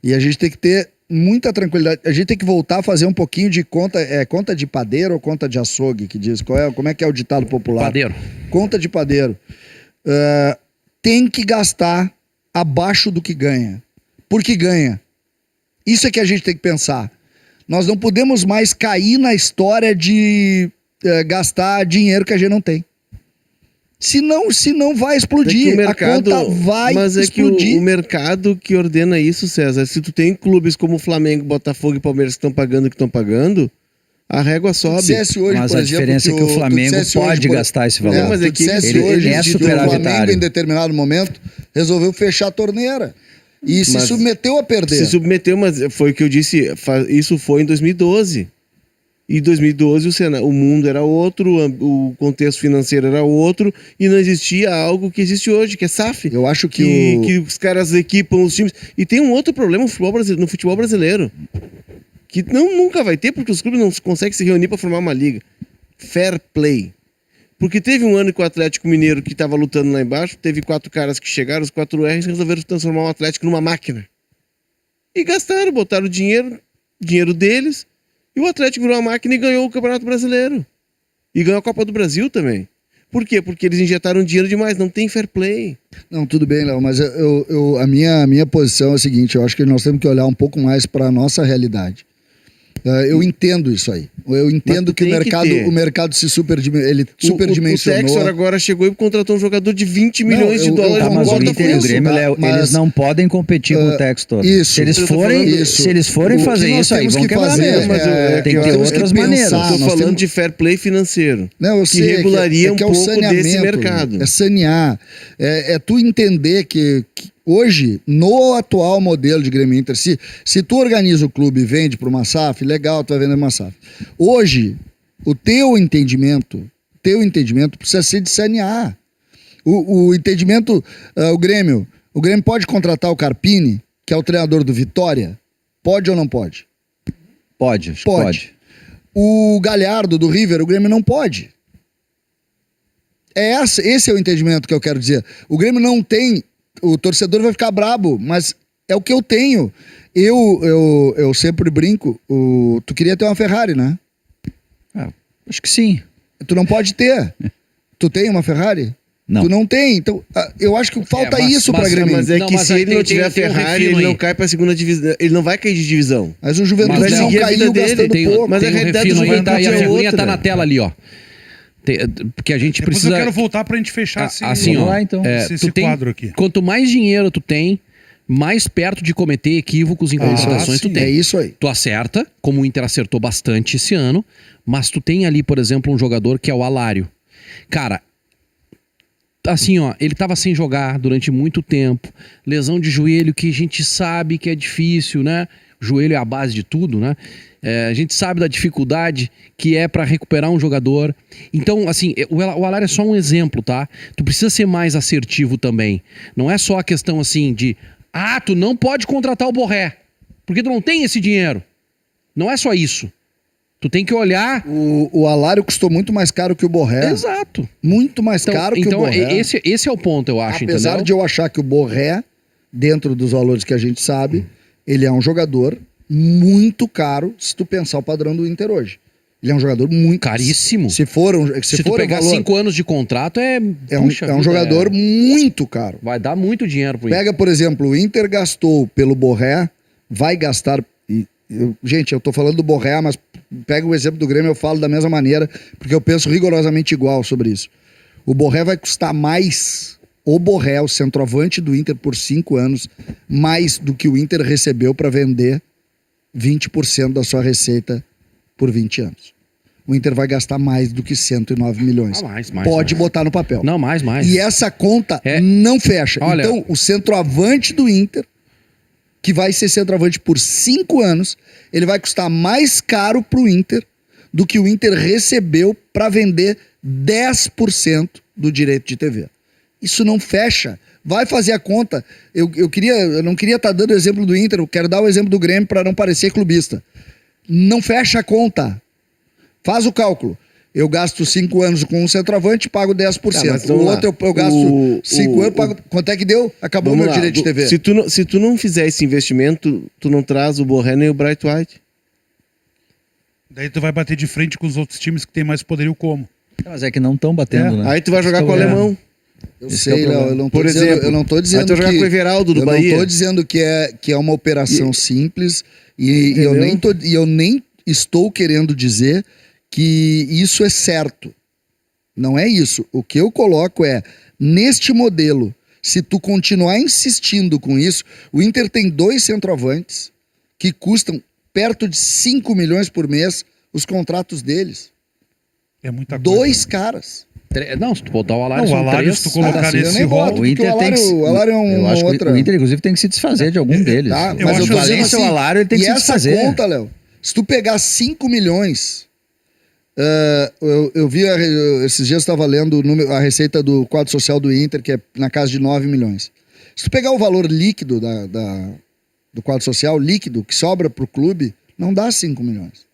E a gente tem que ter muita tranquilidade. A gente tem que voltar a fazer um pouquinho de conta, conta de padeiro ou conta de açougue, que diz, como é que é o ditado popular? Padeiro. Conta de padeiro. Tem que gastar abaixo do que ganha. Por que ganha? Isso é que a gente tem que pensar. Nós não podemos mais cair na história de gastar dinheiro que a gente não tem. Senão vai explodir. O mercado, a conta vai mas é explodir. que o mercado que ordena isso, César, se tu tem clubes como Flamengo, Botafogo e Palmeiras que estão pagando o que estão pagando, a régua sobe. Dissesse hoje, Mas por a exemplo, diferença é que o tu Flamengo dissesse hoje, pode gastar esse valor. mas é tu que dissesse ele hoje é que o superavitário. Flamengo, em determinado momento, resolveu fechar a torneira. E se Mas submeteu a perder. Se submeteu, mas foi o que eu disse, isso foi em 2012. Em 2012 o mundo era outro, o contexto financeiro era outro, e não existia algo que existe hoje, que é SAF. Eu acho que os caras equipam os times. E tem um outro problema no futebol brasileiro, que nunca vai ter, porque os clubes não conseguem se reunir para formar uma liga. Fair play. Porque teve um ano que o Atlético Mineiro, que estava lutando lá embaixo, teve 4 caras que chegaram, os 4 R's, resolveram transformar o Atlético numa máquina. E gastaram, botaram o dinheiro deles, e o Atlético virou uma máquina e ganhou o Campeonato Brasileiro. E ganhou a Copa do Brasil também. Por quê? Porque eles injetaram dinheiro demais, não tem fair play. Não, tudo bem, Léo, mas a minha posição é a seguinte, eu acho que nós temos que olhar um pouco mais para a nossa realidade. Eu entendo isso aí. Eu entendo que o mercado se superdimensionou. O Textor agora chegou e contratou um jogador de 20 milhões de dólares. Tá, mas o Inter e o Grêmio, Léo, eles não podem competir com o Textor. Isso. Se eles forem fazer isso aí, vão quebrar mesmo. Tem que ter outras maneiras. Estou falando de fair play financeiro. Não, eu sei, regularia um é pouco desse mercado. É sanear. É tu entender que hoje, no atual modelo de Grêmio Inter, se tu organiza o clube e vende para uma SAF, legal, tu vai vender uma SAF. Hoje, o teu entendimento precisa ser de sanear. O entendimento, o Grêmio pode contratar o Carpini, que é o treinador do Vitória? Pode ou não pode? Pode. O Galhardo do River, o Grêmio não pode. Esse é o entendimento que eu quero dizer. O Grêmio não tem. O torcedor vai ficar brabo, mas é o que eu tenho. Eu sempre brinco. Tu queria ter uma Ferrari, né? Acho que sim. Tu não pode ter. Tu tem uma Ferrari? Não. Tu não tem. Então, eu acho que falta isso pra Grêmio. Mas é que se ele não tiver tem Ferrari, ele não cai pra segunda divisão. Ele não vai cair de divisão. Mas o Juventude não caiu gastando pouco. Mas a realidade do Juventude e a é figurinha outra. tá na tela ali, ó. Porque a gente Depois precisa... eu quero voltar pra gente fechar assim, ó, lá, então. esse quadro aqui. Quanto mais dinheiro tu tem, mais perto de cometer equívocos em contratações tu tem. É isso aí. Tu acerta, como o Inter acertou bastante esse ano, mas tu tem ali, por exemplo, um jogador que é o Alário. Cara, assim, ó, ele tava sem jogar durante muito tempo, lesão de joelho que a gente sabe que é difícil, né? O joelho é a base de tudo, né? A gente sabe da dificuldade que é pra recuperar um jogador. Então, assim, o Alário é só um exemplo, tá? Tu precisa ser mais assertivo também. Não é só a questão, assim, de... tu não pode contratar o Borré, porque tu não tem esse dinheiro. Não é só isso. Tu tem que olhar... O Alário custou muito mais caro que o Borré. Exato. Muito mais caro que o Borré. Então, esse é o ponto, eu acho, Apesar entendeu? de eu achar que o Borré, dentro dos valores que a gente sabe, ele é um jogador muito caro, se tu pensar o padrão do Inter hoje. Ele é um jogador muito... Caríssimo. Se tu pegar 5 anos de contrato, é um jogador muito caro. Vai dar muito dinheiro pro Inter. Pega, por exemplo, o Inter gastou pelo Borré, vai gastar... Gente, eu tô falando do Borré, mas pega o exemplo do Grêmio, eu falo da mesma maneira, porque eu penso rigorosamente igual sobre isso. O Borré vai custar mais... O Borré, o centroavante do Inter por 5 anos, mais do que o Inter recebeu para vender 20% da sua receita por 20 anos. O Inter vai gastar mais do que 109 milhões. Pode botar no papel. Não, mais. E essa conta não fecha. Olha, então, o centroavante do Inter, que vai ser centroavante por 5 anos, ele vai custar mais caro pro Inter do que o Inter recebeu para vender 10% do direito de TV. Isso não fecha. Vai fazer a conta. Eu não queria estar dando o exemplo do Inter, eu quero dar o exemplo do Grêmio para não parecer clubista. Não fecha a conta. Faz o cálculo. Eu gasto 5 anos com um centroavante, pago 10%. O outro eu gasto 5 anos, pago... Quanto é que deu? Acabou o meu direito de TV. Se tu não fizer esse investimento, tu não traz o Borré nem o Bright White. Daí tu vai bater de frente com os outros times que tem mais poderio como. Mas é que não estão batendo, né? Aí tu vai jogar com o alemão. Eu sei, Léo, eu não tô dizendo, eu não tô dizendo aí tu vai jogar com o Everaldo do Bahia. Eu não tô dizendo que é uma operação simples e eu nem estou querendo dizer que isso é certo. Não é isso. O que eu coloco é, neste modelo, se tu continuar insistindo com isso, o Inter tem 2 centroavantes que custam perto de 5 milhões por mês os contratos deles. É muita coisa. 2 caras. Não, se tu botar o Alário, o Alário, se tu colocar nesse rol... O Inter tem que... O Alário é uma outra... O Inter, inclusive, tem que se desfazer de algum deles. Tá, mas eu tô dizendo assim, o Alário ele tem que se desfazer. E essa conta, Léo, se tu pegar 5 milhões... eu vi, esses dias eu estava lendo a receita do quadro social do Inter, que é na casa de 9 milhões. Se tu pegar o valor líquido do quadro social, líquido, que sobra pro clube, não dá 5 milhões.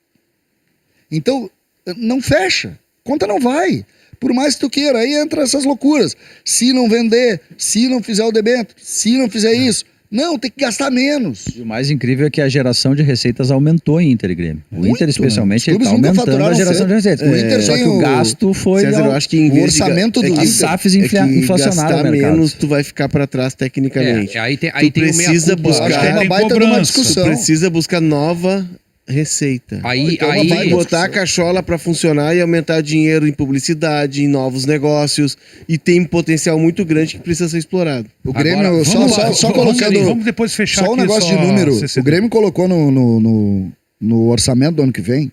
Então, não fecha. Conta não vai. Por mais que tu queira, aí entra essas loucuras. Se não vender, se não fizer o debênture, se não fizer isso. Não, tem que gastar menos. E o mais incrível é que a geração de receitas aumentou em Inter e Grêmio. O Inter, especialmente, ele está aumentando a geração de receitas. Só que o gasto foi... César, eu acho que em o orçamento do Inter... As SAFs inflacionaram o mercado. Menos, tu vai ficar para trás tecnicamente. Aí tem precisa buscar... Acho que é uma baita de uma discussão. Tu precisa buscar nova... receita. Aí vai botar a cachola para funcionar e aumentar dinheiro em publicidade, em novos negócios, e tem um potencial muito grande que precisa ser explorado. O Grêmio, agora, só colocando... Vamos depois fechar só um negócio de número. O Grêmio colocou no orçamento do ano que vem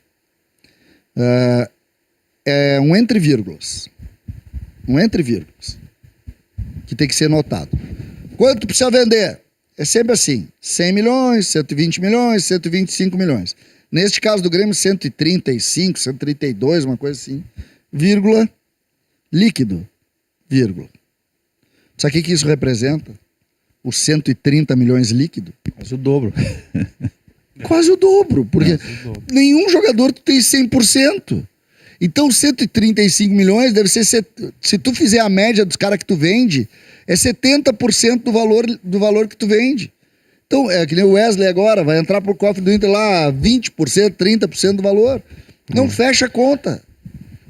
um entre vírgulas. Um entre vírgulas. Que tem que ser notado. Quanto precisa vender? É sempre assim, 100 milhões, 120 milhões, 125 milhões. Neste caso do Grêmio, 135, 132, uma coisa assim, vírgula, líquido, vírgula. Sabe o que isso representa? Os 130 milhões líquido? Quase o dobro. Quase o dobro, porque nenhum jogador tem 100%. Então 135 milhões deve ser, se tu fizer a média dos caras que tu vende, é 70% do valor que tu vende. Então, é que nem o Wesley agora, vai entrar pro cofre do Inter lá 20%, 30% do valor. Não fecha a conta.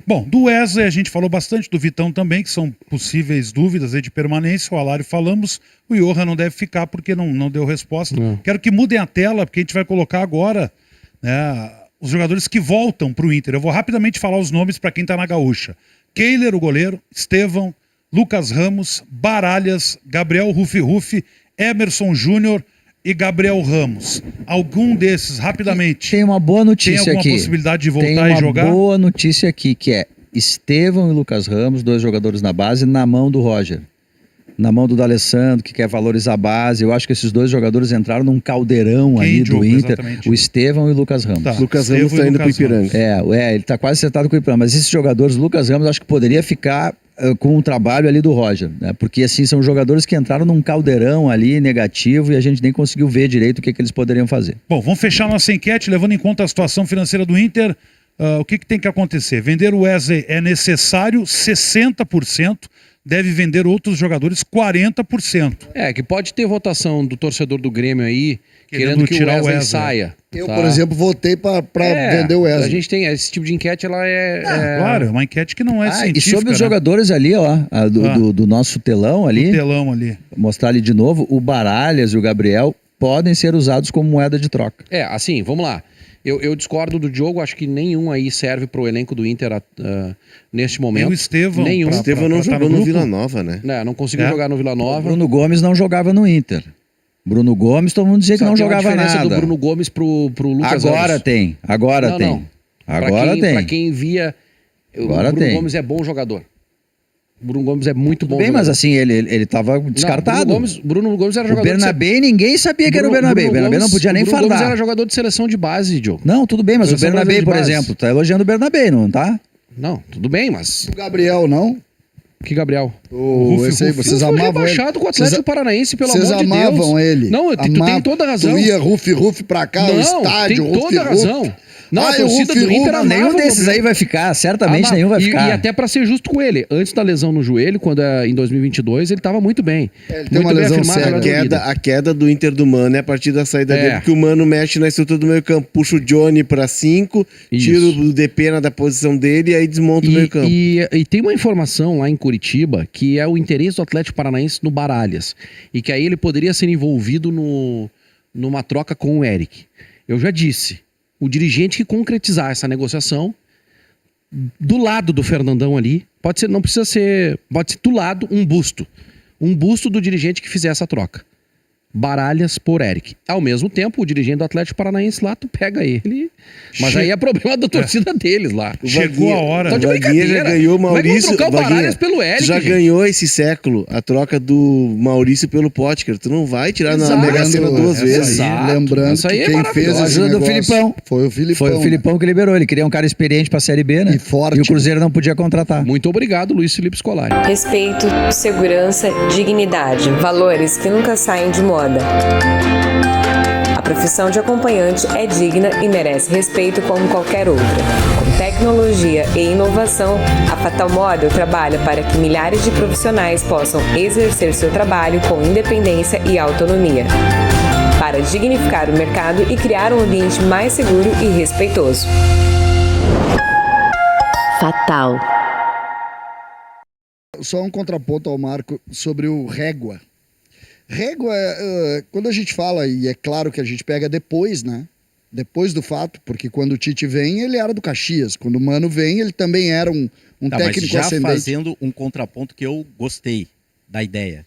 Bom, do Wesley a gente falou bastante, do Vitão também, que são possíveis dúvidas aí de permanência. O Alário falamos, o Johan não deve ficar porque não deu resposta. Quero que mudem a tela, porque a gente vai colocar agora, né, os jogadores que voltam pro Inter. Eu vou rapidamente falar os nomes para quem tá na gaúcha. Kehler, o goleiro, Estevão, Lucas Ramos, Baralhas, Gabriel Rufi, Emerson Júnior e Gabriel Ramos. Algum desses, rapidamente. Tem uma boa notícia aqui. Tem alguma possibilidade de voltar e jogar? Tem uma boa notícia aqui, que é Estevão e Lucas Ramos, 2 jogadores na base, na mão do Roger. Na mão do D'Alessandro, que quer valorizar a base. Eu acho que esses 2 jogadores entraram num caldeirão ali do Inter. Exatamente. O Estevão e o Lucas Ramos. Tá. Lucas Ramos está indo pro Ipiranga. Ele está quase acertado com o Ipiranga. Mas esses jogadores, Lucas Ramos, acho que poderia ficar com o trabalho ali do Roger, né? Porque assim, são jogadores que entraram num caldeirão ali negativo e a gente nem conseguiu ver direito o que eles poderiam fazer. Bom, vamos fechar nossa enquete, levando em conta a situação financeira do Inter. O que tem que acontecer? Vender o Wesley é necessário 60%, deve vender outros jogadores 40%. Que pode ter votação do torcedor do Grêmio aí, querendo que o Wesley saia. Eu, por exemplo, votei para vender o Wesley. A gente tem esse tipo de enquete, ela Claro, é uma enquete que não é científica. E sobre os jogadores ali, ó, do nosso telão ali. Do telão ali. Mostrar ali de novo, o Baralhas e o Gabriel podem ser usados como moeda de troca. Assim, vamos lá. Eu discordo do Diogo, acho que nenhum aí serve pro elenco do Inter neste momento. Tem o Estevão. O Estevão não jogou no Vila Nova, né? Não conseguiu jogar no Vila Nova. O Bruno Gomes não jogava no Inter. Bruno Gomes, todo mundo dizia que Sabe, não tem uma jogava diferença nada. do Bruno Gomes pro Lucas Agora Ramos. tem, agora Não, tem. não. Agora Pra tem. quem via, Agora o Bruno tem. Gomes é bom jogador. O Bruno Gomes é muito bom Bem, jogador. mas assim, ele tava descartado. Não, Bruno Gomes era O jogador Bernabé, ninguém sabia que era o Bernabé. O Bernabé não podia nem O Bruno Gomes fardar. era jogador de seleção de base, Diogo. Não, tudo bem, mas o Seleção Bernabé, brasileira de por base. exemplo, tá elogiando o Bernabé, não tá? Não, tudo bem, mas... O Gabriel, não? Que Gabriel? Esse aí, vocês Foi amavam ele. rebaixado com o Atlético Paranaense, pelo Vocês amor de Deus. amavam ele. Não, tu tem toda a razão. Tu ia Rufi pra cá, o estádio, tem toda a razão. Não, a Ai, torcida do Inter Não, amava nenhum o desses Gabriel. aí vai ficar, certamente Amava. nenhum vai ficar. E até pra ser justo com ele, antes da lesão no joelho, quando em 2022, ele tava muito bem. Ele tem uma lesão séria. A queda do Inter do Mano é a partir da saída É. dele, porque o Mano mexe na estrutura do meio campo, puxa o Johnny pra 5, tira o Depena da posição dele e aí desmonta o meio campo. E tem uma informação lá em Curitiba que é o interesse do Atlético Paranaense no Baralhas. E que aí ele poderia ser envolvido numa troca com o Eric. Eu já disse, o dirigente que concretizar essa negociação, do lado do Fernandão ali, pode ser, não precisa ser, pode ser do lado um busto. Um busto do dirigente que fizer essa troca. Baralhas por Eric. Ao mesmo tempo, o dirigente do Atlético Paranaense lá, tu pega ele. Mas aí é problema da torcida deles lá. Chegou a hora. Tá de O Vaguinha já brincadeira. ganhou o Como é que vão Maurício. trocar o Vaguinha, Baralhas pelo Eric, já gente? ganhou esse século a troca do Maurício pelo Potker. Tu não vai tirar na Exato. Mega Sena duas vezes. Exato. Lembrando Isso aí que é quem maravilhoso. fez esse Ajuda do negócio Filipão. foi o Filipão. Foi o Filipão que liberou. Ele queria um cara experiente pra Série B, né? E forte. E o Cruzeiro não podia contratar. Muito obrigado, Luiz Felipe Scolari. Respeito, segurança, dignidade. Valores que nunca saem de moda. A profissão de acompanhante é digna e merece respeito como qualquer outra. Com tecnologia e inovação, a Fatal Model trabalha para que milhares de profissionais possam exercer seu trabalho com independência e autonomia. Para dignificar o mercado e criar um ambiente mais seguro e respeitoso. Fatal. Só um contraponto ao Marco sobre o Régua. Régua, quando a gente fala, e é claro que a gente pega depois, né? Depois do fato, porque quando o Tite vem, ele era do Caxias. Quando o Mano vem, ele também era um técnico mas já ascendente. fazendo um contraponto que eu gostei da ideia.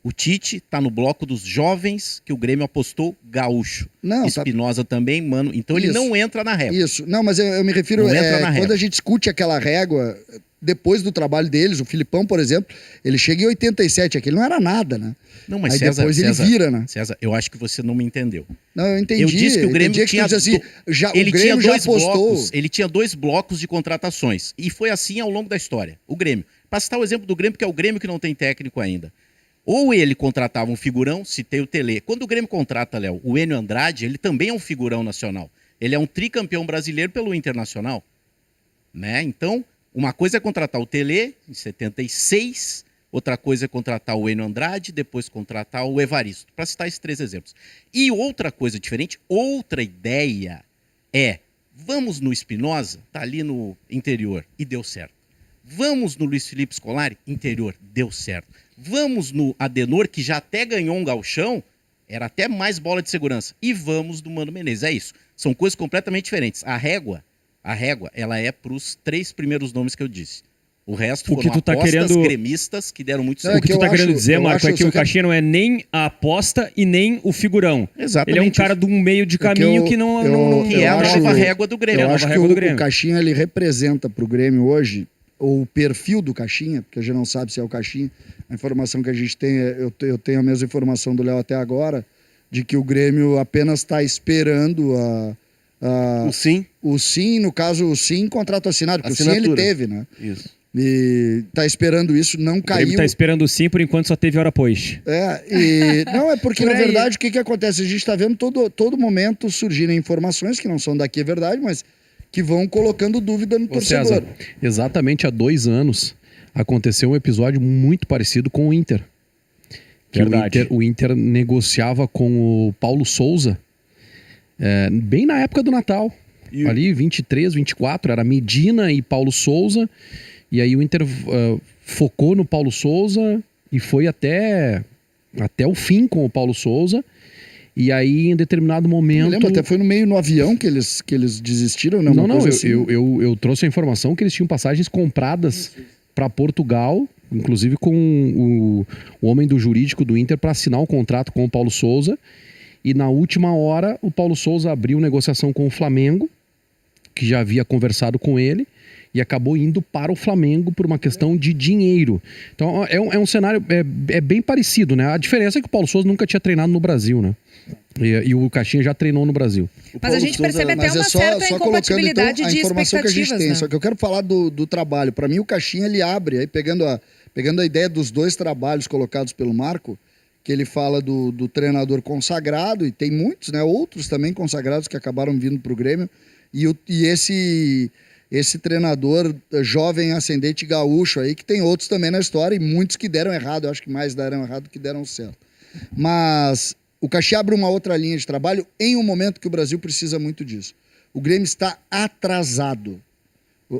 O Tite tá no bloco dos jovens que o Grêmio apostou gaúcho. Não, Espinosa também, Mano. Então ele Isso. não entra na régua. Isso. Não, mas eu me refiro, Não entra na quando régua. a gente discute aquela régua, depois do trabalho deles, o Filipão, por exemplo, ele chega em 87, aquele não era nada, né? Não, mas Aí César, depois César, ele vira, né? César, eu acho que você não me entendeu. Não, eu entendi. Eu disse que o Grêmio entendi tinha, tu diz assim, o ele Grêmio tinha já dois apostou. blocos. Ele tinha 2 blocos de contratações. E foi assim ao longo da história. O Grêmio. Para citar o exemplo do Grêmio, que é o Grêmio que não tem técnico ainda. Ou ele contratava um figurão, citei o Tele. Quando o Grêmio contrata, Léo, o Enio Andrade, ele também é um figurão nacional. Ele é um tricampeão brasileiro pelo Internacional. Né? Então, uma coisa é contratar o Tele, em 76, outra coisa é contratar o Enio Andrade, depois contratar o Evaristo, para citar esses 3 exemplos. E outra coisa diferente, outra ideia é, vamos no Espinosa, tá ali no interior, e deu certo. Vamos no Luiz Felipe Scolari, interior, deu certo. Vamos no Adenor, que já até ganhou um gauchão, era até mais bola de segurança. E vamos do Mano Menezes, é isso. São coisas completamente diferentes. A régua, ela é para os 3 primeiros nomes que eu disse. O resto O que foram tu tá apostas querendo- gremistas que deram muito O que tu tá querendo dizer, Marco, é que o Caxias não é nem a aposta e nem o figurão. Exatamente. Ele é um cara de um meio de caminho que não... Que é a nova régua do Grêmio. Eu É a acho nova que régua do Grêmio. o Caixinha, ele representa pro Grêmio hoje, ou o perfil do Caixinha, porque a gente não sabe se é o Caixinha. A informação que a gente tem, eu tenho a mesma informação do Léo até agora, de que o Grêmio apenas está esperando O sim. O sim, no caso, o sim, contrato assinado, porque o sim ele Assinatura. teve, né? Isso. E tá esperando isso, não O caiu. Grêmio tá esperando sim, por enquanto só teve hora pois. Não, é porque, Por na aí. verdade, o que acontece? A gente está vendo todo momento surgirem informações que não são daqui, é verdade, mas que vão colocando dúvida no Ô, torcedor. César, exatamente há 2 anos aconteceu um episódio muito parecido com o Inter. Que Verdade. o Inter negociava com o Paulo Souza bem na época do Natal. Ali, 23, 24, era Medina e Paulo Souza. E aí o Inter focou no Paulo Souza e foi até o fim com o Paulo Souza. E aí, em determinado momento... Eu lembro, até foi no avião que eles desistiram, né? Não, Uma coisa assim. eu trouxe a informação que eles tinham passagens compradas para Portugal, inclusive com o homem do jurídico do Inter, para assinar um contrato com o Paulo Souza. E na última hora, o Paulo Souza abriu negociação com o Flamengo, que já havia conversado com ele, e acabou indo para o Flamengo por uma questão de dinheiro. Então é um cenário bem parecido, né? A diferença é que o Paulo Souza nunca tinha treinado no Brasil, né? E o Caixinha já treinou no Brasil. Mas a gente percebe até uma certa incompatibilidade de informação que a gente expectativas, tem. né? Só que eu quero falar do trabalho. Para mim, o Caixinha, ele abre, aí pegando a ideia dos dois trabalhos colocados pelo Marco, que ele fala do treinador consagrado, e tem muitos, né? Outros também consagrados que acabaram vindo para o Grêmio, e esse treinador jovem ascendente gaúcho aí, que tem outros também na história, e muitos que deram errado. Eu acho que mais deram errado do que deram certo. Mas o Caixinha abre uma outra linha de trabalho em um momento que o Brasil precisa muito disso. O Grêmio está atrasado.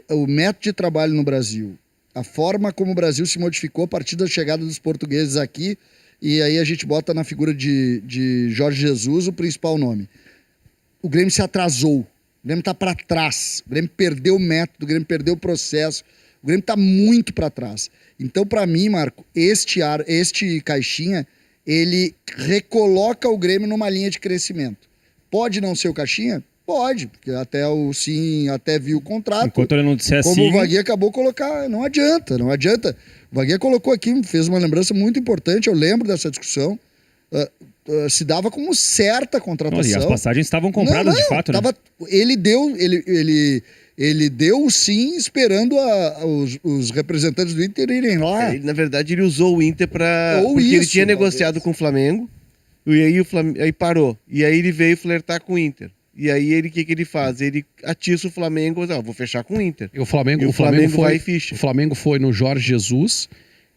O método de trabalho no Brasil, a forma como o Brasil se modificou a partir da chegada dos portugueses aqui, e aí a gente bota na figura de Jorge Jesus o principal nome. O Grêmio se atrasou. O Grêmio está para trás. O Grêmio perdeu o método, o Grêmio perdeu o processo. O Grêmio está muito para trás. Então, para mim, Marco, este Caixinha, ele recoloca o Grêmio numa linha de crescimento. Pode não ser o Caixinha? Pode, porque até viu o contrato. Enquanto ele não disser como sim... o Vaguinha acabou de colocar, não adianta. O Vaguinha colocou aqui, fez uma lembrança muito importante, eu lembro dessa discussão. Se dava como certa a contratação. E as passagens estavam compradas de fato, né? Ele deu o sim esperando os representantes do Inter irem lá. Na verdade, ele usou o Inter porque ele tinha negociado com o Flamengo, e aí parou. E aí ele veio flertar com o Inter. E aí o que ele faz? Ele atiça o Flamengo, vou fechar com o Inter. O Flamengo vai e ficha. O Flamengo foi no Jorge Jesus,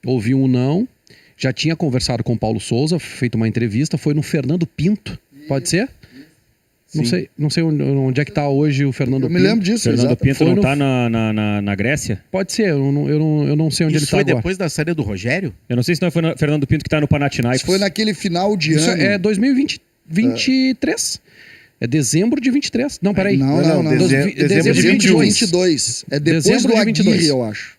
ouviu um não, já tinha conversado com o Paulo Souza, feito uma entrevista, foi no Fernando Pinto, pode ser? Não sei onde é que está hoje o Fernando Pinto. Eu me lembro disso. Fernando Pinto não está na Grécia? Pode ser, eu não sei onde ele está agora. Isso foi depois da saída do Rogério? Eu não sei se não foi no Fernando Pinto que está no Panathinaikos. Isso foi naquele final de Isso ano. é 2023. É dezembro de 23. Não, peraí. Não. Dezembro de 22. É depois do Aguirre, eu acho.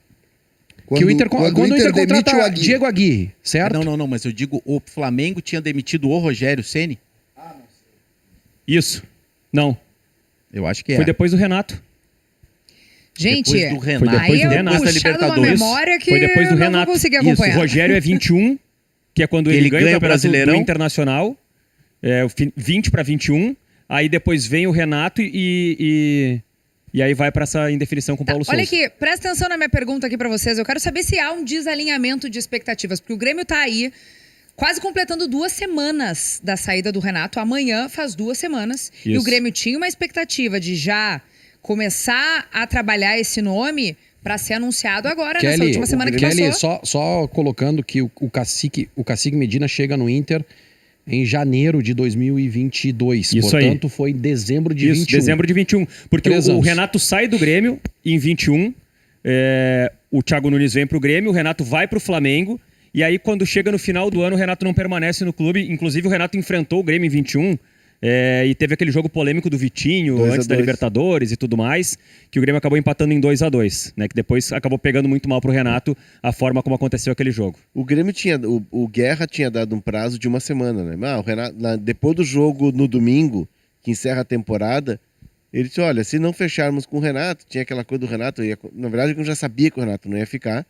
Quando o Inter contrata o Diego Aguirre, certo? Não, mas eu digo, o Flamengo tinha demitido o Rogério Ceni. Isso. Não. Eu acho que Foi depois do Renato. Gente, depois do Renato. Foi depois do Renato da Libertadores. Uma memória que foi depois do eu não Renato. vou conseguir acompanhar. Isso. O Rogério é 21, que é quando ele ganha o Brasileirão do Internacional. 20 para 21. Aí depois vem o Renato e aí vai para essa indefinição com o Paulo Souza. Olha aqui, presta atenção na minha pergunta aqui para vocês. Eu quero saber se há um desalinhamento de expectativas, porque o Grêmio tá aí quase completando 2 semanas da saída do Renato. Amanhã faz 2 semanas. Isso. E o Grêmio tinha uma expectativa de já começar a trabalhar esse nome para ser anunciado agora, nessa última semana que passou. Só colocando que o Cacique Medina chega no Inter em janeiro de 2022. Isso Portanto, aí. foi em dezembro de 21. Dezembro de 21. Porque o Renato sai do Grêmio em 21. O Thiago Nunes vem pro Grêmio, o Renato vai pro Flamengo. E aí, quando chega no final do ano, o Renato não permanece no clube. Inclusive, o Renato enfrentou o Grêmio em 21. E teve aquele jogo polêmico do Vitinho, antes da Libertadores e tudo mais, que o Grêmio acabou empatando em 2-2, né? Que depois acabou pegando muito mal pro Renato a forma como aconteceu aquele jogo. O Grêmio o Guerra tinha dado um prazo de 1 semana, né? O Renato, depois do jogo no domingo, que encerra a temporada, ele disse, olha, se não fecharmos com o Renato, tinha aquela coisa do Renato, na verdade eu já sabia que o Renato não ia ficar,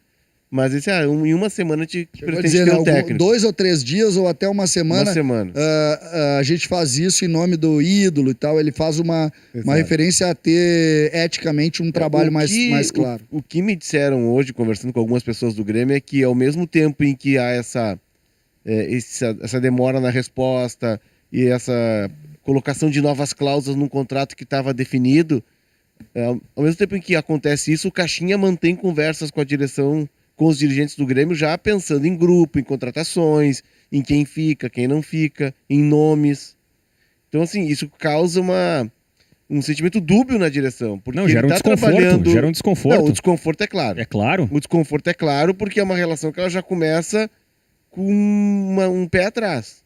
mas ele disse, em 1 semana te pretende ter o técnico. 2 ou 3 dias ou até 1 semana. 1 semana. A gente faz isso em nome do ídolo e tal. Ele faz uma referência a ter eticamente um trabalho mais claro. O que me disseram hoje, conversando com algumas pessoas do Grêmio, é que ao mesmo tempo em que há essa demora na resposta e essa colocação de novas cláusulas num contrato que estava definido, ao mesmo tempo em que acontece isso, o Caixinha mantém conversas com a direção, com os dirigentes do Grêmio, já pensando em grupo, em contratações, em quem fica, quem não fica, em nomes. Então, assim, isso causa um sentimento dúbio na direção. Porque não, gera um desconforto. Gera um desconforto. Não, o desconforto é claro. É claro. O desconforto é claro porque é uma relação que ela já começa com um pé atrás.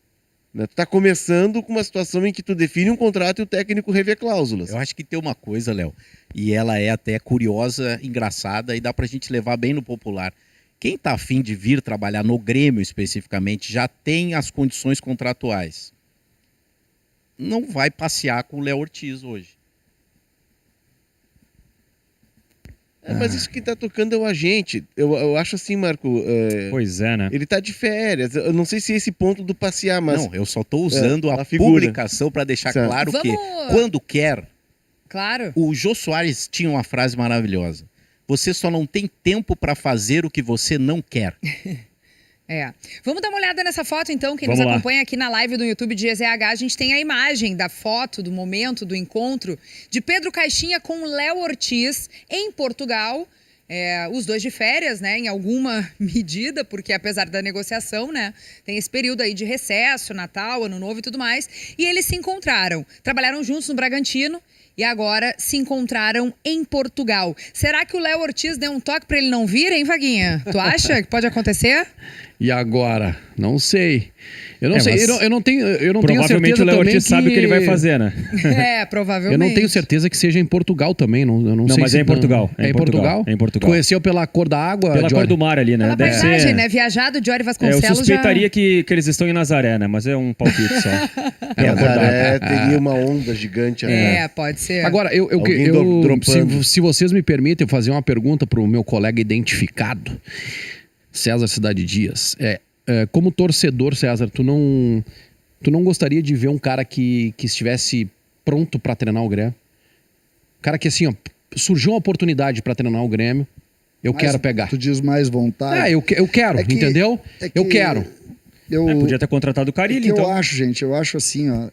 Né? Tu tá começando com uma situação em que tu define um contrato e o técnico revê cláusulas. Eu acho que tem uma coisa, Léo, e ela é até curiosa, engraçada, e dá pra gente levar bem no popular. Quem tá afim de vir trabalhar no Grêmio especificamente já tem as condições contratuais. Não vai passear com o Léo Ortiz hoje. Mas isso que tá tocando é o agente. Eu acho assim, Marco. Pois é, né? Ele tá de férias. Eu não sei se é esse ponto do passear, mas. Não, eu só tô usando a figura. publicação para deixar Certo. claro que, quando quer. Claro. O Jô Soares tinha uma frase maravilhosa. Você só não tem tempo para fazer o que você não quer. Vamos dar uma olhada nessa foto, então. Quem Vamos nos lá. acompanha aqui na live do YouTube de GZH, a gente tem a imagem da foto, do momento, do encontro de Pedro Caixinha com Léo Ortiz em Portugal. Os dois de férias, né, em alguma medida, porque apesar da negociação, né, tem esse período aí de recesso, Natal, Ano Novo e tudo mais. E eles se encontraram, trabalharam juntos no Bragantino e agora se encontraram em Portugal. Será que o Léo Ortiz deu um toque pra ele não vir, hein, Vaguinha? Tu acha que pode acontecer? E agora? Não sei. Eu não sei. mas Eu não tenho provavelmente certeza o Léo também Ortiz sabe o que ele vai fazer, né? Provavelmente. Eu não tenho certeza que seja em Portugal também. Eu não sei mas se é em Portugal. É em Portugal? É em Portugal. Conheceu pela cor da água? Pela Jory? cor do mar ali, né? Pela Deve paisagem, ser... né? Viajado, Jory eu Vasconcelos suspeitaria que eles estão em Nazaré, né? Mas é um palpite só. Nazaré teria uma onda gigante. Pode ser. Agora, se vocês me permitem fazer uma pergunta para o meu colega identificado, César Cidade Dias. Como torcedor, César, tu não gostaria de ver um cara que estivesse pronto para treinar o Grêmio? Cara que assim, ó, surgiu uma oportunidade para treinar o Grêmio, eu quero pegar. Tu diz mais vontade? Eu quero, entendeu? Eu quero. Podia ter contratado o Carilli, então. Eu acho assim, ó.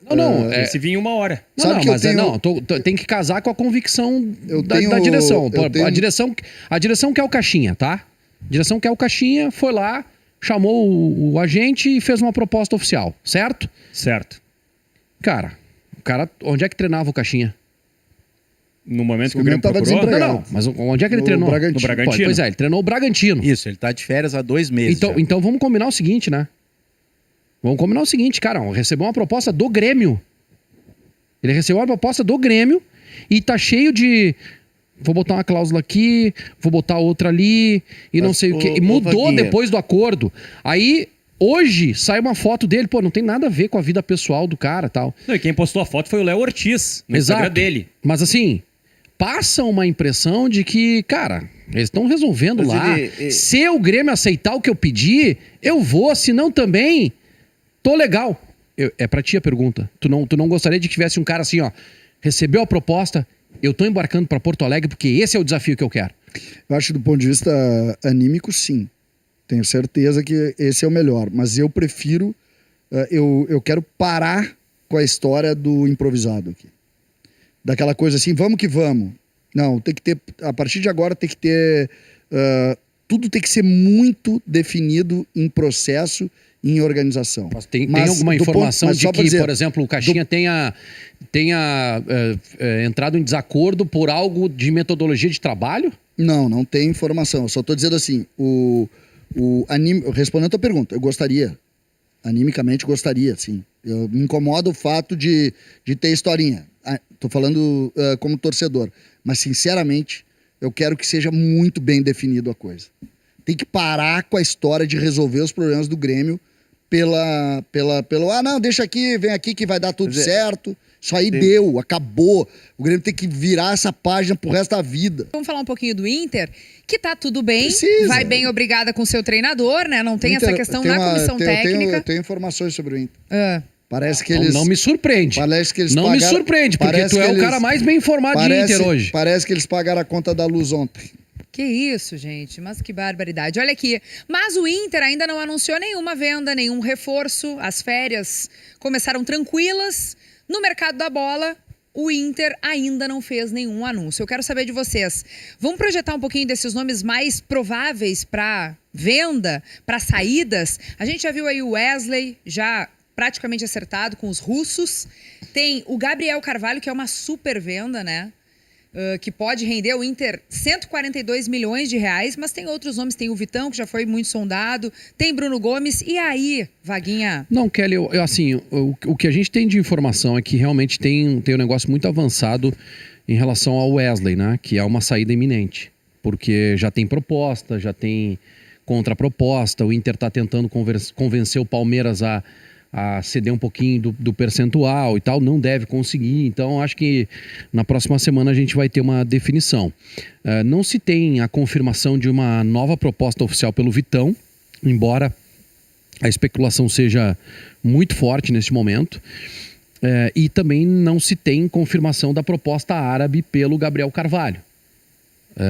Se vinha uma hora. Tem que casar com a convicção da direção. A direção quer o Caixinha, tá? A direção quer o Caixinha, foi lá, chamou o agente e fez uma proposta oficial, certo? Certo. Cara, onde é que treinava o Caixinha? No momento que o Grêmio procurou? Não, mas onde é que ele treinou? No Bragantino. Pois ele treinou o Bragantino. Isso, ele tá de férias há 2 meses. Então vamos combinar o seguinte, né? Vamos combinar o seguinte, cara, recebeu uma proposta do Grêmio. Ele recebeu uma proposta do Grêmio e tá cheio de... Vou botar uma cláusula aqui, vou botar outra ali e não sei o quê. E mudou depois do acordo. Aí... Hoje sai uma foto dele, não tem nada a ver com a vida pessoal do cara e tal. Não, e quem postou a foto foi o Léo Ortiz, no Instagram dele. Mas assim, passa uma impressão de que, cara, eles estão resolvendo lá. Se o Grêmio aceitar o que eu pedi, eu vou, senão também, tô legal. É pra ti a pergunta. Tu não gostaria de que tivesse um cara assim, ó, recebeu a proposta, eu tô embarcando pra Porto Alegre porque esse é o desafio que eu quero. Eu acho que do ponto de vista anímico, sim. Tenho certeza que esse é o melhor, mas eu prefiro, eu quero parar com a história do improvisado aqui. Daquela coisa assim, vamos que vamos. Não, tem que ter, a partir de agora tem que ter, tudo tem que ser muito definido em processo, em organização. Mas tem alguma informação de que, por exemplo, o Caixinha tenha entrado em desacordo por algo de metodologia de trabalho? Não tem informação. Eu só estou dizendo assim, respondendo a tua pergunta, eu gostaria, animicamente gostaria, sim. Me incomoda o fato de ter historinha. Tô falando como torcedor, mas sinceramente eu quero que seja muito bem definido a coisa. Tem que parar com a história de resolver os problemas do Grêmio pelo não, deixa aqui, vem aqui que vai dar tudo certo. Isso aí deu, acabou. O Grêmio tem que virar essa página pro resto da vida. Vamos falar um pouquinho do Inter, que tá tudo bem, Precisa. vai bem obrigada com seu treinador, né? Não tem essa questão na comissão técnica. Eu tenho informações sobre o Inter. Parece que eles... Não me surpreende. Parece que eles não pagaram, me surpreende, porque tu é o cara mais bem informado de Inter hoje. Parece que eles pagaram a conta da luz ontem. Que isso, gente, mas que barbaridade. Olha aqui, mas o Inter ainda não anunciou nenhuma venda, nenhum reforço. As férias começaram tranquilas. No mercado da bola, o Inter ainda não fez nenhum anúncio. Eu quero saber de vocês. Vamos projetar um pouquinho desses nomes mais prováveis para venda, para saídas? A gente já viu aí o Wesley, já praticamente acertado com os russos. Tem o Gabriel Carvalho, que é uma super venda, né? que pode render ao Inter 142 milhões de reais, mas tem outros nomes, tem o Vitão, que já foi muito sondado, tem Bruno Gomes, e aí, Vaguinha? Não, Kelly, assim, o que a gente tem de informação é que realmente tem um negócio muito avançado em relação ao Wesley, né? Que é uma saída iminente, porque já tem proposta, já tem contraproposta, o Inter está tentando convencer o Palmeiras a ceder um pouquinho do percentual e tal, não deve conseguir, então acho que na próxima semana a gente vai ter uma definição. Não se tem a confirmação de uma nova proposta oficial pelo Vitão, embora a especulação seja muito forte neste momento, e também não se tem confirmação da proposta árabe pelo Gabriel Carvalho.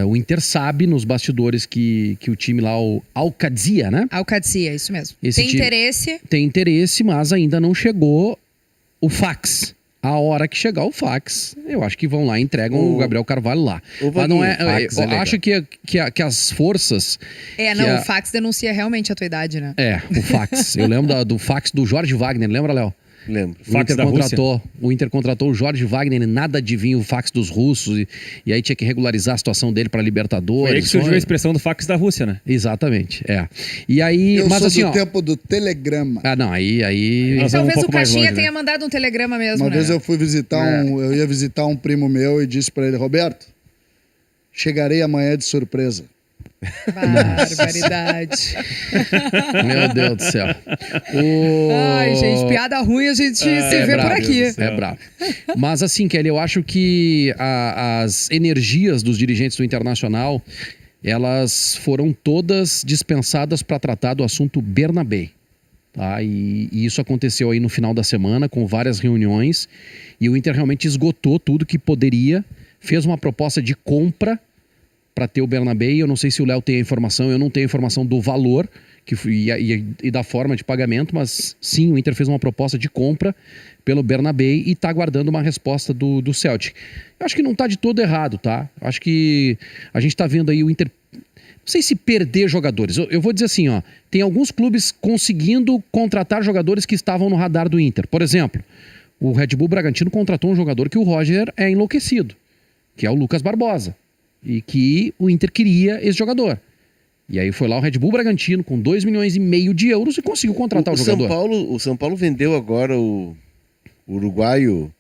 O Inter sabe nos bastidores que o time lá, o Al-Qadsia, né? Al-Qadsia, isso mesmo. Tem interesse? Tem interesse, mas ainda não chegou o fax. A hora que chegar o fax, eu acho que vão lá e entregam o Gabriel Carvalho lá. Mas não eu acho que as forças... o fax denuncia realmente a tua idade, né? O fax. Eu lembro do fax do Jorge Wagner, lembra, Léo? Lembro. O Inter contratou o Jorge Wagner e nada adivinha o fax dos russos e aí tinha que regularizar a situação dele para Libertadores. Foi aí que surgiu a expressão do fax da Rússia, né? Exatamente, E aí, eu mas sou assim, do tempo do telegrama. Não, aí talvez o Caixinha tenha mandado um telegrama mesmo, Uma vez eu fui visitar eu ia visitar um primo meu e disse para ele: Roberto, chegarei amanhã de surpresa. Barbaridade. Meu Deus do céu. Ai, gente, piada ruim a gente se vê por aqui. É bravo. Mas assim, Kelly, eu acho que as energias dos dirigentes do Internacional, elas foram todas dispensadas para tratar do assunto Bernabé. Tá? E isso aconteceu aí no final da semana, com várias reuniões, e o Inter realmente esgotou tudo que poderia, fez uma proposta de compra para ter o Bernabé. Eu não sei se o Léo tem a informação, eu não tenho a informação do valor e da forma de pagamento, mas sim, o Inter fez uma proposta de compra pelo Bernabé e está aguardando uma resposta do Celtic. Eu acho que não está de todo errado, tá? Acho que a gente está vendo aí o Inter, não sei se perder jogadores. Eu vou dizer assim, tem alguns clubes conseguindo contratar jogadores que estavam no radar do Inter. Por exemplo, o Red Bull Bragantino contratou um jogador que o Roger é enlouquecido, que é o Lucas Barbosa. E que o Inter queria esse jogador. E aí foi lá o Red Bull Bragantino com 2,5 milhões de euros e conseguiu contratar o jogador. O São Paulo vendeu agora o uruguaio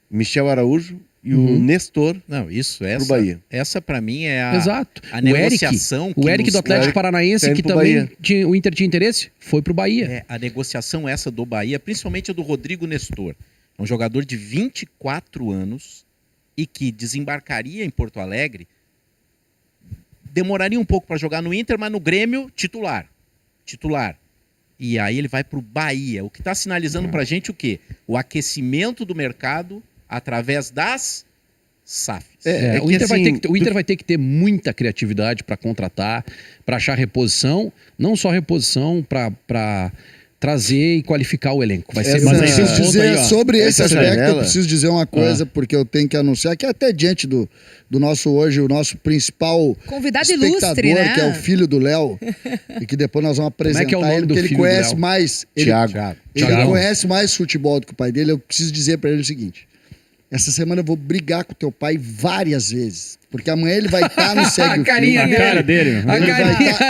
Michel Araújo e o Nestor. Não, isso, pro Bahia. Essa para mim é Exato. a negociação. O Eric do Atlético Paranaense, que também o Inter tinha interesse, foi pro Bahia. A negociação essa do Bahia, principalmente a do Rodrigo Nestor. É um jogador de 24 anos e que desembarcaria em Porto Alegre, demoraria um pouco para jogar no Inter, mas no Grêmio, titular. E aí ele vai para o Bahia, o que está sinalizando para a gente o quê? O aquecimento do mercado através das SAFs. O Inter vai ter que ter muita criatividade para contratar, para achar reposição, não só reposição, para trazer e qualificar o elenco. Vai ser sobre esse aspecto, eu preciso dizer uma coisa, porque eu tenho que anunciar que até diante do nosso hoje, o nosso principal convidado espectador, ilustre, né? que é o filho do Léo, e que depois nós vamos apresentar ele, porque ele conhece mais... Thiago. Ele conhece mais futebol do que o pai dele. Eu preciso dizer para ele o seguinte: essa semana eu vou brigar com teu pai várias vezes. Porque amanhã ele vai estar no Segue o Fio. A cara dele.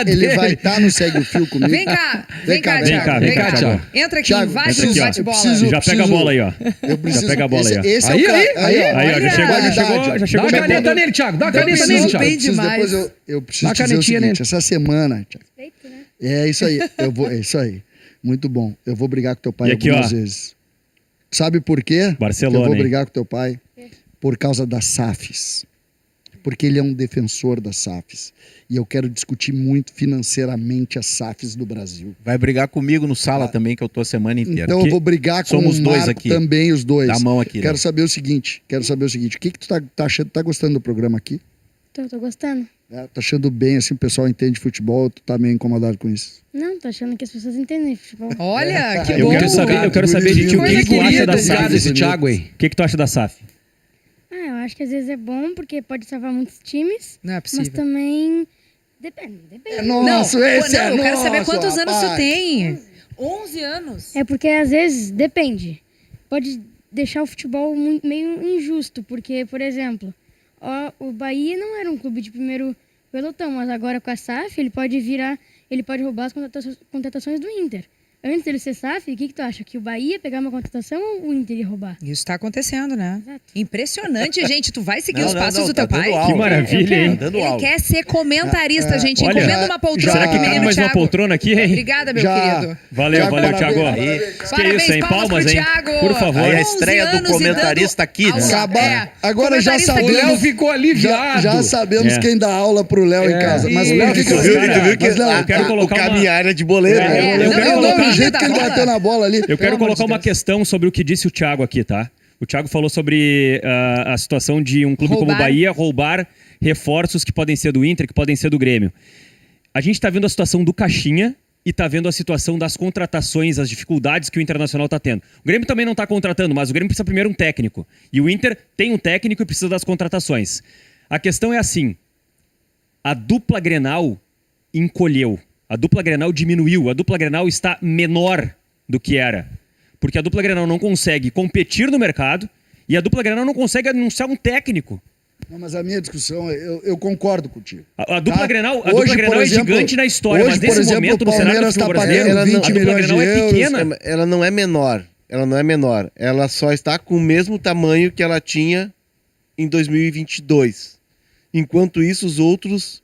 Ele vai estar no Segue o Fio comigo. Vem cá, Thiago. Entra aqui, invade o bate-bola. Já pega a bola aí, ó. Eu preciso. Já pega a bola aí, ó. Esse é o cara. Aí, ó, já chegou. Dá a caneta nele, Thiago. Dá a caneta nele, Thiago. Depois eu preciso dizer o seguinte, essa semana, Thiago. É isso aí. É isso aí. Muito bom. Eu vou brigar com teu pai algumas vezes. Sabe por quê? Barcelona, eu vou brigar com teu pai? Por causa das SAFs. Porque ele é um defensor das SAFs. E eu quero discutir muito financeiramente as SAFs do Brasil. Vai brigar comigo no Sala também, que eu tô a semana inteira. Então eu vou brigar com os dois Marco aqui. Também, os dois. Dá a mão aqui. Quero saber o seguinte. O que tu tá achando? Tá gostando do programa aqui? Tô gostando. Tá achando bem, assim, o pessoal entende futebol, tu tá meio incomodado com isso? Não, tô achando que as pessoas entendem futebol. Olha, que eu bom. Eu quero saber de ti, o que tu acha da SAF desse Thiago aí? O que tu acha da SAF? Eu acho que às vezes é bom, porque pode salvar muitos times. Não é possível. Mas também depende. Eu quero saber quantos anos tu tem. 11 anos. É porque às vezes depende. Pode deixar o futebol meio injusto, porque, por exemplo, o Bahia não era um clube de primeiro pelotão, mas agora com a SAF ele pode roubar as contratações do Inter. Antes dele ser SAF, o que tu acha? Que o Bahia pegar uma contratação ou o Inter ia roubar? Isso está acontecendo, né? Exato. Impressionante, gente. Tu vai seguir os passos do tá teu pai? Que maravilha, hein? Ele quer ser comentarista, gente. Olha, Encomenda uma poltrona. será que pro cabe menino mais uma Thiago. poltrona aqui, hein? Obrigada, meu querido. Valeu, Thiago. Que isso, hein? Palmas, hein? Por favor. Aí a estreia do comentarista aqui. Agora já sabemos. O Léo ficou aliviado. Já sabemos quem dá aula pro Léo em casa. Mas o Léo, Tu viu que o caminhar é de boleiro. O jeito que ele bateu na bola ali. Eu quero colocar uma questão sobre o que disse o Thiago aqui, tá? O Thiago falou sobre a situação de um clube como o Bahia roubar reforços que podem ser do Inter, que podem ser do Grêmio. A gente tá vendo a situação do Caixinha e tá vendo a situação das contratações, as dificuldades que o Internacional tá tendo. O Grêmio também não tá contratando, mas o Grêmio precisa primeiro um técnico. E o Inter tem um técnico e precisa das contratações. A questão é assim, a dupla Grenal encolheu. A dupla Grenal diminuiu, a dupla Grenal está menor do que era. Porque a dupla Grenal não consegue competir no mercado e a dupla Grenal não consegue anunciar um técnico. Não, mas a minha discussão, eu concordo contigo. A dupla Grenal, Hoje, Grenal é gigante na história, mas nesse momento, no cenário do futebol brasileiro, a dupla Grenal é pequena. Ela não é menor. Ela só está com o mesmo tamanho que ela tinha em 2022. Enquanto isso, os outros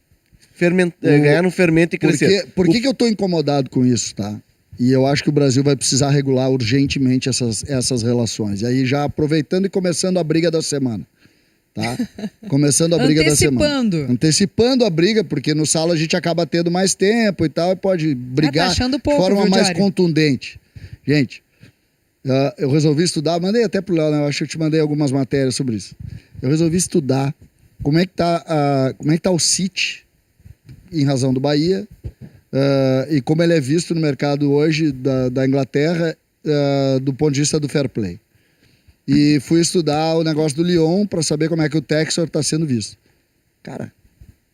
ganharam fermento e cresceram. Por que eu estou incomodado com isso, tá? E eu acho que o Brasil vai precisar regular urgentemente essas relações. E aí, já aproveitando e começando a briga da semana. Tá? Começando a briga da semana. Antecipando a briga, porque no sala a gente acaba tendo mais tempo e tal, e pode brigar de forma mais contundente. Gente, eu resolvi estudar, mandei até pro Léo, né? Eu acho que eu te mandei algumas matérias sobre isso. Eu resolvi estudar como é que tá o City em razão do Bahia, e como ele é visto no mercado hoje da Inglaterra, do ponto de vista do fair play. E fui estudar o negócio do Lyon para saber como é que o Textor está sendo visto. Cara,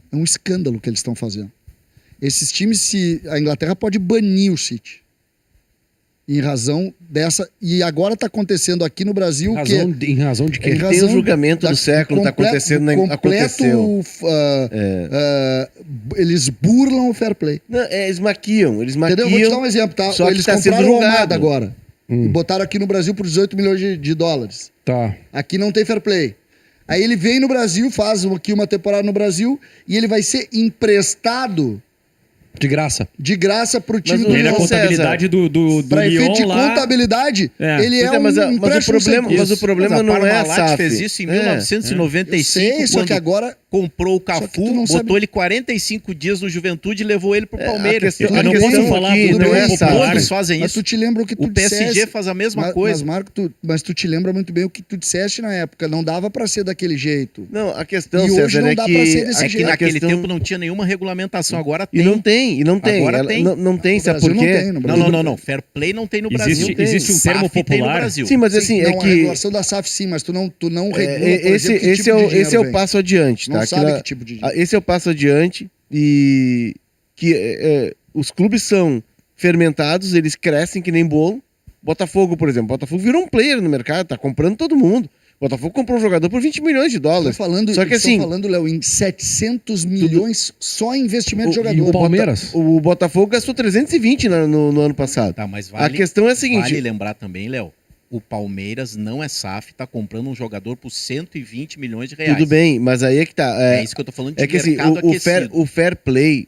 é um escândalo que eles estão fazendo. Esses times, a Inglaterra pode banir o City. Em razão dessa... E agora está acontecendo aqui no Brasil... Em razão de quê? Tem o julgamento do século, está acontecendo... aconteceu. Eles burlam o fair play. Não, eles maquiam. Entendeu? Vou te dar um exemplo, tá? Só eles que tá sendo compraram o julgado Almada agora. E botaram aqui no Brasil por 18 milhões de dólares. Tá. Aqui não tem fair play. Aí ele vem no Brasil, faz aqui uma temporada no Brasil e ele vai ser emprestado de graça. De graça pro time do Lyon. A contabilidade do pra Lyon efeito de lá... contabilidade, ele é mas o problema não é a SAF. Fez isso em 1995, só que agora comprou o Cafu, botou ele 45 dias no Juventude e levou ele pro Palmeiras. Eu não posso falar do todos fazem mas isso. tu te lembra o que tu o PSG disseste, faz a mesma coisa. Mas, Marco, mas tu te lembra muito bem o que tu disseste na época. Não dava pra ser daquele jeito. Não, a questão, e César, hoje não dá pra ser desse jeito. Naquele tempo não tinha nenhuma regulamentação. Agora tem. E não tem. Agora tem. Não tem, sabe por quê? Não. Fair play não tem no Brasil. Existe um termo popular. Sim, mas assim, não, é que... a regulação da SAF sim, mas tu não regula, esse é o passo adiante, tá? Não sabe que tipo de dinheiro. Esse é o passo adiante e que os clubes são fermentados, eles crescem que nem bolo. Botafogo, por exemplo. Botafogo virou um player no mercado, tá comprando todo mundo. Botafogo comprou um jogador por 20 milhões de dólares. Só que assim, falando, Léo, em 700 milhões só em investimento de jogador. E o Palmeiras? O Botafogo gastou 320 no ano passado. Tá, mas a questão é a seguinte... Vale lembrar também, Léo, o Palmeiras não é SAF, tá comprando um jogador por 120 milhões de reais. Tudo bem, mas aí é que tá. É isso que eu tô falando de que, mercado assim, o fair play,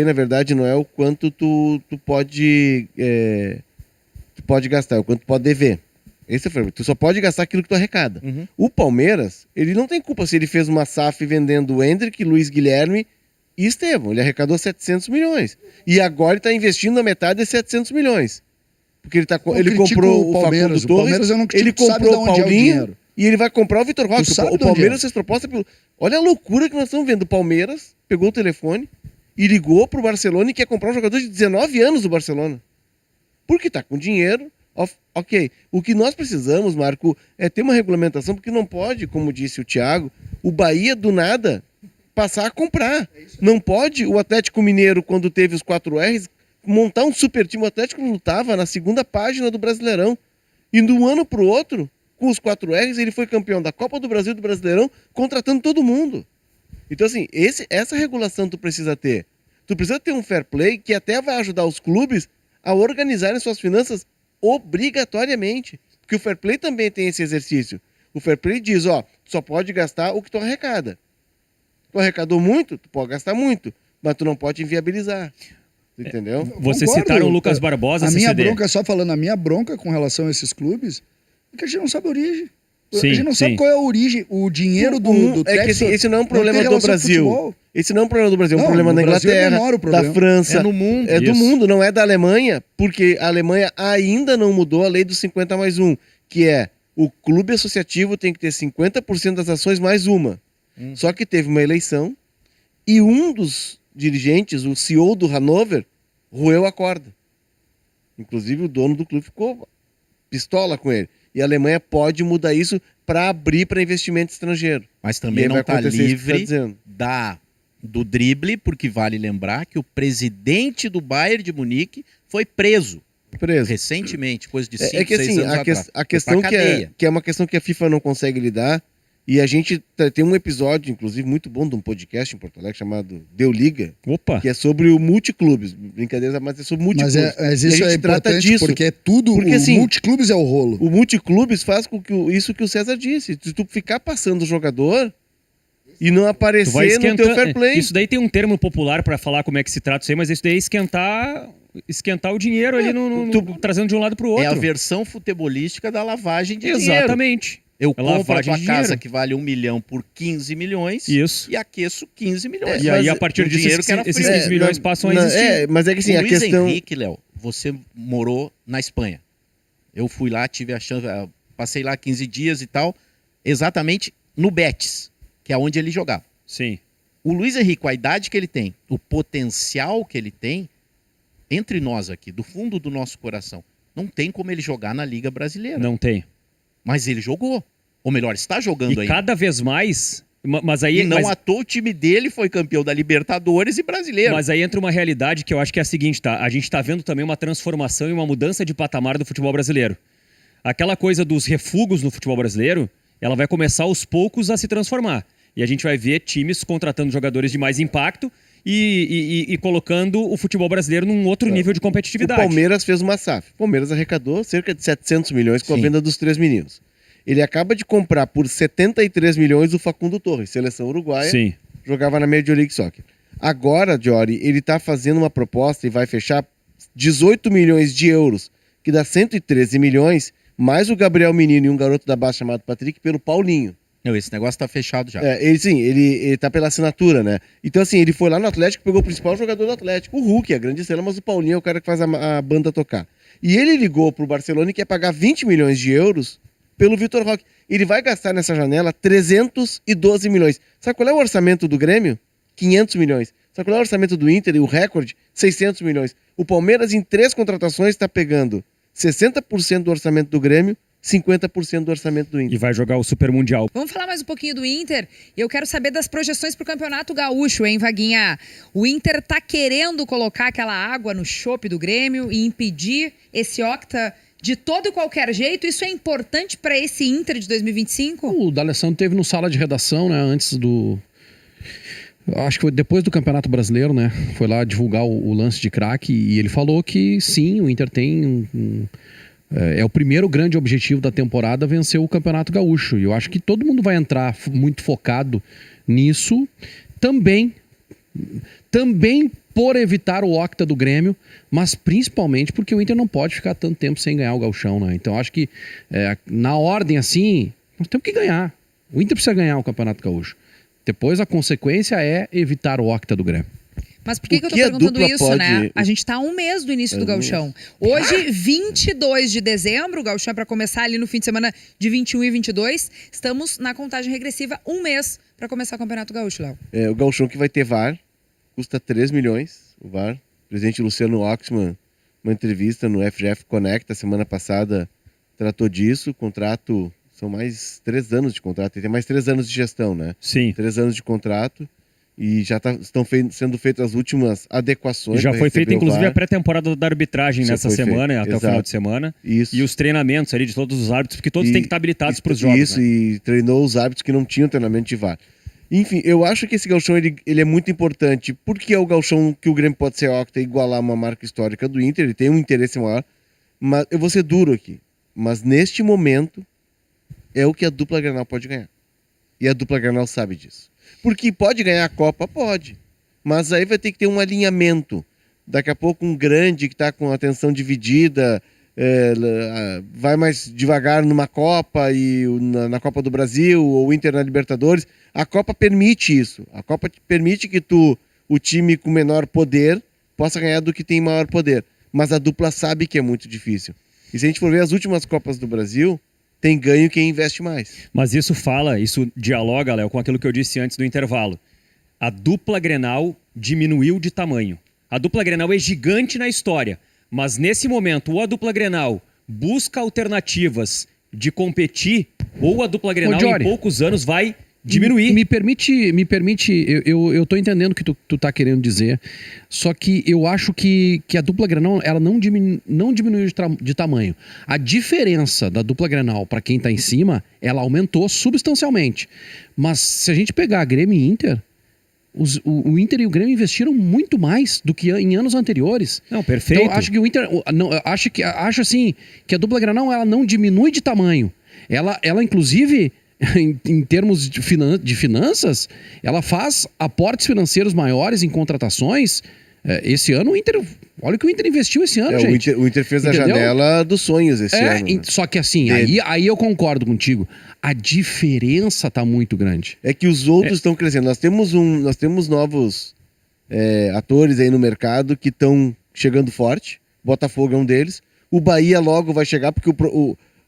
na verdade, não é o quanto tu pode gastar, é o quanto tu pode dever. Esse é o fair play. Tu só pode gastar aquilo que tu arrecada. Uhum. O Palmeiras, ele não tem culpa se ele fez uma SAF vendendo o Hendrick, Luiz Guilherme e Estevão. Ele arrecadou 700 milhões. E agora ele tá investindo a metade desses 700 milhões. Porque ele comprou o Facundo Torres, ele comprou o Paulinho e ele vai comprar o Vitor Roque. O Palmeiras fez proposta... Olha a loucura que nós estamos vendo. O Palmeiras pegou o telefone e ligou pro Barcelona e quer comprar um jogador de 19 anos do Barcelona. Porque tá com dinheiro. Ok. O que nós precisamos, Marco, é ter uma regulamentação, porque não pode, como disse o Thiago, o Bahia do nada passar a comprar. Não pode o Atlético Mineiro, quando teve os 4Rs, montar um super time. O Atlético lutava na segunda página do Brasileirão. E de um ano pro outro, com os 4 R's, ele foi campeão da Copa do Brasil e do Brasileirão, contratando todo mundo. Então, assim, essa regulação tu precisa ter. Tu precisa ter um fair play que até vai ajudar os clubes a organizarem suas finanças obrigatoriamente. Porque o fair play também tem esse exercício. O fair play diz, tu só pode gastar o que tu arrecada. Tu arrecadou muito, tu pode gastar muito, mas tu não pode inviabilizar. Entendeu? Vocês citaram o Lucas Barbosa, a minha CCD. bronca, só falando, a minha bronca com relação a esses clubes, é que a gente não sabe a origem. Sim, a gente não sabe qual é a origem, o dinheiro do é que esse não é um problema do Brasil. Esse não é um problema do Brasil, é um problema da Inglaterra, da França. É no mundo. É do mundo, não é da Alemanha, porque a Alemanha ainda não mudou a lei dos 50+1, que é o clube associativo tem que ter 50% das ações mais uma. Só que teve uma eleição e um dos dirigentes, o CEO do Hannover, roeu a corda. Inclusive o dono do clube ficou pistola com ele. E a Alemanha pode mudar isso para abrir para investimento estrangeiro. Mas também não está livre tá do drible, porque vale lembrar que o presidente do Bayern de Munique foi preso. Recentemente, coisa de 5, 6 anos atrás. A questão que é uma questão que a FIFA não consegue lidar, e a gente tem um episódio, inclusive, muito bom de um podcast em Porto Alegre chamado Deu Liga, que é sobre o multiclubes. Brincadeira, mas é sobre multiclubes. Mas isso é importante porque é tudo, porque, assim, multiclubes é o rolo. O multiclubes faz com que isso que o César disse. Se tu ficar passando o jogador e não aparecer no teu fair play. Isso daí tem um termo popular para falar como é que se trata isso aí, mas isso daí é esquentar o dinheiro ali, trazendo de um lado para o outro. É a versão futebolística da lavagem de dinheiro. Exatamente. Eu compro a tua casa que vale 1 milhão por 15 milhões e aqueço 15 milhões. E aí, a partir disso, esses 15 milhões passam a existir. Mas é que assim, Luiz a questão... Henrique, Léo, você morou na Espanha. Eu fui lá, tive a chance, passei lá 15 dias e tal, exatamente no Betis, que é onde ele jogava. Sim. O Luiz Henrique, com a idade que ele tem, o potencial que ele tem, entre nós aqui, do fundo do nosso coração, não tem como ele jogar na Liga Brasileira. Não tem. Mas ele jogou. Ou melhor, está jogando ainda. E cada vez mais... Mas aí, à toa o time dele foi campeão da Libertadores e brasileiro. Mas aí entra uma realidade que eu acho que é a seguinte, tá? A gente está vendo também uma transformação e uma mudança de patamar do futebol brasileiro. Aquela coisa dos refugos no futebol brasileiro, ela vai começar aos poucos a se transformar. E a gente vai ver times contratando jogadores de mais impacto e colocando o futebol brasileiro num outro nível de competitividade. O Palmeiras fez uma SAF. O Palmeiras arrecadou cerca de 700 milhões com a venda dos 3 meninos. Ele acaba de comprar por 73 milhões o Facundo Torres, seleção uruguaia. Sim. Jogava na Major League Soccer. Agora, Jory, ele está fazendo uma proposta e vai fechar 18 milhões de euros, que dá 113 milhões, mais o Gabriel Menino e um garoto da base chamado Patrick, pelo Paulinho. Não, esse negócio tá fechado já. Ele tá pela assinatura, né? Então, assim, ele foi lá no Atlético, pegou o principal jogador do Atlético, o Hulk, a grande estrela, mas o Paulinho é o cara que faz a banda tocar. E ele ligou pro Barcelona e quer pagar 20 milhões de euros pelo Vitor Roque. Ele vai gastar nessa janela 312 milhões. Sabe qual é o orçamento do Grêmio? 500 milhões. Sabe qual é o orçamento do Inter e o recorde? 600 milhões. O Palmeiras, em 3 contratações, está pegando 60% do orçamento do Grêmio, 50% do orçamento do Inter. E vai jogar o Super Mundial. Vamos falar mais um pouquinho do Inter. Eu quero saber das projeções para o Campeonato Gaúcho, hein, Vaguinha? O Inter tá querendo colocar aquela água no chope do Grêmio e impedir esse octa de todo e qualquer jeito. Isso é importante para esse Inter de 2025? O D'Alessandro teve no sala de redação, né, antes do... Acho que foi depois do Campeonato Brasileiro, né? Foi lá divulgar o lance de craque e ele falou que sim, o Inter tem é o primeiro grande objetivo da temporada vencer o Campeonato Gaúcho. E eu acho que todo mundo vai entrar muito focado nisso. Também por evitar o octa do Grêmio, mas principalmente porque o Inter não pode ficar tanto tempo sem ganhar o Gauchão, né? Então acho que na ordem assim, nós temos que ganhar. O Inter precisa ganhar o Campeonato Gaúcho. Depois a consequência é evitar o octa do Grêmio. Mas por que eu tô perguntando isso, né? A gente tá a um mês do início do Gauchão. Hoje, 22 de dezembro, o Gauchão é para começar ali no fim de semana de 21 e 22. Estamos na contagem regressiva, um mês para começar o Campeonato Gaúcho, Léo. O Gauchão que vai ter VAR, custa 3 milhões, o VAR. O presidente Luciano Oxman, uma entrevista no FGF Connect, a semana passada, tratou disso. O contrato, são mais 3 anos de contrato, tem mais 3 anos de gestão, né? Sim. 3 anos de contrato. E já estão sendo feitas as últimas adequações. Já foi feita, inclusive, a a pré-temporada da arbitragem nessa semana, até o final de semana. Isso. E os treinamentos ali de todos os árbitros, porque todos têm que estar habilitados para os jogos. Isso, e treinou os árbitros que não tinham treinamento de VAR. Enfim, eu acho que esse gauchão ele é muito importante, porque é o gauchão que o Grêmio pode ser octa e igualar uma marca histórica do Inter, ele tem um interesse maior, mas eu vou ser duro aqui. Mas neste momento, é o que a dupla Grenal pode ganhar. E a dupla Grenal sabe disso. Porque pode ganhar a Copa? Pode. Mas aí vai ter que ter um alinhamento. Daqui a pouco um grande que está com a atenção dividida, vai mais devagar numa Copa e na Copa do Brasil, ou Inter na Libertadores. A Copa permite isso. A Copa permite que o time com menor poder possa ganhar do que tem maior poder. Mas a dupla sabe que é muito difícil. E se a gente for ver as últimas Copas do Brasil, tem ganho quem investe mais. Mas isso dialoga, Léo, com aquilo que eu disse antes do intervalo. A dupla Grenal diminuiu de tamanho. A dupla Grenal é gigante na história, mas nesse momento ou a dupla Grenal busca alternativas de competir, ou a dupla Grenal em poucos anos vai diminuir. Me permite, eu tô entendendo o que tu tá querendo dizer, só que eu acho que a dupla Grenal, ela não diminuiu de tamanho. A diferença da dupla Grenal para quem tá em cima, ela aumentou substancialmente. Mas se a gente pegar Grêmio e Inter, o Inter e o Grêmio investiram muito mais do que em anos anteriores. Não, perfeito. Então acho que o Inter, acho assim que a dupla Grenal, ela não diminui de tamanho. Ela inclusive em termos de finanças, ela faz aportes financeiros maiores em contratações. Esse ano o Inter... Olha o que o Inter investiu esse ano, gente. O Inter fez a janela dos sonhos esse ano. Né? Só que assim, aí eu concordo contigo. A diferença tá muito grande. É que os outros estão crescendo. Nós temos novos atores aí no mercado que estão chegando forte. Botafogo é um deles. O Bahia logo vai chegar, porque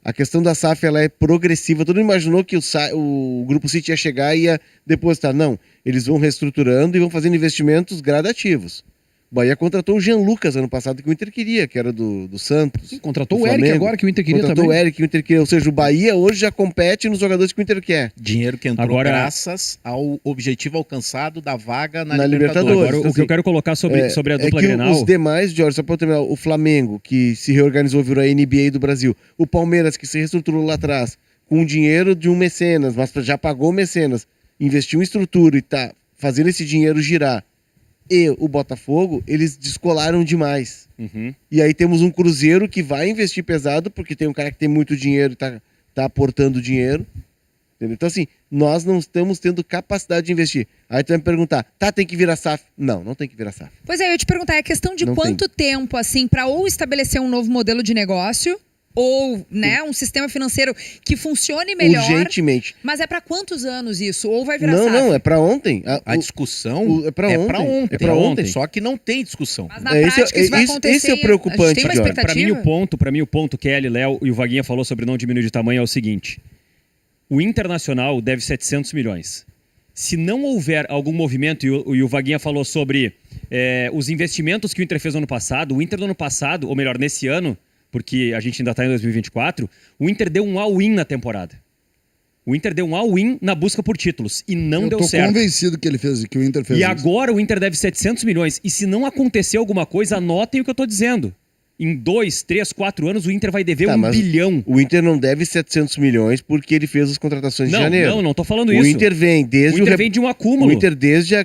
a questão da SAF ela é progressiva. Todo mundo imaginou que o Grupo City ia chegar e ia depositar. Não, eles vão reestruturando e vão fazendo investimentos gradativos. O Bahia contratou o Jean Lucas ano passado, que o Inter queria, que era do Santos. Sim, contratou o Eric agora, que o Inter queria contratou também. O Eric, que o Inter queria. Ou seja, o Bahia hoje já compete nos jogadores que o Inter quer. Dinheiro que entrou graças ao objetivo alcançado da vaga na Libertadores. Agora, o que eu quero colocar sobre a dupla Grenal... Os demais, Jorge, só para terminar, o Flamengo, que se reorganizou, virou a NBA do Brasil. O Palmeiras, que se reestruturou lá atrás, com o dinheiro de um mecenas, mas já pagou o mecenas, investiu em estrutura e está fazendo esse dinheiro girar. E o Botafogo, eles descolaram demais. Uhum. E aí temos um Cruzeiro que vai investir pesado, porque tem um cara que tem muito dinheiro e tá aportando dinheiro. Entendeu? Então, assim, nós não estamos tendo capacidade de investir. Aí tu vai me perguntar, tem que virar SAF? Não tem que virar SAF. Pois é, eu ia te perguntar, é questão de quanto tempo, assim, para ou estabelecer um novo modelo de negócio, ou, né, um sistema financeiro que funcione melhor. Urgentemente. Mas é para quantos anos isso? Ou vai virar SAF? Não, é para ontem. A discussão é para ontem. É para ontem, só que não tem discussão. Mas na prática isso vai acontecer. Esse é o preocupante. Tem uma expectativa? Para mim o ponto que Kelly, Léo e o Vaguinha falou sobre não diminuir de tamanho é o seguinte. O Internacional deve 700 milhões. Se não houver algum movimento, e o Vaguinha falou sobre os investimentos que o Inter fez no ano passado, o Inter do ano passado, ou melhor, nesse ano, porque a gente ainda está em 2024, o Inter deu um all-in na temporada. O Inter deu um all-in na busca por títulos e não deu certo. Eu tô convencido que o Inter fez isso. E isso. agora o Inter deve 700 milhões. E se não acontecer alguma coisa, anotem o que eu tô dizendo. Em 2, 3, 4 anos o Inter vai dever 1 bilhão. O Inter não deve 700 milhões porque ele fez as contratações de janeiro. Não tô falando isso. O Inter vem desde o Inter vem de um acúmulo. O Inter desde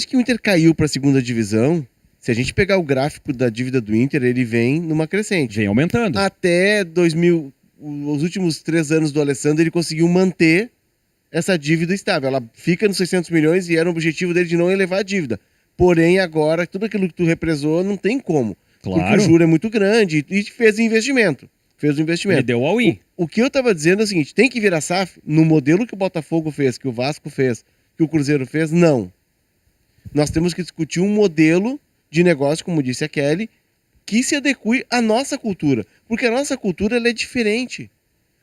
que o Inter caiu para a segunda divisão, se a gente pegar o gráfico da dívida do Inter, ele vem numa crescente. Vem aumentando. Até os últimos 3 anos do Alessandro, ele conseguiu manter essa dívida estável. Ela fica nos 600 milhões e era o objetivo dele de não elevar a dívida. Porém, agora, tudo aquilo que tu represou não tem como. Claro. Porque o juro é muito grande e fez o investimento. Ele deu all-in. O que eu estava dizendo é o seguinte, tem que virar SAF no modelo que o Botafogo fez, que o Vasco fez, que o Cruzeiro fez? Não. Nós temos que discutir um modelo de negócio, como disse a Kelly, que se adeque à nossa cultura. Porque a nossa cultura ela é diferente.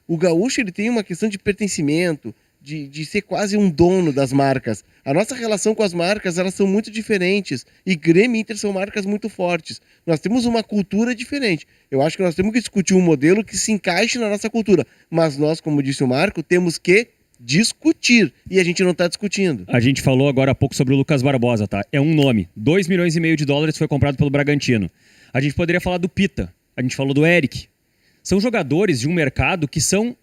O gaúcho ele tem uma questão de pertencimento, de ser quase um dono das marcas. A nossa relação com as marcas, elas são muito diferentes. E Grêmio e Inter são marcas muito fortes. Nós temos uma cultura diferente. Eu acho que nós temos que discutir um modelo que se encaixe na nossa cultura. Mas nós, como disse o Marco, temos que discutir. E a gente não está discutindo. A gente falou agora há pouco sobre o Lucas Barbosa, tá? É um nome. 2,5 milhões de dólares foi comprado pelo Bragantino. A gente poderia falar do Pita. A gente falou do Eric. São jogadores de um mercado que são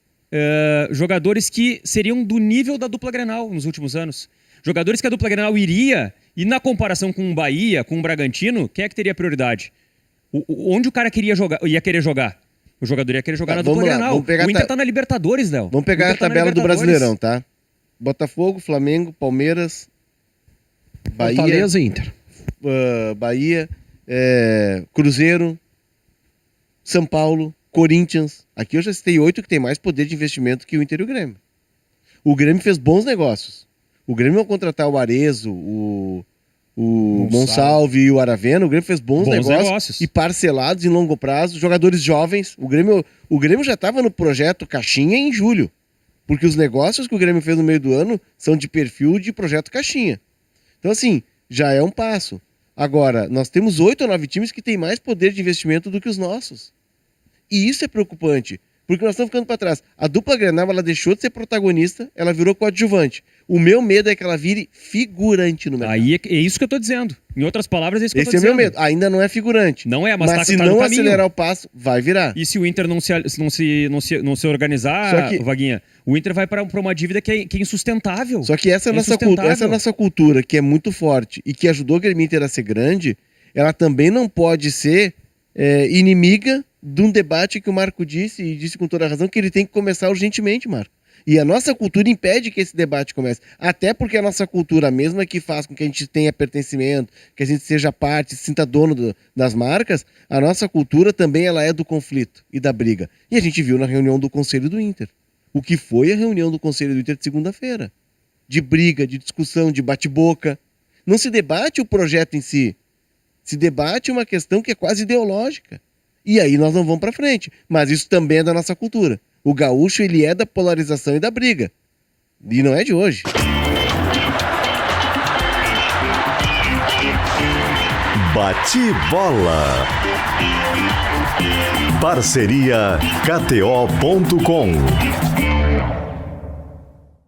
jogadores que seriam do nível da dupla Grenal nos últimos anos. Jogadores que a dupla Grenal iria, e na comparação com o Bahia, com o Bragantino, quem é que teria prioridade? Onde o cara ia querer jogar? O jogador ia querer jogar na dupla Grenal. O Inter tá na Libertadores, Léo. Vamos pegar a tabela do Brasileirão, tá? Botafogo, Flamengo, Palmeiras, Bahia... Fortaleza e Inter. Bahia, Cruzeiro, São Paulo, Corinthians. Aqui eu já citei 8 que tem mais poder de investimento que o Inter e o Grêmio. O Grêmio fez bons negócios. O Grêmio, ao contratar o Arezo, o Monsalve e o Aravena, o Grêmio fez bons negócios e parcelados em longo prazo, jogadores jovens. O Grêmio já estava no projeto Caixinha em julho, porque os negócios que o Grêmio fez no meio do ano são de perfil de projeto Caixinha. Então, assim, já é um passo. Agora, nós temos 8 ou 9 times que têm mais poder de investimento do que os nossos. E isso é preocupante, porque nós estamos ficando para trás. A dupla Grenal, ela deixou de ser protagonista, ela virou coadjuvante. O meu medo é que ela vire figurante no mercado. Aí é isso que eu tô dizendo. Em outras palavras, é isso que eu tô dizendo. Esse é meu medo. Ainda não é figurante. Não é, mas se não acelerar o passo, vai virar. E se o Inter não se organizar, Vaguinha, o Inter vai para uma dívida que é insustentável. Só que essa nossa cultura, que é muito forte e que ajudou o Grêmio Inter a ser grande, ela também não pode ser inimiga de um debate que o Marco disse, e disse com toda a razão, que ele tem que começar urgentemente, Marco. E a nossa cultura impede que esse debate comece. Até porque a nossa cultura, mesma que faz com que a gente tenha pertencimento, que a gente seja parte, se sinta dono das marcas, a nossa cultura também ela é do conflito e da briga. E a gente viu na reunião do Conselho do Inter. O que foi a reunião do Conselho do Inter de segunda-feira. De briga, de discussão, de bate-boca. Não se debate o projeto em si. Se debate uma questão que é quase ideológica. E aí nós não vamos para frente. Mas isso também é da nossa cultura. O gaúcho, ele é da polarização e da briga. E não é de hoje. Bate-bola. Parceria KTO.com.